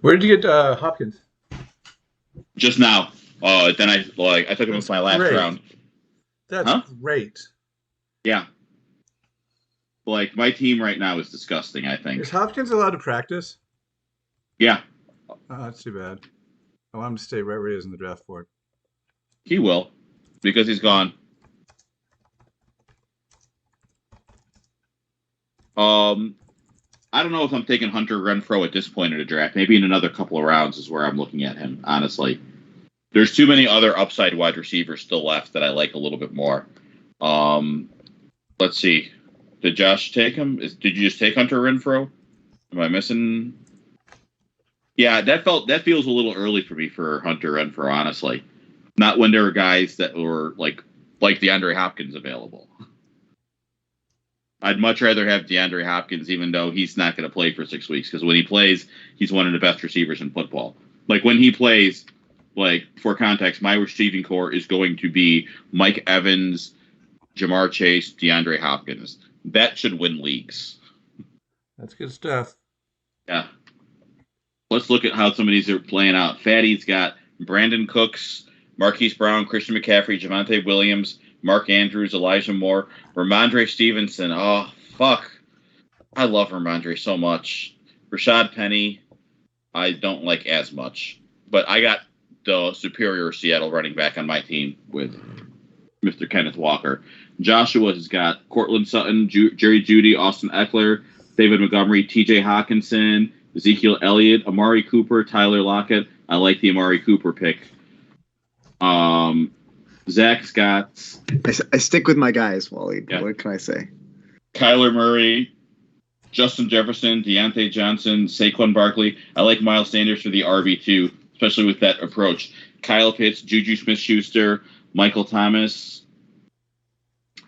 Where did you get Hopkins? Just now. Then I took him with my last round. That's great. Yeah. My team right now is disgusting, I think. Is Hopkins allowed to practice? Yeah. Oh, that's too bad. I want him to stay right where he is in the draft board. He will, because he's gone. I don't know if I'm taking Hunter Renfrow at this point in the draft. Maybe in another couple of rounds is where I'm looking at him, honestly. There's too many other upside wide receivers still left that I like a little bit more. Let's see. Did Josh take him? Did you just take Hunter Renfrow? Am I missing? Yeah, that feels a little early for me for Hunter Renfrow, honestly. Not when there were guys that were like DeAndre Hopkins available. I'd much rather have DeAndre Hopkins, even though he's not going to play for 6 weeks, because when he plays, he's one of the best receivers in football. When he plays, for context, my receiving core is going to be Mike Evans, Jamar Chase, DeAndre Hopkins. That should win leagues. That's good stuff. Yeah. Let's look at how some of these are playing out. Fatty's got Brandon Cooks, Marquise Brown, Christian McCaffrey, Javonte Williams, Mark Andrews, Elijah Moore, Ramondre Stevenson. Oh, fuck. I love Ramondre so much. Rashad Penny, I don't like as much. But I got the superior Seattle running back on my team with Mr. Kenneth Walker. Joshua has got Cortland Sutton, Jerry Jeudy, Austin Eckler, David Montgomery, TJ Hawkinson, Ezekiel Elliott, Amari Cooper, Tyler Lockett. I like the Amari Cooper pick. Zach's got... I stick with my guys, Wally. Yeah. What can I say? Kyler Murray, Justin Jefferson, Deontay Johnson, Saquon Barkley. I like Miles Sanders for the RB2, especially with that approach. Kyle Pitts, Juju Smith-Schuster, Michael Thomas.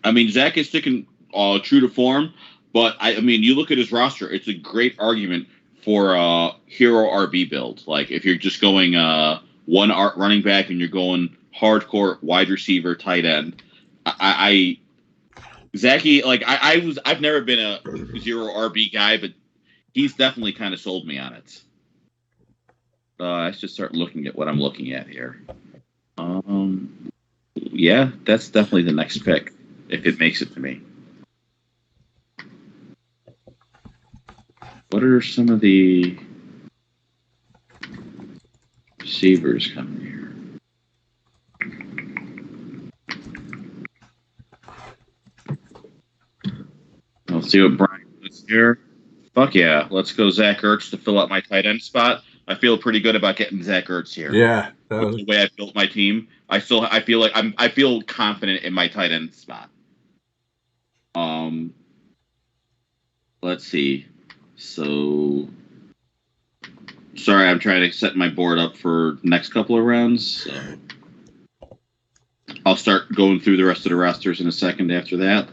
I mean, Zach is sticking true to form, but I mean, you look at his roster, it's a great argument for a hero RB build. Like if you're just going one running back and you're going hardcore wide receiver, tight end. Zachy, like I've never been a 0 RB guy, but he's definitely kind of sold me on it. I should start looking at what I'm looking at here. Yeah, that's definitely the next pick if it makes it to me. What are some of the receivers coming here? Let's see what Brian does here. Fuck yeah. Let's go Zach Ertz to fill out my tight end spot. I feel pretty good about getting Zach Ertz here. Yeah. With the way I built my team. I feel confident in my tight end spot. Let's see. So sorry, I'm trying to set my board up for next couple of rounds. So I'll start going through the rest of the rosters in a second after that.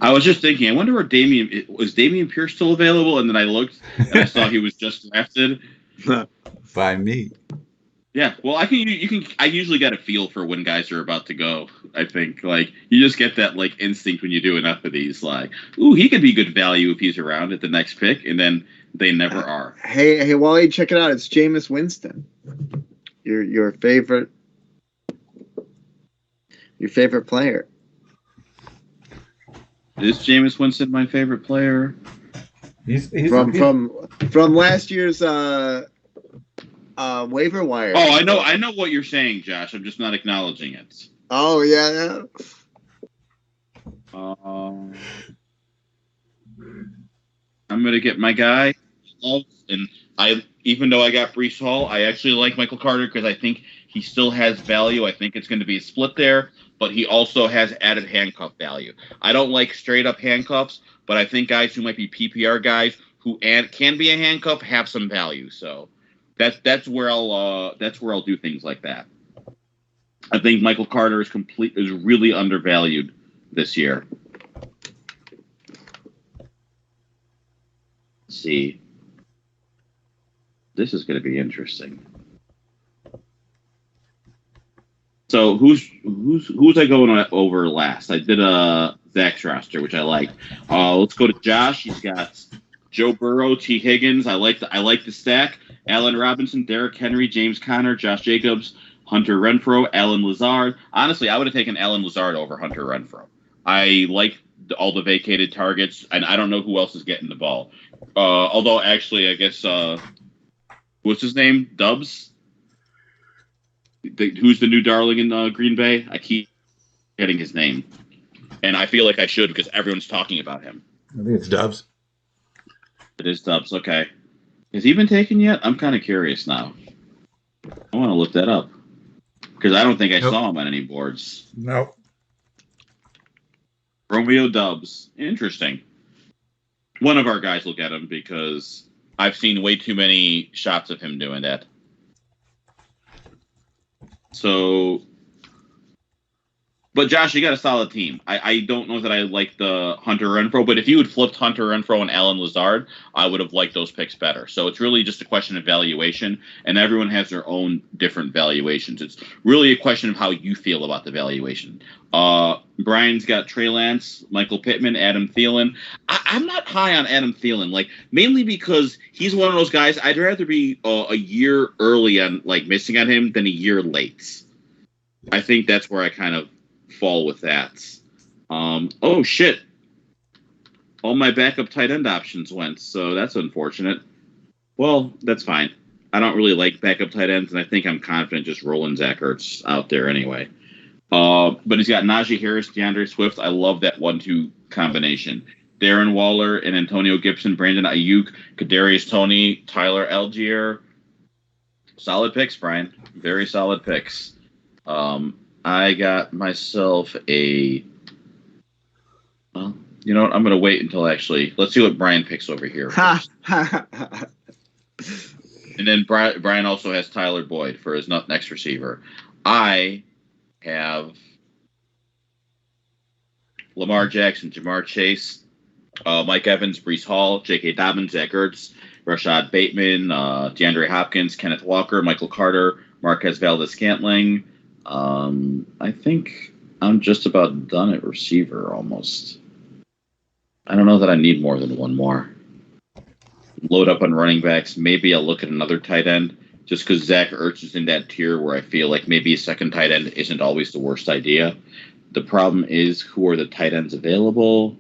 I was just thinking, I wonder where Dameon Pierce still available? And then I looked and I saw he was just drafted by me. Yeah, well, I usually get a feel for when guys are about to go. I think like you just get that like instinct when you do enough of these. Like, ooh, he could be good value if he's around at the next pick, and then they never are. Hey, Wally, check it out. It's Jameis Winston, your favorite player. Is Jameis Winston my favorite player? He's from last year's waiver wire. Oh, I know what you're saying, Josh. I'm just not acknowledging it. Oh yeah. I'm gonna get my guy, and even though I got Breece Hall, I actually like Michael Carter because I think he still has value. I think it's going to be a split there, but he also has added handcuff value. I don't like straight up handcuffs, but I think guys who might be PPR guys who can be a handcuff have some value. So that's where I'll do things like that. I think Michael Carter is really undervalued this year. Let's see. This is going to be interesting. So who's I going over last? I did a Zach's roster, which I liked. Let's go to Josh. He's got Joe Burrow, T. Higgins. I like the stack. Allen Robinson, Derrick Henry, James Conner, Josh Jacobs, Hunter Renfrow, Allen Lazard. Honestly, I would have taken Allen Lazard over Hunter Renfrow. I like all the vacated targets, and I don't know who else is getting the ball. Although, actually, I guess what's his name? Dubs. Who's the new darling in Green Bay? I keep getting his name, and I feel like I should because everyone's talking about him. I think it's Dubs. It is Dubs. Okay. Has he been taken yet? I'm kind of curious now. I want to look that up because I don't think I saw him on any boards. Nope. Romeo Dubs. Interesting. One of our guys will get him because I've seen way too many shots of him doing that. So, but Josh, you got a solid team. I don't know that I like the Hunter Renfrow, but if you had flipped Hunter Renfrow and Allen Lazard, I would have liked those picks better. So it's really just a question of valuation, and everyone has their own different valuations. It's really a question of how you feel about the valuation. Brian's got Trey Lance, Michael Pittman, Adam Thielen. I'm not high on Adam Thielen, like mainly because he's one of those guys. I'd rather be a year early on, like missing on him, than a year late. I think that's where I kind of fall with that. Oh shit! All my backup tight end options went, so that's unfortunate. Well, that's fine. I don't really like backup tight ends, and I think I'm confident just rolling Zach Ertz out there anyway. But he's got Najee Harris, DeAndre Swift. I love that 1-2 combination. Darren Waller and Antonio Gibson, Brandon Ayuk, Kadarius Toney, Tyler Algier. Solid picks, Brian. Very solid picks. I got myself a. Well, you know what? I'm going to wait until let's see what Brian picks over here first. And then Brian also has Tyler Boyd for his next receiver. I have Lamar Jackson, Jamar Chase, Mike Evans, Breece Hall, J.K. Dobbins, Zach Ertz, Rashad Bateman, DeAndre Hopkins, Kenneth Walker, Michael Carter, Marquez Valdes-Scantling. I think I'm just about done at receiver almost. I don't know that I need more than one more. Load up on running backs. Maybe I'll look at another tight end just because Zach Ertz is in that tier where I feel like maybe a second tight end isn't always the worst idea. The problem is, who are the tight ends available?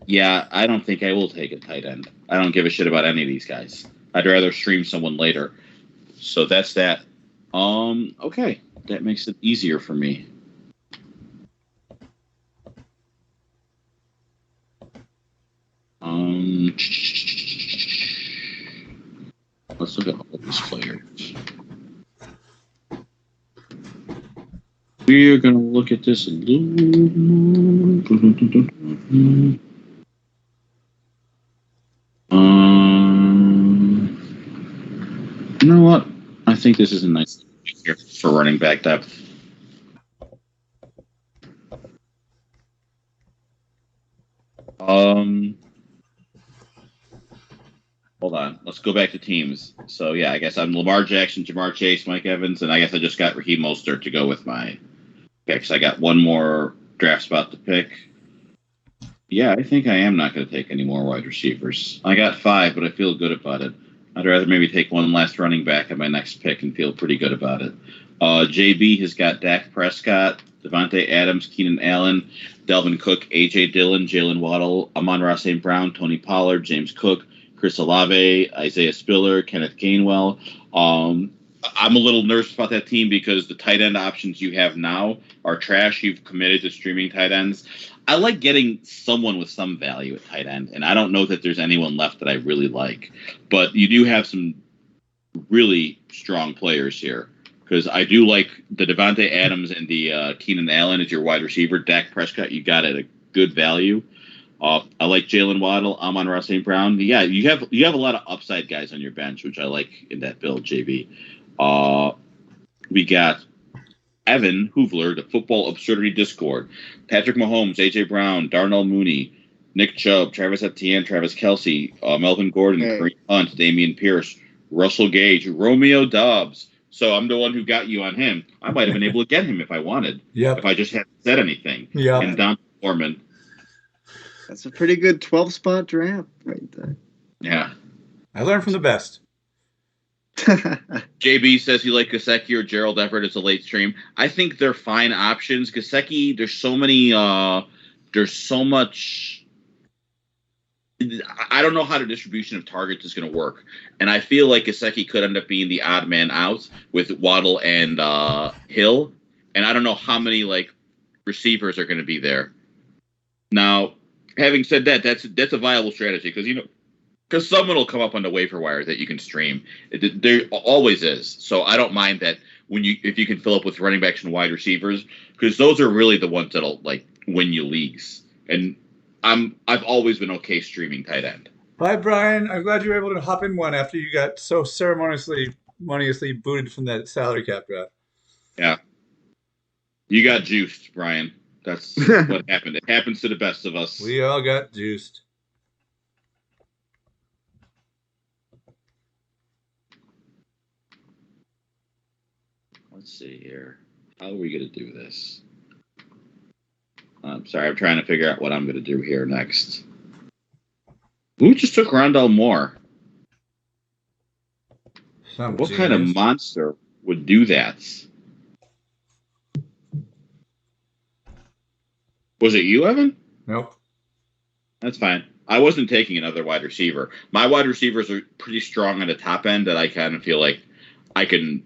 Yeah, I don't think I will take a tight end. I don't give a shit about any of these guys. I'd rather stream someone later. So that's that. Okay. That makes it easier for me. Let's look at all these players. We're going to look at this a little more. You know what? I think this is a nice here for running back depth. Hold on. Let's go back to teams. So, yeah, I guess I'm Lamar Jackson, Jamar Chase, Mike Evans, and I guess I just got Raheem Mostert to go with my picks. I got one more draft spot to pick. Yeah, I think I am not going to take any more wide receivers. I got 5, but I feel good about it. I'd rather maybe take one last running back at my next pick and feel pretty good about it. JB has got Dak Prescott, Devontae Adams, Keenan Allen, Delvin Cook, A.J. Dillon, Jalen Waddle, Amon-Ra St. Brown, Tony Pollard, James Cook, Chris Olave, Isaiah Spiller, Kenneth Gainwell. I'm a little nervous about that team because the tight end options you have now are trash. You've committed to streaming tight ends. I like getting someone with some value at tight end, and I don't know that there's anyone left that I really like. But you do have some really strong players here because I do like the Devontae Adams and the Keenan Allen as your wide receiver. Dak Prescott, you got at a good value. I like Jalen Waddle, Amon-Ra St. Brown. Yeah, you have a lot of upside guys on your bench, which I like in that build, JB. We got Evan Hoovler, the Football Absurdity Discord, Patrick Mahomes, A.J. Brown, Darnell Mooney, Nick Chubb, Travis Etienne, Travis Kelce, Melvin Gordon, Kareem Hunt, Dameon Pierce, Russell Gage, Romeo Doubs. So I'm the one who got you on him. I might have been able to get him if I wanted. Yep. If I just hadn't said anything. Yeah. And Don Foreman. That's a pretty good 12-spot draft right there. Yeah. I learned from the best. JB says he likes Gesicki or Gerald Everett as a late stream. I think they're fine options. Gesicki, there's so much. I don't know how the distribution of targets is going to work. And I feel like Gesicki could end up being the odd man out with Waddle and Hill. And I don't know how many receivers are going to be there. Now, having said that, that's a viable strategy because someone will come up on the waiver wire that you can stream. There always is. So I don't mind that if you can fill up with running backs and wide receivers, because those are really the ones that'll win you leagues. And I've always been okay streaming tight end. Bye, Brian. I'm glad you were able to hop in one after you got so ceremoniously booted from that salary cap draft. Yeah. You got juiced, Brian. That's what happened. It happens to the best of us. We all got juiced. Let's see here. How are we going to do this? I'm sorry. I'm trying to figure out what I'm going to do here next. Who just took Rondell Moore? What kind of monster would do that? Was it you, Evan? Nope. That's fine. I wasn't taking another wide receiver. My wide receivers are pretty strong on the top end that I kind of feel like I can,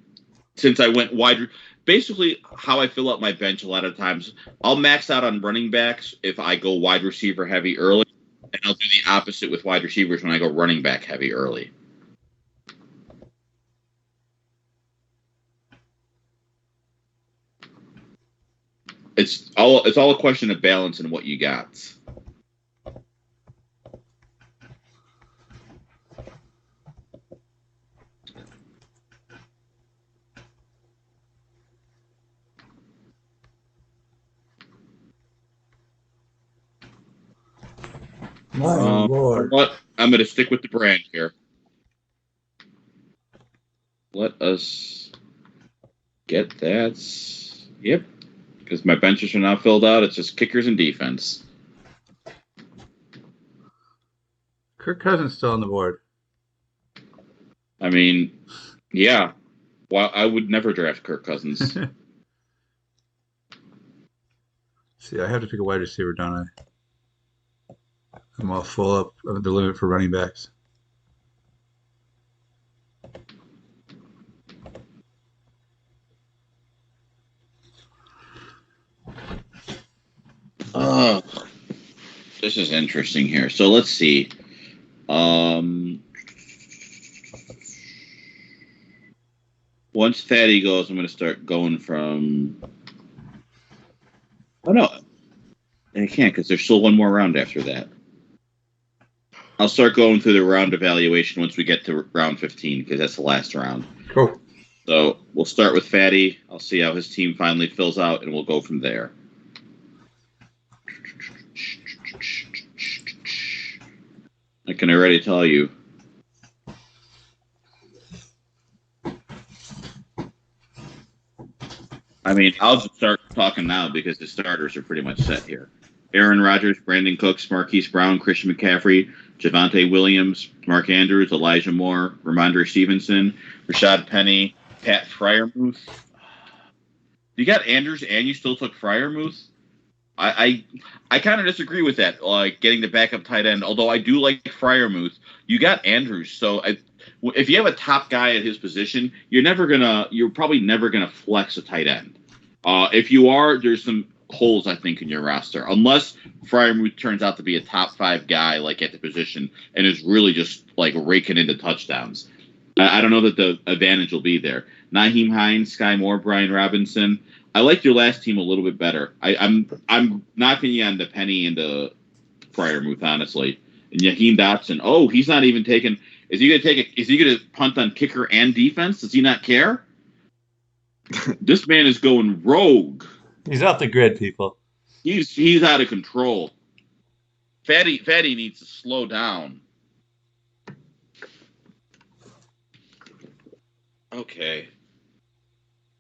since I went wide. Basically, how I fill out my bench a lot of times, I'll max out on running backs if I go wide receiver heavy early, and I'll do the opposite with wide receivers when I go running back heavy early. it's all a question of balance and what you got. My Lord. What? I'm going to stick with the brand here. Let us get that. Yep. Because my benches are now filled out. It's just kickers and defense. Kirk Cousins still on the board. I mean, yeah. Well, I would never draft Kirk Cousins. See, I have to pick a wide receiver, don't I? I'm all full up of the limit for running backs. This is interesting here. So let's see. Once Fatty goes, I'm going to start going from. Oh no, I can't because there's still one more round after that. I'll start going through the round evaluation once we get to round 15 because that's the last round. Cool. So we'll start with Fatty. I'll see how his team finally fills out, and we'll go from there. I can already tell you. I mean, I'll just start talking now because the starters are pretty much set here. Aaron Rodgers, Brandon Cooks, Marquise Brown, Christian McCaffrey, Javonte Williams, Mark Andrews, Elijah Moore, Ramondre Stevenson, Rashad Penny, Pat Freiermuth. You got Andrews and you still took Freiermuth? I kind of disagree with that, like getting the backup tight end. Although I do like Freiermuth, you got Andrews. So if you have a top guy at his position, you're probably never gonna flex a tight end. If you are, there's some holes I think in your roster, unless Freiermuth turns out to be a top 5 guy like at the position and is really just like raking into touchdowns. I don't know that the advantage will be there. Nyheim Hines, Sky Moore, Brian Robinson. I like your last team a little bit better. I'm knocking you on the Penny and the Freiermuth, honestly. And Jaheim Dotson. Oh, he's not even taking. Is he going to punt on kicker and defense? Does he not care? This man is going rogue. He's off the grid, people. He's out of control. Fatty needs to slow down. Okay.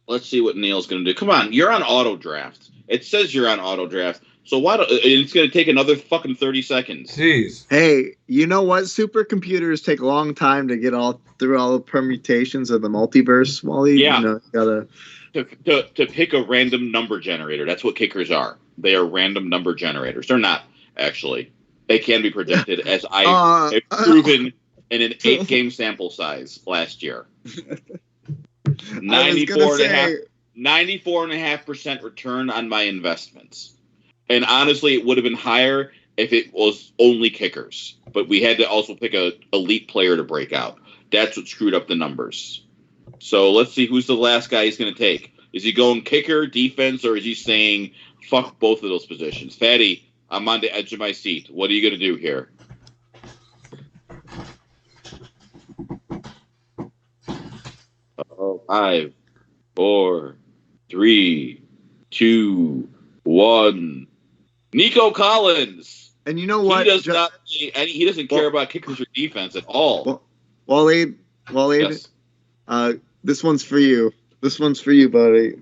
Let's see what Neil's going to do. Come on, you're on auto draft. It says you're on auto draft. So why don't it's going to take another fucking 30 seconds. Jeez. Hey, you know what? Supercomputers take a long time to get through all the permutations of the multiverse, Wally. Yeah. You know, you gotta to pick a random number generator. That's what kickers are. They are random number generators. They're not, actually. They can be predicted, as I have proven in an 8-game sample size last year. 94.5% return on my investments. And honestly, it would have been higher if it was only kickers. But we had to also pick a elite player to break out. That's what screwed up the numbers. So let's see who's the last guy he's going to take. Is he going kicker, defense, or is he saying fuck both of those positions? Fatty, I'm on the edge of my seat. What are you going to do here? Oh, 5, 4, 3, 2, 1. Nico Collins. And you know what? He doesn't care about kickers or defense at all. Waleed, yes. This one's for you. This one's for you, buddy.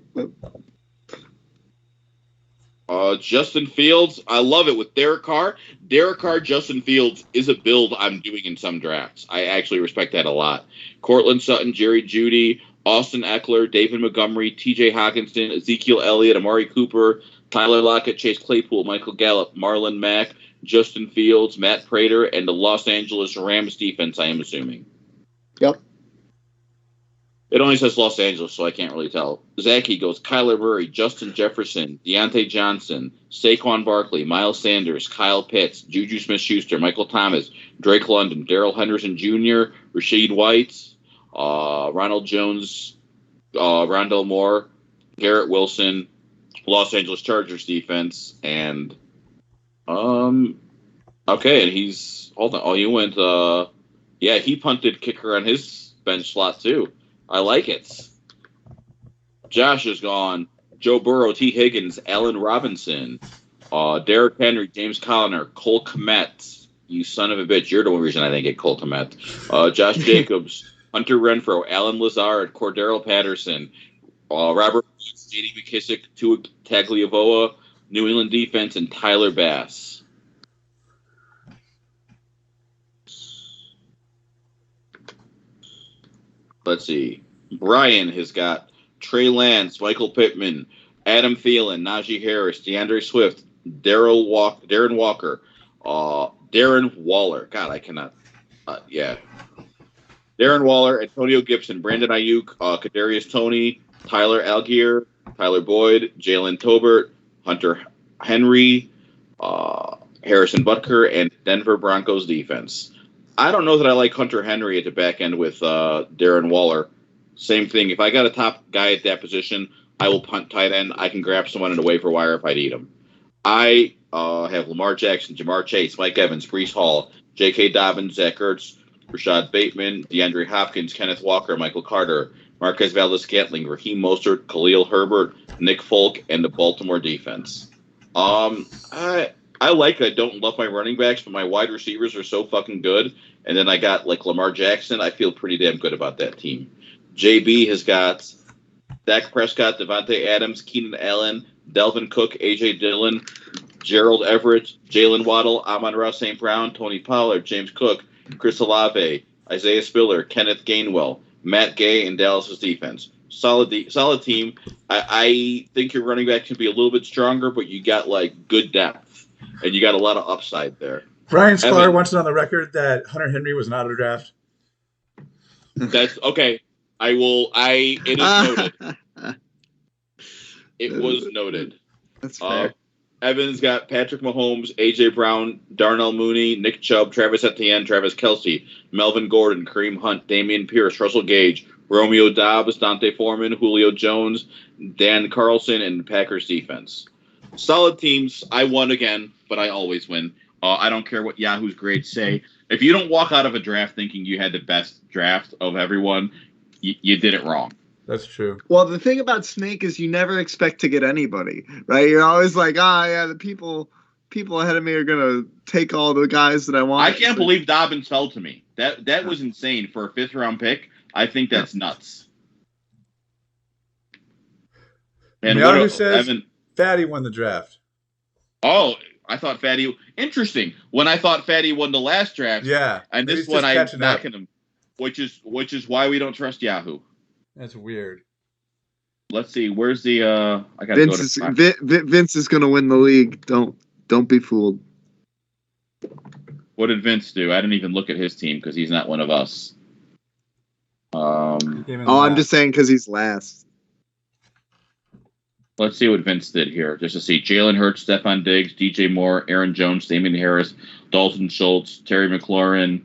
Justin Fields, I love it with Derek Carr. Derek Carr, Justin Fields is a build I'm doing in some drafts. I actually respect that a lot. Cortland Sutton, Jerry Jeudy, Austin Eckler, David Montgomery, T.J. Hockenson, Ezekiel Elliott, Amari Cooper, Tyler Lockett, Chase Claypool, Michael Gallup, Marlon Mack, Justin Fields, Matt Prater, and the Los Angeles Rams defense, I am assuming. Yep. It only says Los Angeles, so I can't really tell. Zachy goes Kyler Murray, Justin Jefferson, Deontay Johnson, Saquon Barkley, Miles Sanders, Kyle Pitts, Juju Smith-Schuster, Michael Thomas, Drake London, Darrell Henderson Jr., Rashid White, Ronald Jones, Rondell Moore, Garrett Wilson, Los Angeles Chargers defense, and okay, and he's hold on. Oh, he went. Yeah, he punted kicker on his bench slot too. I like it. Josh is gone. Joe Burrow, T. Higgins, Allen Robinson, Derrick Henry, James Conner, Cole Kmet. You son of a bitch! You're the only reason I didn't get Cole Kmet. Josh Jacobs, Hunter Renfrow, Alan Lazard, Cordero Patterson, Robert Woods, J.D. McKissick, Tua Tagliavoa, New England defense, and Tyler Bass. Let's see. Brian has got Trey Lance, Michael Pittman, Adam Thielen, Najee Harris, DeAndre Swift, Darren Walker, Darren Waller. God, I cannot. Yeah. Darren Waller, Antonio Gibson, Brandon Ayuk, Kadarius Toney, Tyler Algier, Tyler Boyd, Jalen Tolbert, Hunter Henry, Harrison Butker, and Denver Broncos defense. I don't know that I like Hunter Henry at the back end with Darren Waller. Same thing. If I got a top guy at that position, I will punt tight end. I can grab someone in the waiver wire if I need him. I have Lamar Jackson, Jamar Chase, Mike Evans, Breece Hall, J.K. Dobbins, Zach Ertz, Rashad Bateman, DeAndre Hopkins, Kenneth Walker, Michael Carter, Marquez Valdes-Scantling, Raheem Mostert, Khalil Herbert, Nick Folk, and the Baltimore defense. I don't love my running backs, but my wide receivers are so fucking good. And then I got like Lamar Jackson. I feel pretty damn good about that team. JB has got Dak Prescott, Devontae Adams, Keenan Allen, Delvin Cook, AJ Dillon, Gerald Everett, Jalen Waddle, Amon-Ra St. Brown, Tony Pollard, James Cook, Chris Olave, Isaiah Spiller, Kenneth Gainwell, Matt Gay, and Dallas's defense. Solid team. I think your running back can be a little bit stronger, but you got like good depth, and you got a lot of upside there. Brian Sklar wants it on the record that Hunter Henry was not a draft. That's okay. It is noted. It was noted. That's fair. Evans got Patrick Mahomes, A.J. Brown, Darnell Mooney, Nick Chubb, Travis Etienne, Travis Kelce, Melvin Gordon, Kareem Hunt, Damian Pierce, Russell Gage, Romeo Doubs, Dante Foreman, Julio Jones, Dan Carlson, and the Packers defense. Solid teams. I won again, but I always win. I don't care what Yahoo's grades say. If you don't walk out of a draft thinking you had the best draft of everyone, you did it wrong. That's true. Well, the thing about Snake is you never expect to get anybody, right? You're always like, yeah, the people ahead of me are gonna take all the guys that I want. I can't believe Dobbins fell to me. That was insane for a 5th round pick. I think that's nuts. And Yahoo says Fatty won the draft. Oh, I thought Fatty. Interesting. When I thought Fatty won the last draft, yeah, and this one I'm knocking him, which is why we don't trust Yahoo. That's weird. Let's see. Where's the? I got Vince is going to win the league. Don't be fooled. What did Vince do? I didn't even look at his team because he's not one of us. I'm just saying because he's last. Let's see what Vince did here, just to see. Jalen Hurts, Stephon Diggs, DJ Moore, Aaron Jones, Damian Harris, Dalton Schultz, Terry McLaurin,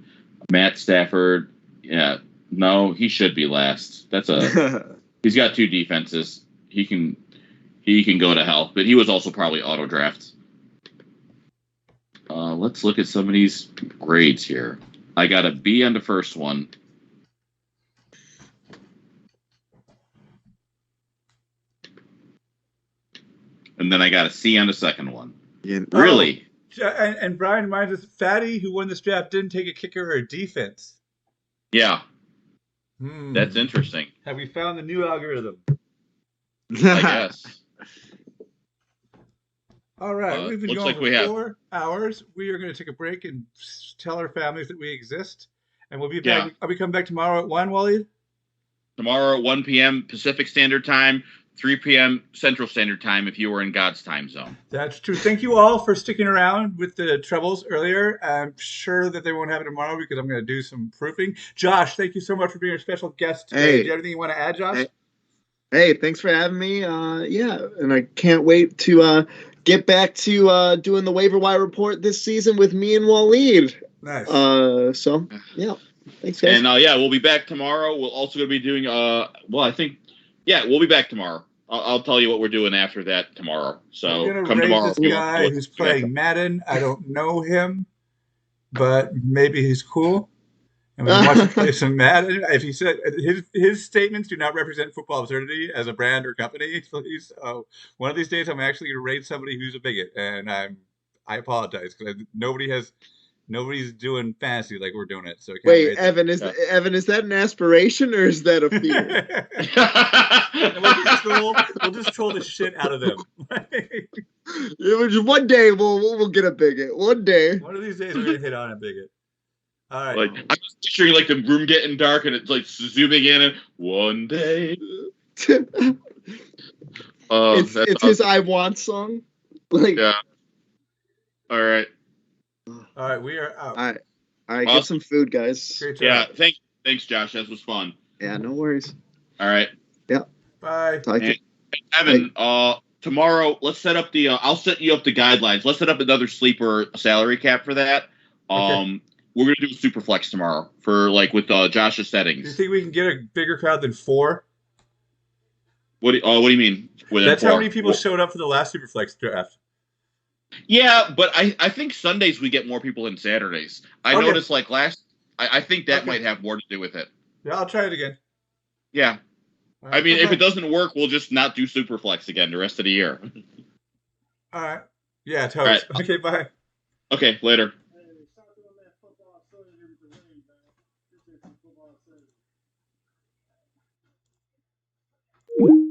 Matt Stafford. Yeah, no, he should be last. He's got 2 defenses. He can go to hell, but he was also probably auto draft. Let's look at some of these grades here. I got a B on the first one. And then I got a C on the second one. Yeah. Really? And Brian reminds us, Fatty, who won this draft, didn't take a kicker or a defense. Yeah. That's interesting. Have we found the new algorithm? I guess. All right. We've been going for 4 hours. We are going to take a break and tell our families that we exist. And we'll be back. Are we coming back tomorrow at 1, Waleed? Tomorrow at 1 p.m. Pacific Standard Time. 3 p.m. Central Standard Time if you were in God's time zone. That's true. Thank you all for sticking around with the troubles earlier. I'm sure that they won't have it tomorrow because I'm going to do some proofing. Josh, thank you so much for being our special guest today. Do you have anything you want to add, Josh? Hey, thanks for having me. And I can't wait to get back to doing the waiver wire report this season with me and Waleed. Nice. Thanks, guys. And we'll be back tomorrow. We're also going to be doing we'll be back tomorrow. I'll tell you what we're doing after that tomorrow. So we're come gonna tomorrow. raise this guy who's playing Madden. I don't know him, but maybe he's cool. And we watch him play some Madden. If he said his statements do not represent Football Absurdity as a brand or company, please. One of these days, I'm actually going to raid somebody who's a bigot, and I apologize because nobody's doing fantasy like we're doing it. So wait, Evan, is that an aspiration or is that a fear? We'll just troll the shit out of them. One day we'll get a bigot. One day. One of these days we're gonna hit on a bigot. All right. Like I'm just picturing like the room getting dark and it's like zooming in and one day. It's his "I Want" song. Like, yeah. All right. All right, we are out. All right, get some food, guys. Yeah, thanks, Josh. That was fun. Yeah, no worries. All right. Yeah. Bye. Evan, tomorrow let's set up the. I'll set you up the guidelines. Let's set up another sleeper salary cap for that. Okay. We're gonna do a super flex tomorrow for like with Josh's settings. Do you think we can get a bigger crowd than 4? What do you mean? That's how many people showed up for the last super flex draft. Yeah, but I think Sundays we get more people than Saturdays. I noticed like I think that might have more to do with it. Yeah, I'll try it again. Yeah. Right, I mean, if it doesn't work, we'll just not do Superflex again the rest of the year. All right. Yeah, totally. Right. Okay, bye. Okay, later. Football